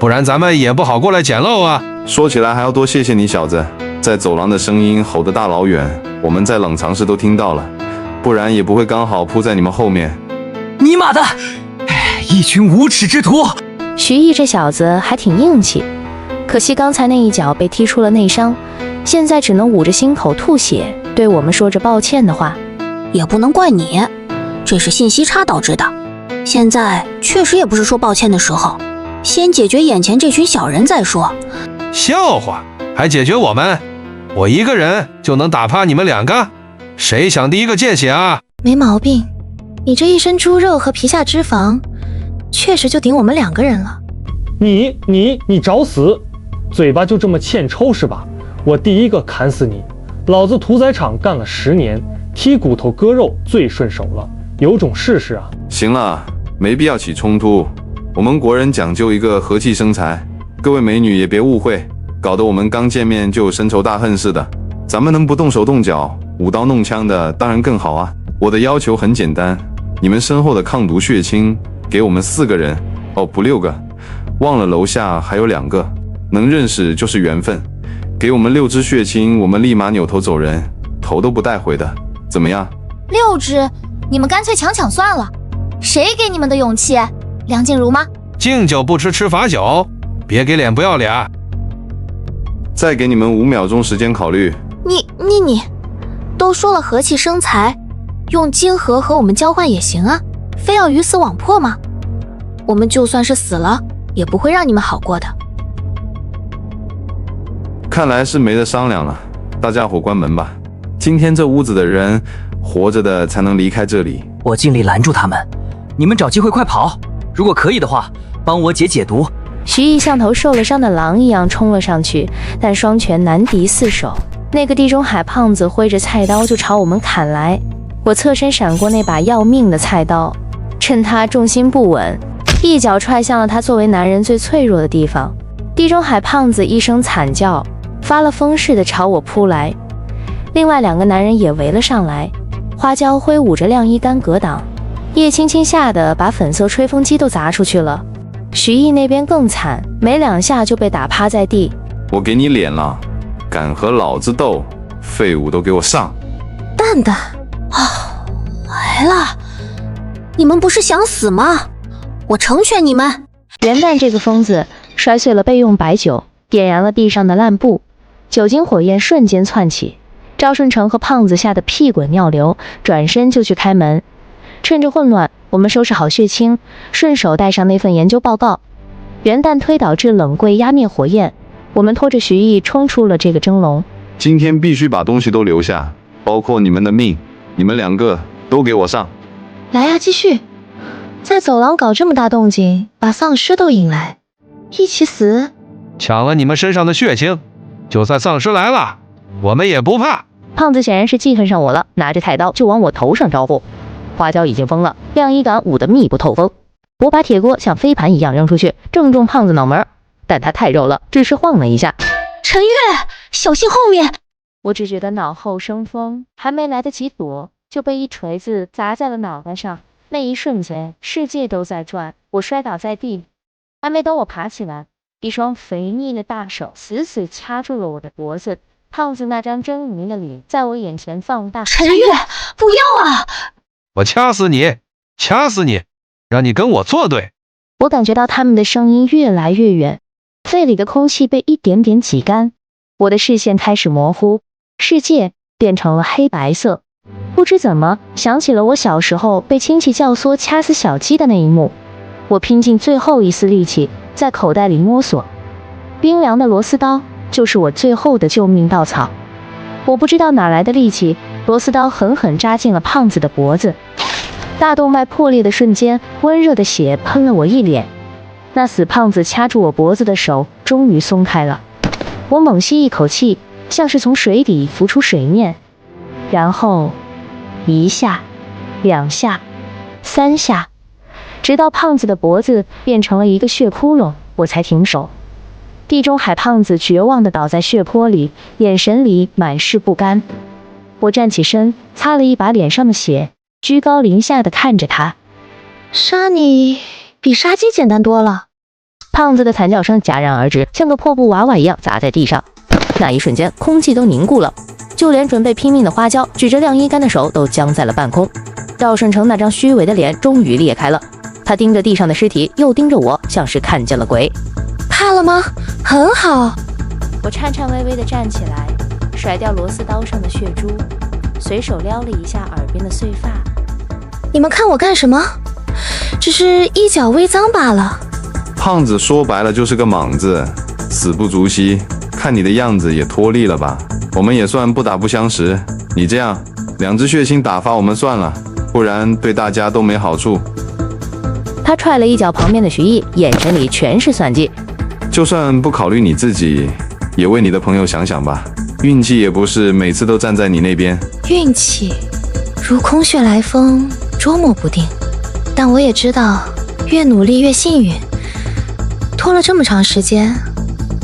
[SPEAKER 21] 不然咱们也不好过来捡漏啊。
[SPEAKER 20] 说起来还要多谢谢你小子，在走廊的声音吼得大老远，我们在冷藏室都听到了，不然也不会刚好扑在你们后面。
[SPEAKER 15] 尼玛的，一群无耻之徒！
[SPEAKER 1] 徐毅这小子还挺硬气，可惜刚才那一脚被踢出了内伤，现在只能捂着心口吐血，对我们说着抱歉的话。
[SPEAKER 7] 也不能怪你，这是信息差导致的。现在确实也不是说抱歉的时候，先解决眼前这群小人再说。
[SPEAKER 21] 笑话，还解决我们？我一个人就能打趴你们2个？谁想第一个见血啊？
[SPEAKER 12] 没毛病，你这一身猪肉和皮下脂肪，确实就顶我们2个人了。
[SPEAKER 11] 你找死！嘴巴就这么欠抽是吧？我第一个砍死你！老子屠宰场干了10年，剔骨头割肉最顺手了，有种试试啊！
[SPEAKER 20] 行了，没必要起冲突。我们国人讲究一个和气生财，各位美女也别误会，搞得我们刚见面就深仇大恨似的。咱们能不动手动脚、舞刀弄枪的，当然更好啊！我的要求很简单，你们身后的抗毒血清给我们4个人，哦不6个，忘了楼下还有2个，能认识就是缘分。给我们6支血清，我们立马扭头走人，头都不带回的，怎么样
[SPEAKER 3] ？6支，你们干脆抢算了。谁给你们的勇气？梁静茹吗？
[SPEAKER 21] 敬酒不吃罚酒，别给脸不要脸。
[SPEAKER 20] 再给你们5秒钟时间考虑。
[SPEAKER 2] 你，都说了和气生财，用晶核和我们交换也行啊，非要鱼死网破吗？我们就算是死了，也不会让你们好过的。
[SPEAKER 20] 看来是没得商量了，大家伙关门吧。今天这屋子的人，活着的才能离开这里。
[SPEAKER 15] 我尽力拦住他们，你们找机会快跑，如果可以的话，帮我解毒。
[SPEAKER 1] 徐毅像头受了伤的狼一样冲了上去，但双拳难敌4手。那个地中海胖子挥着菜刀就朝我们砍来，我侧身闪过那把要命的菜刀，趁他重心不稳，一脚踹向了他作为男人最脆弱的地方。地中海胖子一声惨叫，发了疯似的朝我扑来，另外2个男人也围了上来，花椒挥舞着晾衣杆格挡，叶青青吓得把粉色吹风机都砸出去了。徐毅那边更惨，没2下就被打趴在地。
[SPEAKER 20] 我给你脸了，敢和老子斗，废物都给我上！
[SPEAKER 2] 蛋蛋，来了！你们不是想死吗？我成全你们！
[SPEAKER 1] 元旦这个疯子摔碎了备用白酒，点燃了地上的烂布，酒精火焰瞬间窜起。赵顺成和胖子吓得屁滚尿流，转身就去开门。趁着混乱，我们收拾好血清，顺手带上那份研究报告。元旦推导至冷柜压灭火焰，我们拖着徐毅冲出了这个蒸笼。
[SPEAKER 20] 今天必须把东西都留下，包括你们的命，你们2个都给我上！
[SPEAKER 12] 来呀，继续！在走廊搞这么大动静，把丧尸都引来，一起死！
[SPEAKER 21] 抢了你们身上的血清，就算丧尸来了，我们也不怕。
[SPEAKER 1] 胖子显然是记恨上我了，拿着菜刀就往我头上招呼。花椒已经疯了，晾衣杆捂得密不透风。我把铁锅像飞盘一样扔出去，正中胖子脑门，但他太肉了，只是晃了一下。
[SPEAKER 2] 陈月，小心后面！
[SPEAKER 1] 我只觉得脑后生风，还没来得及躲，就被一锤子砸在了脑袋上。那一瞬间，世界都在转，我摔倒在地，还没等我爬起来，一双肥腻的大手死死掐住了我的脖子。胖子那张狰狞的脸在我眼前放大。
[SPEAKER 2] 陈月，不要啊！
[SPEAKER 21] 我掐死你，掐死你，让你跟我作对！
[SPEAKER 1] 我感觉到他们的声音越来越远，肺里的空气被一点点挤干，我的视线开始模糊，世界变成了黑白色。不知怎么想起了我小时候被亲戚教唆掐死小鸡的那一幕，我拼尽最后一丝力气在口袋里摸索，冰凉的螺丝刀就是我最后的救命稻草。我不知道哪来的力气，螺丝刀狠狠扎进了胖子的脖子，大动脉破裂的瞬间，温热的血喷了我一脸。那死胖子掐住我脖子的手终于松开了，我猛吸一口气，像是从水底浮出水面，然后1下、2下、3下，直到胖子的脖子变成了一个血窟窿，我才停手。地中海胖子绝望地倒在血泊里，眼神里满是不甘。我站起身，擦了一把脸上的血，居高临下地看着他。
[SPEAKER 12] 杀你比杀鸡简单多了。
[SPEAKER 1] 胖子的惨叫声戛然而止，像个破布娃娃一样砸在地上。那一瞬间，空气都凝固了，就连准备拼命的花椒举着晾衣杆的手都僵在了半空。赵顺成那张虚伪的脸终于裂开了，他盯着地上的尸体，又盯着我，像是看见了鬼。
[SPEAKER 2] 怕了吗？很好。
[SPEAKER 1] 我颤颤巍巍地站起来，甩掉螺丝刀上的血珠，随手撩了一下耳边的碎发。
[SPEAKER 2] 你们看我干什么？只是衣角微脏罢了。
[SPEAKER 20] 胖子说白了就是个莽子，死不足惜。看你的样子也脱力了吧？我们也算不打不相识。你这样2支血清打发我们算了，不然对大家都没好处。
[SPEAKER 1] 他踹了一脚旁边的徐毅，眼神里全是算计。
[SPEAKER 20] 就算不考虑你自己，也为你的朋友想想吧。运气也不是每次都站在你那边。
[SPEAKER 12] 运气如空穴来风，捉摸不定。但我也知道，越努力越幸运。拖了这么长时间，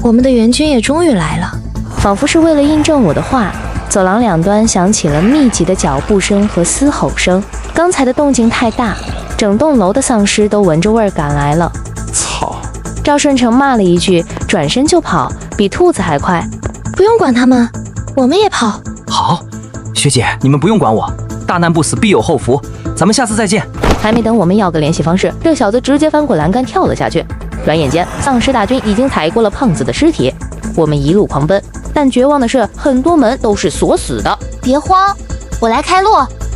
[SPEAKER 12] 我们的援军也终于来了。
[SPEAKER 1] 仿佛是为了印证我的话，走廊两端响起了密集的脚步声和嘶吼声。刚才的动静太大，整栋楼的丧尸都闻着味儿赶来了。
[SPEAKER 20] 操！
[SPEAKER 1] 赵顺成骂了一句，转身就跑，比兔子还快。
[SPEAKER 12] 不用管他们，我们也跑。
[SPEAKER 15] 好，学姐，你们不用管我，大难不死必有后福，咱们下次再见。
[SPEAKER 1] 还没等我们要个联系方式，这小子直接翻过栏杆跳了下去。转眼间，丧尸大军已经抬过了胖子的尸体。我们一路狂奔，但绝望的是，很多门都是锁死的。
[SPEAKER 3] 别慌，我来开路。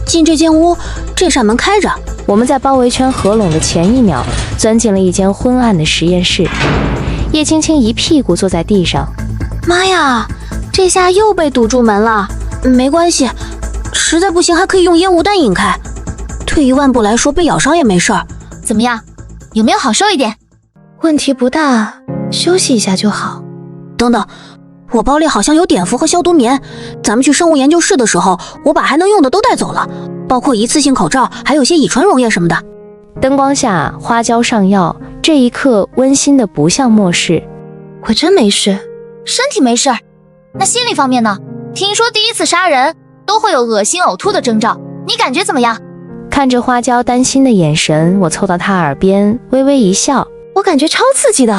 [SPEAKER 7] 进这间屋，这扇门开着。
[SPEAKER 1] 我们在包围圈合拢的前一秒，钻进了一间昏暗的实验室。叶青青一屁股坐在地上。
[SPEAKER 7] 妈呀，这下又被堵住门了。没关系，实在不行还可以用烟雾弹引开。退一万步来说，被咬伤也没事儿。
[SPEAKER 3] 怎么样，有没有好受一点？
[SPEAKER 12] 问题不大，休息一下就好。
[SPEAKER 7] 等等，我包里好像有碘伏和消毒棉，咱们去生物研究室的时候，我把还能用的都带走了，包括一次性口罩，还有些乙醇溶液什么的。
[SPEAKER 1] 灯光下，花椒上药，这一刻温馨的不像末世。
[SPEAKER 12] 我真没事，
[SPEAKER 3] 身体没事，那心理方面呢？听说第一次杀人都会有恶心呕吐的征兆，你感觉怎么样？
[SPEAKER 1] 看着花椒担心的眼神，我凑到他耳边微微一笑。
[SPEAKER 12] 我感觉超刺激的。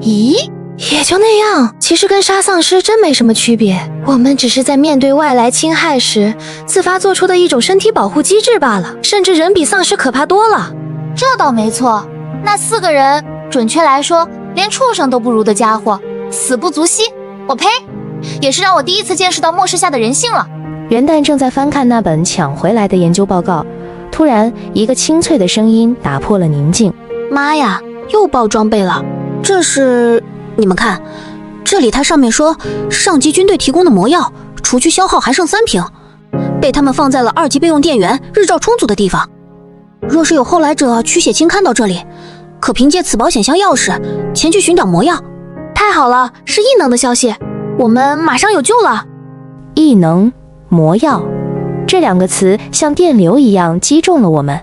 [SPEAKER 12] 咦，也就那样，其实跟杀丧尸真没什么区别，我们只是在面对外来侵害时自发做出的一种身体保护机制罢了，甚至人比丧尸可怕多了。
[SPEAKER 3] 这倒没错，那4个人，准确来说连畜生都不如的家伙，死不足惜。我呸，也是让我第一次见识到末世下的人性了。
[SPEAKER 1] 元旦正在翻看那本抢回来的研究报告，突然一个清脆的声音打破了宁静。
[SPEAKER 7] 妈呀，又爆装备了！这是，你们看，这里它上面说上级军队提供的魔药，除去消耗还剩3瓶，被他们放在了2级备用电源日照充足的地方。若是有后来者曲血清看到这里，可凭借此保险箱钥匙前去寻找魔药。
[SPEAKER 12] 太好了，是异能的消息，我们马上有救了。
[SPEAKER 1] 异能、魔药，这2个词像电流一样击中了我们。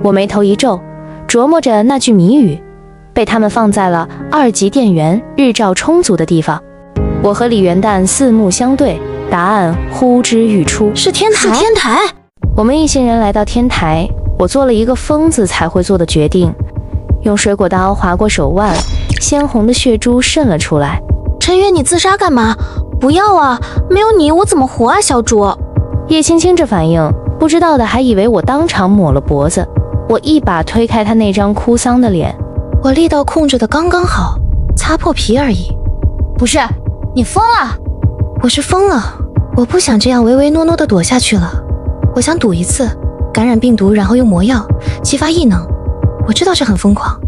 [SPEAKER 1] 我眉头一皱，琢磨着那句谜语，被他们放在了2级电源日照充足的地方。我和李元旦四目相对，答案呼之欲出，
[SPEAKER 12] 是天台。
[SPEAKER 7] 是天台。
[SPEAKER 1] 我们一行人来到天台，我做了一个疯子才会做的决定，用水果刀划过手腕，鲜红的血珠渗了出来。
[SPEAKER 12] 陈月，你自杀干嘛？不要啊，没有你我怎么活啊，小主。
[SPEAKER 1] 叶青青这反应，不知道的还以为我当场抹了脖子。我一把推开他那张哭丧的脸，
[SPEAKER 12] 我力道控制的刚刚好，擦破皮而已。
[SPEAKER 3] 不是，你疯了？
[SPEAKER 12] 我是疯了，我不想这样唯唯诺诺的躲下去了。我想赌一次，感染病毒，然后用魔药激发异能。我知道这很疯狂，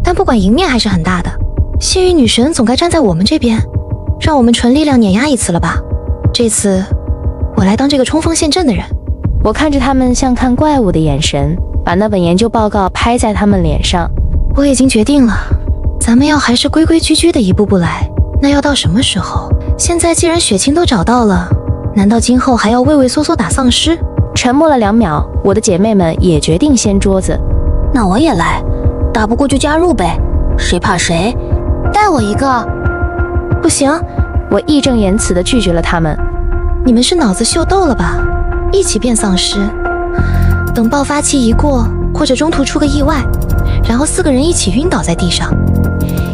[SPEAKER 12] 但不管赢面还是很大的。幸运女神总该站在我们这边，让我们纯力量碾压一次了吧？这次我来当这个冲锋陷阵的人。
[SPEAKER 1] 我看着他们像看怪物的眼神，把那本研究报告拍在他们脸上。
[SPEAKER 12] 我已经决定了，咱们要还是规规矩矩的一步步来。那要到什么时候？现在既然血清都找到了，难道今后还要畏畏缩缩打丧尸？
[SPEAKER 1] 沉默了2秒，我的姐妹们也决定掀桌子。
[SPEAKER 7] 那我也来，打不过就加入呗，谁怕谁？
[SPEAKER 3] 带我一个。
[SPEAKER 12] 不行，
[SPEAKER 1] 我义正言辞地拒绝了他们。
[SPEAKER 12] 你们是脑子秀逗了吧？一起变丧尸，等爆发期一过，或者中途出个意外，然后4个人一起晕倒在地上，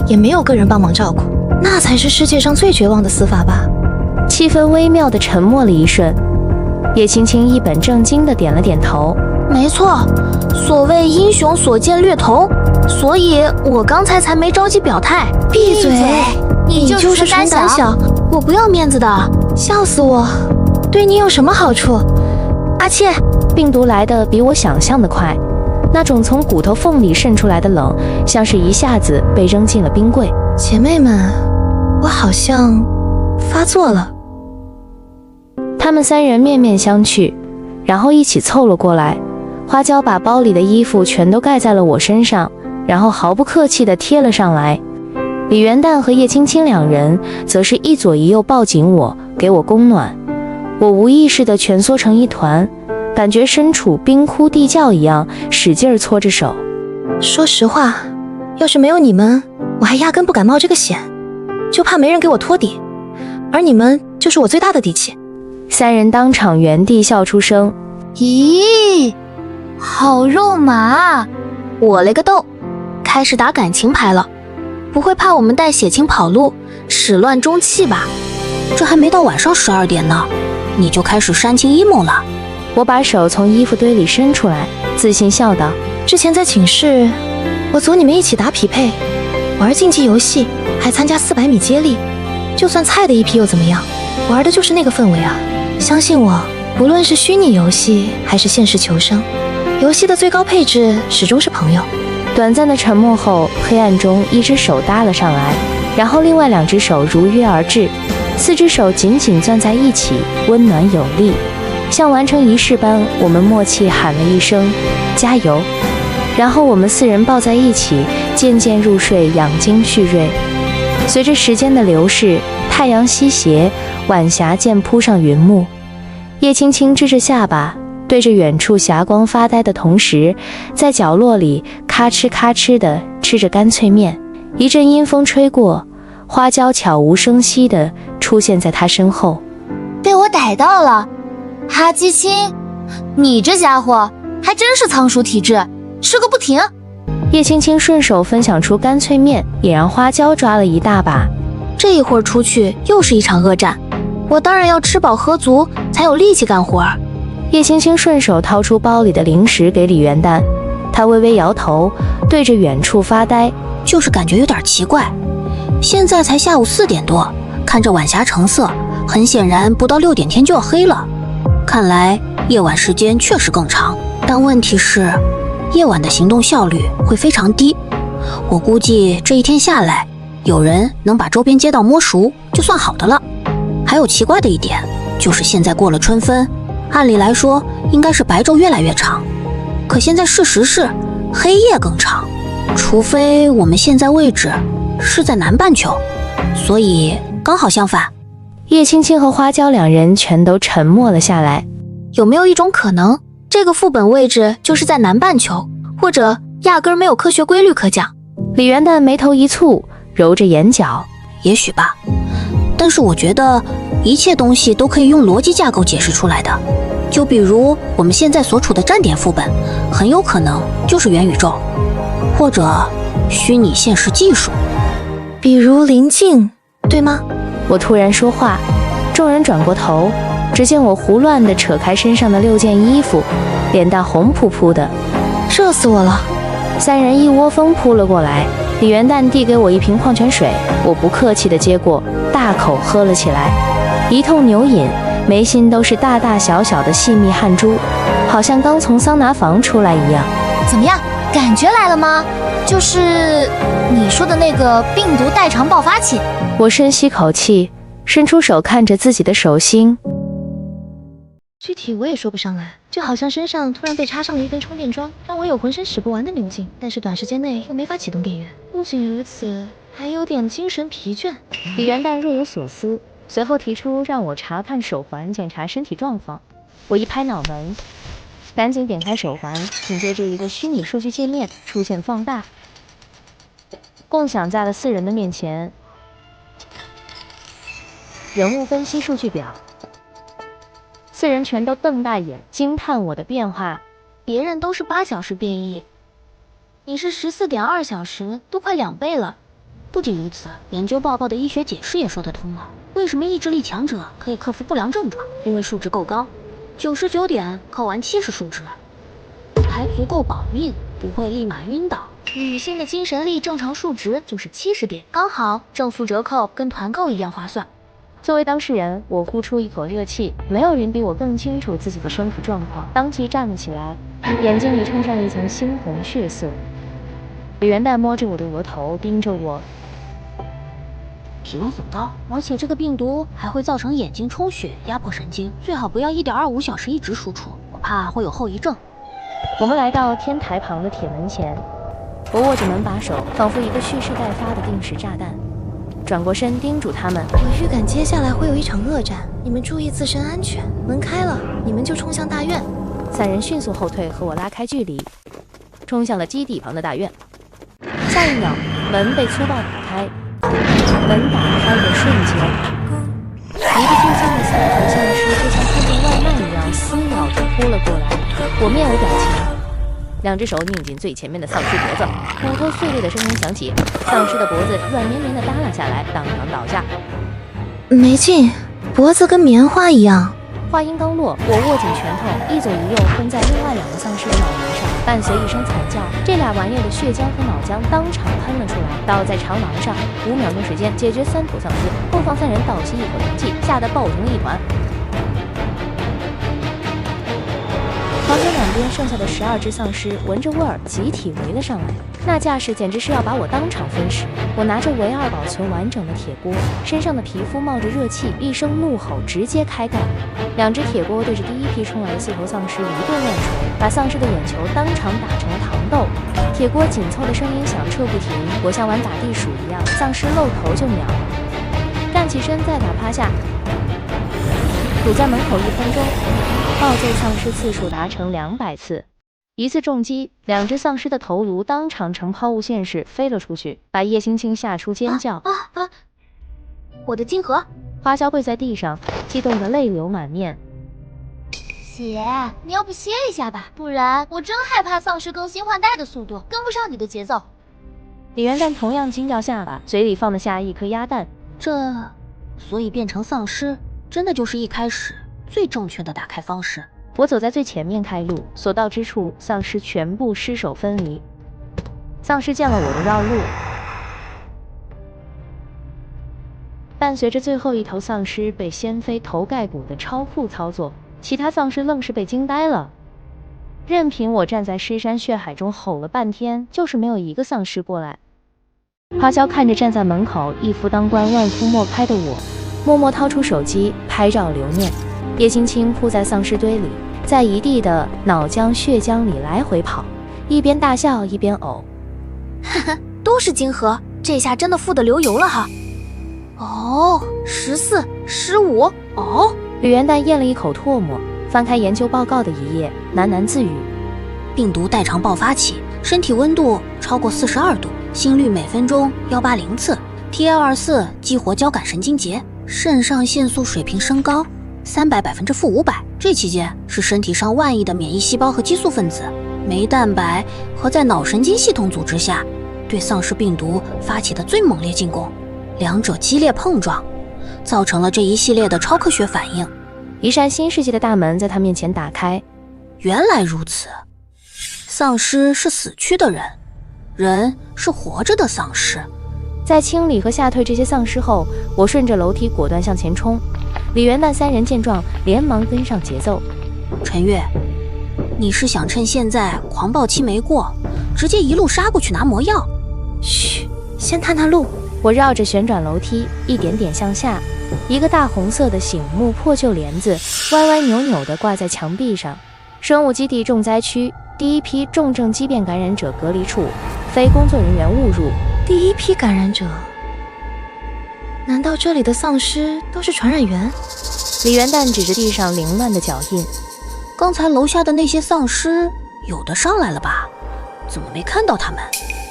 [SPEAKER 12] 也没有个人帮忙照顾，那才是世界上最绝望的死法吧？
[SPEAKER 1] 气氛微妙地沉默了一瞬，叶青青一本正经地点了点头。
[SPEAKER 7] 没错，所谓英雄所见略同，所以我刚才没着急表态。
[SPEAKER 12] 闭嘴！
[SPEAKER 3] 你就是
[SPEAKER 12] 纯胆小，我不要面子的，笑死我！对你有什么好处？阿切，
[SPEAKER 1] 病毒来得比我想象的快，那种从骨头缝里渗出来的冷，像是一下子被扔进了冰柜。
[SPEAKER 12] 姐妹们，我好像发作了。
[SPEAKER 1] 他们3人面面相觑，然后一起凑了过来，花椒把包里的衣服全都盖在了我身上，然后毫不客气地贴了上来。李元旦和叶青青两人则是一左一右抱紧我，给我供暖。我无意识地蜷缩成一团，感觉身处冰窟地窖一样，使劲搓着手。
[SPEAKER 12] 说实话，要是没有你们，我还压根不敢冒这个险，就怕没人给我托底，而你们就是我最大的底气。
[SPEAKER 1] 三人当场原地笑出声。
[SPEAKER 3] 咦，好肉麻！
[SPEAKER 2] 我勒个豆，开始打感情牌了，不会怕我们带血清跑路，始乱终弃吧？
[SPEAKER 7] 这还没到晚上12点呢，你就开始煽情 emo 了。
[SPEAKER 1] 我把手从衣服堆里伸出来，自信笑道：
[SPEAKER 12] 之前在寝室，我组你们一起打匹配，玩竞技游戏，还参加400米接力，就算菜的一批又怎么样？玩的就是那个氛围啊！相信我，不论是虚拟游戏还是现实求生，游戏的最高配置始终是朋友。
[SPEAKER 1] 短暂的沉默后，黑暗中一只手搭了上来，然后另外2只手如约而至，4只手紧紧攥在一起，温暖有力。像完成仪式般，我们默契喊了一声加油，然后我们4人抱在一起，渐渐入睡，养精蓄锐。随着时间的流逝，太阳西斜，晚霞渐铺上云幕。叶青青支着下巴，对着远处霞光发呆的同时，在角落里咔哧咔哧地吃着干脆面。一阵阴风吹过，花椒悄无声息地出现在她身后。
[SPEAKER 3] 被我逮到了，哈基青，你这家伙还真是仓鼠体质，吃个不停。
[SPEAKER 1] 叶青青顺手分享出干脆面，也让花椒抓了一大把。
[SPEAKER 2] 这一会儿出去又是一场恶战，我当然要吃饱喝足，才有力气干活。
[SPEAKER 1] 叶青青顺手掏出包里的零食给李元旦，他微微摇头，对着远处发呆，
[SPEAKER 7] 就是感觉有点奇怪。现在才下午4点多，看着晚霞成色，很显然不到6点天就要黑了。看来夜晚时间确实更长，但问题是，夜晚的行动效率会非常低。我估计这一天下来，有人能把周边街道摸熟就算好的了。还有奇怪的一点，就是现在过了春分，按理来说应该是白昼越来越长，可现在事实是黑夜更长，除非我们现在位置是在南半球，所以刚好相反。
[SPEAKER 1] 叶青青和花椒两人全都沉默了下来。
[SPEAKER 2] 有没有一种可能，这个副本位置就是在南半球，或者压根儿没有科学规律可讲？
[SPEAKER 1] 李元旦眉头一蹙，揉着眼角。
[SPEAKER 7] 也许吧，但是我觉得一切东西都可以用逻辑架构解释出来的。就比如我们现在所处的站点副本，很有可能就是元宇宙，或者虚拟现实技术，
[SPEAKER 12] 比如临近，对吗？
[SPEAKER 1] 我突然说话，众人转过头，只见我胡乱地扯开身上的6件衣服，脸蛋红扑扑的，
[SPEAKER 12] 热死我了。
[SPEAKER 1] 3人一窝蜂扑了过来。李元旦递给我一瓶矿泉水，我不客气地接过，大口喝了起来，一通牛饮，眉心都是大大小小的细密汗珠，好像刚从桑拿房出来一样。
[SPEAKER 3] 怎么样，感觉来了吗？就是你说的那个病毒代偿爆发器。
[SPEAKER 1] 我深吸口气，伸出手看着自己的手心。
[SPEAKER 12] 具体我也说不上来，就好像身上突然被插上了一根充电桩，让我有浑身使不完的拧劲，但是短时间内又没法启动电源。不仅如此，还有点精神疲倦。
[SPEAKER 1] 李元旦若有所思，随后提出让我查看手环，检查身体状况。我一拍脑门，赶紧点开手环，紧接着一个虚拟数据界面出现放大，共享在了4人的面前。人物分析数据表。4人全都瞪大眼，惊叹我的变化。
[SPEAKER 2] 别人都是8小时变异，你是14.2小时，都快2倍了。
[SPEAKER 7] 不仅如此，研究报告的医学解释也说得通了。为什么意志力强者可以克服不良症状？因为数值够高，99点扣完70数值，还足够保命，不会立马晕倒。
[SPEAKER 2] 女性的精神力正常数值就是70点，刚好正负折扣跟团购一样划算。
[SPEAKER 1] 作为当事人，我呼出一口热气，没有人比我更清楚自己的身体状况，当即站了起来，眼睛里充上一层猩红血色。李元旦摸着我的额头，盯着我。
[SPEAKER 7] 体温很高，而且这个病毒还会造成眼睛充血，压迫神经，最好不要1.25小时一直输出，我怕会有后遗症。
[SPEAKER 1] 我们来到天台旁的铁门前，我握着门把手，仿佛一个蓄势待发的定时炸弹。转过身叮嘱他们，
[SPEAKER 12] 我预感接下来会有一场恶战，你们注意自身安全。门开了，你们就冲向大院。
[SPEAKER 1] 3人迅速后退，和我拉开距离，冲向了基地旁的大院。下一秒，门被粗暴打开。门打开的瞬间，一个巨大的3头丧尸就像看见外卖一样撕咬着扑了过来。我面无表情，2只手拧紧最前面的丧尸脖子，骨头碎裂的声音响起，丧尸的脖子软绵绵的耷拉下来，当场倒下。
[SPEAKER 12] 没劲，脖子跟棉花一样。
[SPEAKER 1] 话音刚落，我握紧拳头，一左一右喷在另外2个丧尸的脑门上，伴随一声惨叫，这俩玩意儿的血浆和脑浆当场喷了出来，倒在长廊上。5秒钟时间解决3头丧尸，后方3人倒吸一口凉气，吓得抱成了一团。房间两边剩下的12只丧尸闻着味儿，集体围了上来，那架势简直是要把我当场分尸。我拿着唯二保存完整的铁锅，身上的皮肤冒着热气，一声怒吼直接开干。2只铁锅对着第一批冲来的4头丧尸一顿乱锤，把丧尸的眼球当场打成了糖豆。铁锅紧凑的声音响彻不停，我像玩打地鼠一样，丧尸露头就秒，站起身再打趴下，堵在门口1分钟，暴揍丧尸次数达成200次。一次重击，2只丧尸的头颅当场呈抛物线式飞了出去，把叶青青吓出尖叫。
[SPEAKER 3] 我的金盒！
[SPEAKER 1] 花椒跪在地上，激动得泪流满面。
[SPEAKER 3] 姐，你要不歇一下吧，不然我真害怕丧尸更新换代的速度跟不上你的节奏。
[SPEAKER 1] 李元旦同样惊掉下巴，嘴里放得下一颗鸭蛋。
[SPEAKER 7] 所以变成丧尸，真的就是一开始最正确的打开方式。
[SPEAKER 1] 我走在最前面开路，所到之处，丧尸全部尸首分离。丧尸见了我的绕路，伴随着最后一头丧尸被掀飞头盖骨的超酷操作，其他丧尸愣是被惊呆了。任凭我站在尸山血海中吼了半天，就是没有一个丧尸过来。花椒看着站在门口一夫当关万夫莫开的我，默默掏出手机拍照留念。叶青青扑在丧尸堆里，在一地的脑浆血浆里来回跑，一边大笑一边呕。
[SPEAKER 2] 呵呵，都是金盒，这下真的富得流油了哈。哦，14、15，哦。
[SPEAKER 1] 吕元旦咽了一口唾沫，翻开研究报告的一页，喃喃自语：
[SPEAKER 7] 病毒代偿爆发期，身体温度超过42度，心率每分钟180次 ，TL24 激活交感神经节，肾上腺素水平升高300%-500%。这期间是身体上万亿的免疫细胞和激素分子酶蛋白和在脑神经系统组织下对丧尸病毒发起的最猛烈进攻，两者激烈碰撞，造成了这一系列的超科学反应。
[SPEAKER 1] 一扇新世界的大门在他面前打开。
[SPEAKER 7] 原来如此，丧尸是死去的人，人是活着的丧尸。
[SPEAKER 1] 在清理和吓退这些丧尸后，我顺着楼梯果断向前冲。李元旦3人见状，连忙跟上节奏。
[SPEAKER 7] 陈月，你是想趁现在狂暴期没过，直接一路杀过去拿魔药？
[SPEAKER 12] 嘘，先探探路。
[SPEAKER 1] 我绕着旋转楼梯一点点向下，一个大红色的醒目破旧帘子歪歪扭扭地挂在墙壁上。生物基地重灾区，第一批重症畸变感染者隔离处，非工作人员勿入。
[SPEAKER 12] 第一批感染者？难道这里的丧尸都是传染源？
[SPEAKER 1] 李元旦指着地上凌乱的脚印。
[SPEAKER 7] 刚才楼下的那些丧尸，有的上来了吧？怎么没看到他们？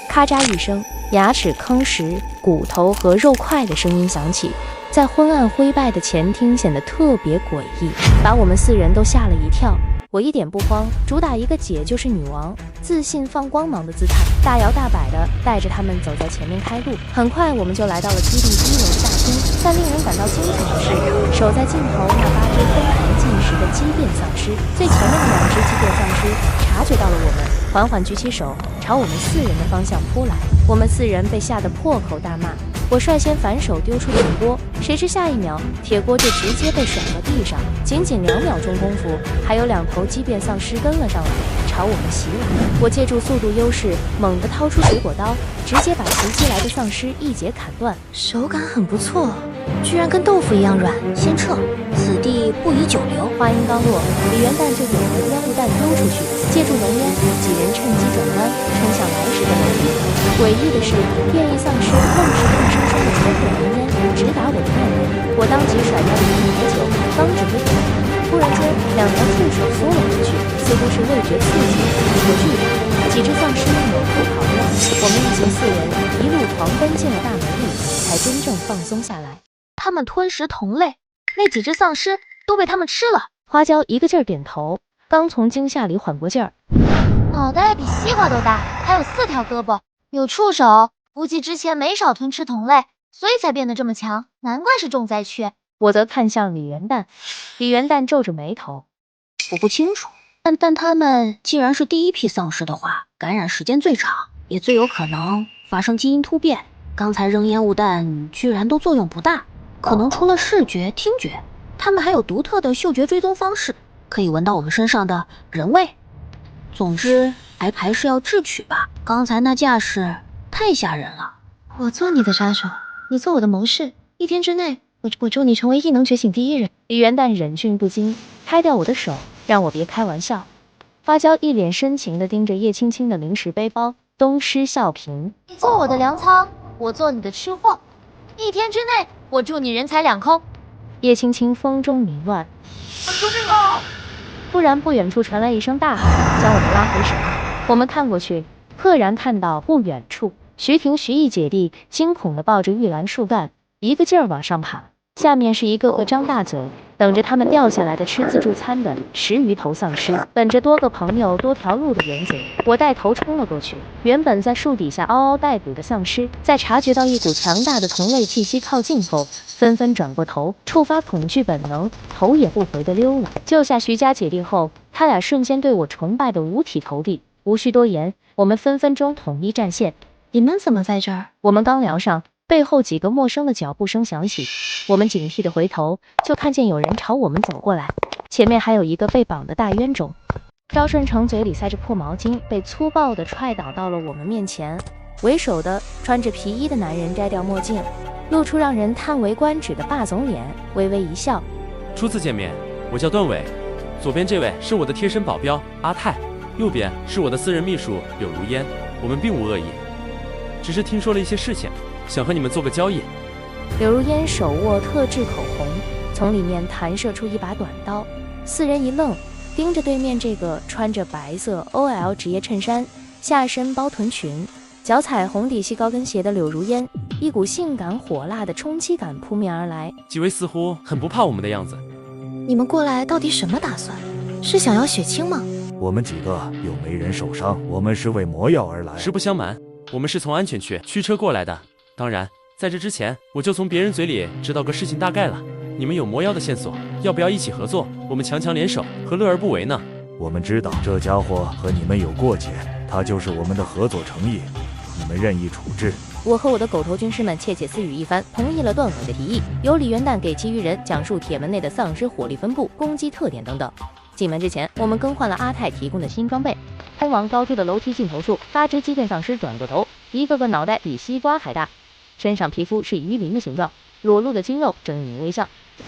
[SPEAKER 1] 咔嚓一声，牙齿铿实、骨头和肉块的声音响起，在昏暗灰败的前厅显得特别诡异，把我们4人都吓了一跳。我一点不慌，主打一个姐就是女王，自信放光芒的姿态，大摇大摆地带着他们走在前面开路。很快我们就来到了基地1楼的大厅，但令人感到惊悚的是，守在尽头那8只疯狂进食的畸变丧尸，最前面的2只畸变丧尸察觉到了我们，缓缓举起手朝我们4人的方向扑来。我们4人被吓得破口大骂，我率先反手丢出铁锅，谁知下一秒铁锅就直接被甩到地上，仅仅2秒钟功夫，还有2头畸变丧尸跟了上来，朝我们袭来。我借助速度优势，猛地掏出水果刀，直接把袭击来的丧尸一截砍断。
[SPEAKER 12] 手感很不错，居然跟豆腐一样软。
[SPEAKER 7] 先撤，此地计不宜久留。
[SPEAKER 1] 话音刚落，李元旦就点燃烟雾弹丢出去，借助浓烟，几人趁机转弯，冲向来时的楼梯。诡异的是，变异丧尸愣是硬生生的戳破浓烟，直达我的面部。我当即甩掉了一瓶白酒，刚准备点燃，突然间两条触手缩了回去，似乎是味觉刺激，力过巨大。几只丧尸扭头逃掉，我们一行4人一路狂奔进了大门里，才真正放松下来。
[SPEAKER 2] 他们吞食同类，那几只丧尸都被他们吃了。
[SPEAKER 1] 花椒一个劲儿点头，刚从惊吓里缓过劲儿。
[SPEAKER 3] 脑袋比西瓜都大，还有4条胳膊，有触手，估计之前没少吞吃同类，所以才变得这么强，难怪是重灾区。
[SPEAKER 1] 我则看向李元旦，李元旦皱着眉头，
[SPEAKER 7] 我不清楚，但他们既然是第一批丧尸的话，感染时间最长，也最有可能发生基因突变。刚才扔烟雾弹居然都作用不大，可能除了视觉、听觉，他们还有独特的嗅觉追踪方式，可以闻到我们身上的人味。总之，还是要智取吧。刚才那架势太吓人了。
[SPEAKER 4] 我做你的杀手，你做我的谋士。1天之内，我祝你成为异能觉醒第1人。
[SPEAKER 1] 李元旦忍俊不禁，开掉我的手，让我别开玩笑。花椒一脸深情地盯着叶青青的零食背包，东施效颦。
[SPEAKER 3] 你做我的粮仓，我做你的吃货。1天之内，我祝你人财两空。
[SPEAKER 1] 叶青青风中迷乱，
[SPEAKER 3] 救命啊！
[SPEAKER 1] 突然不远处传来一声大喊，将我们拉回神。我们看过去，赫然看到不远处，徐婷、徐毅姐弟惊恐地抱着玉兰树干，一个劲儿往上爬。下面是一个个张大嘴，等着他们掉下来的吃自助餐的10余头丧尸。本着多个朋友多条路的原则，我带头冲了过去。原本在树底下嗷嗷待哺的丧尸，在察觉到一股强大的同类气息靠近后，纷纷转过头，触发恐惧本能，头也不回的溜了。救下徐家姐弟后，他俩瞬间对我崇拜的五体投地。无需多言，我们分分钟统一战线。
[SPEAKER 4] 你们怎么在这儿？
[SPEAKER 1] 我们刚聊上，背后几个陌生的脚步声响起，我们警惕的回头，就看见有人朝我们走过来，前面还有一个被绑的大冤种。赵顺成嘴里塞着破毛巾，被粗暴的踹倒到了我们面前。为首的穿着皮衣的男人摘掉墨镜，露出让人叹为观止的霸总脸，微微一笑。
[SPEAKER 9] 初次见面，我叫段伟，左边这位是我的贴身保镖阿泰，右边是我的私人秘书柳如烟。我们并无恶意，只是听说了一些事情，想和你们做个交易。
[SPEAKER 1] 柳如烟手握特制口红，从里面弹射出一把短刀。4人一愣，盯着对面这个穿着白色 OL 职业衬衫，下身包臀裙，脚踩红底细高跟鞋的柳如烟，一股性感火辣的冲击感扑面而来。
[SPEAKER 9] 几位似乎很不怕我们的样子。
[SPEAKER 4] 你们过来到底什么打算？是想要血清吗？
[SPEAKER 22] 我们几个又没人受伤，我们是为魔药而来。
[SPEAKER 9] 实不相瞒，我们是从安全区驱车过来的。当然，在这之前，我就从别人嘴里知道个事情大概了。你们有魔药的线索，要不要一起合作？我们强强联手，何乐而不为呢？
[SPEAKER 22] 我们知道这家伙和你们有过节，他就是我们的合作诚意，你们任意处置。
[SPEAKER 1] 我和我的狗头军师们窃窃私语一番，同意了段伟的提议，由李元旦给其余人讲述铁门内的丧尸火力分布、攻击特点等等。进门之前，我们更换了阿泰提供的新装备。通往高处的楼梯尽头处，8只机械丧尸转过头，一个个脑袋比西瓜还大，身上皮肤是鱼鳞的形状，裸露的筋肉狰狞微笑。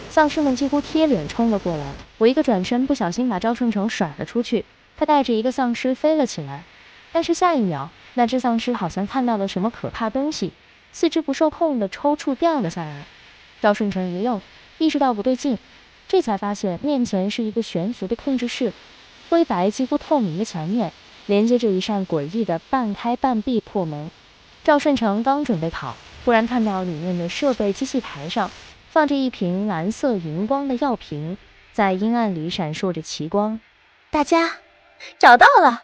[SPEAKER 1] 丧尸们几乎贴脸冲了过来，我一个转身，不小心把赵顺成甩了出去，他带着一个丧尸飞了起来。但是下一秒，那只丧尸好像看到了什么可怕东西，四肢不受控的抽搐掉了下来。赵顺成一愣，意识到不对劲，这才发现面前是一个悬浮的控制室，灰白几乎透明的墙面连接着一扇诡异的半开半闭破门。赵顺成刚准备跑，忽然看到里面的设备机器台上放着一瓶蓝色荧光的药瓶，在阴暗里闪烁着奇光。
[SPEAKER 2] 大家找到了，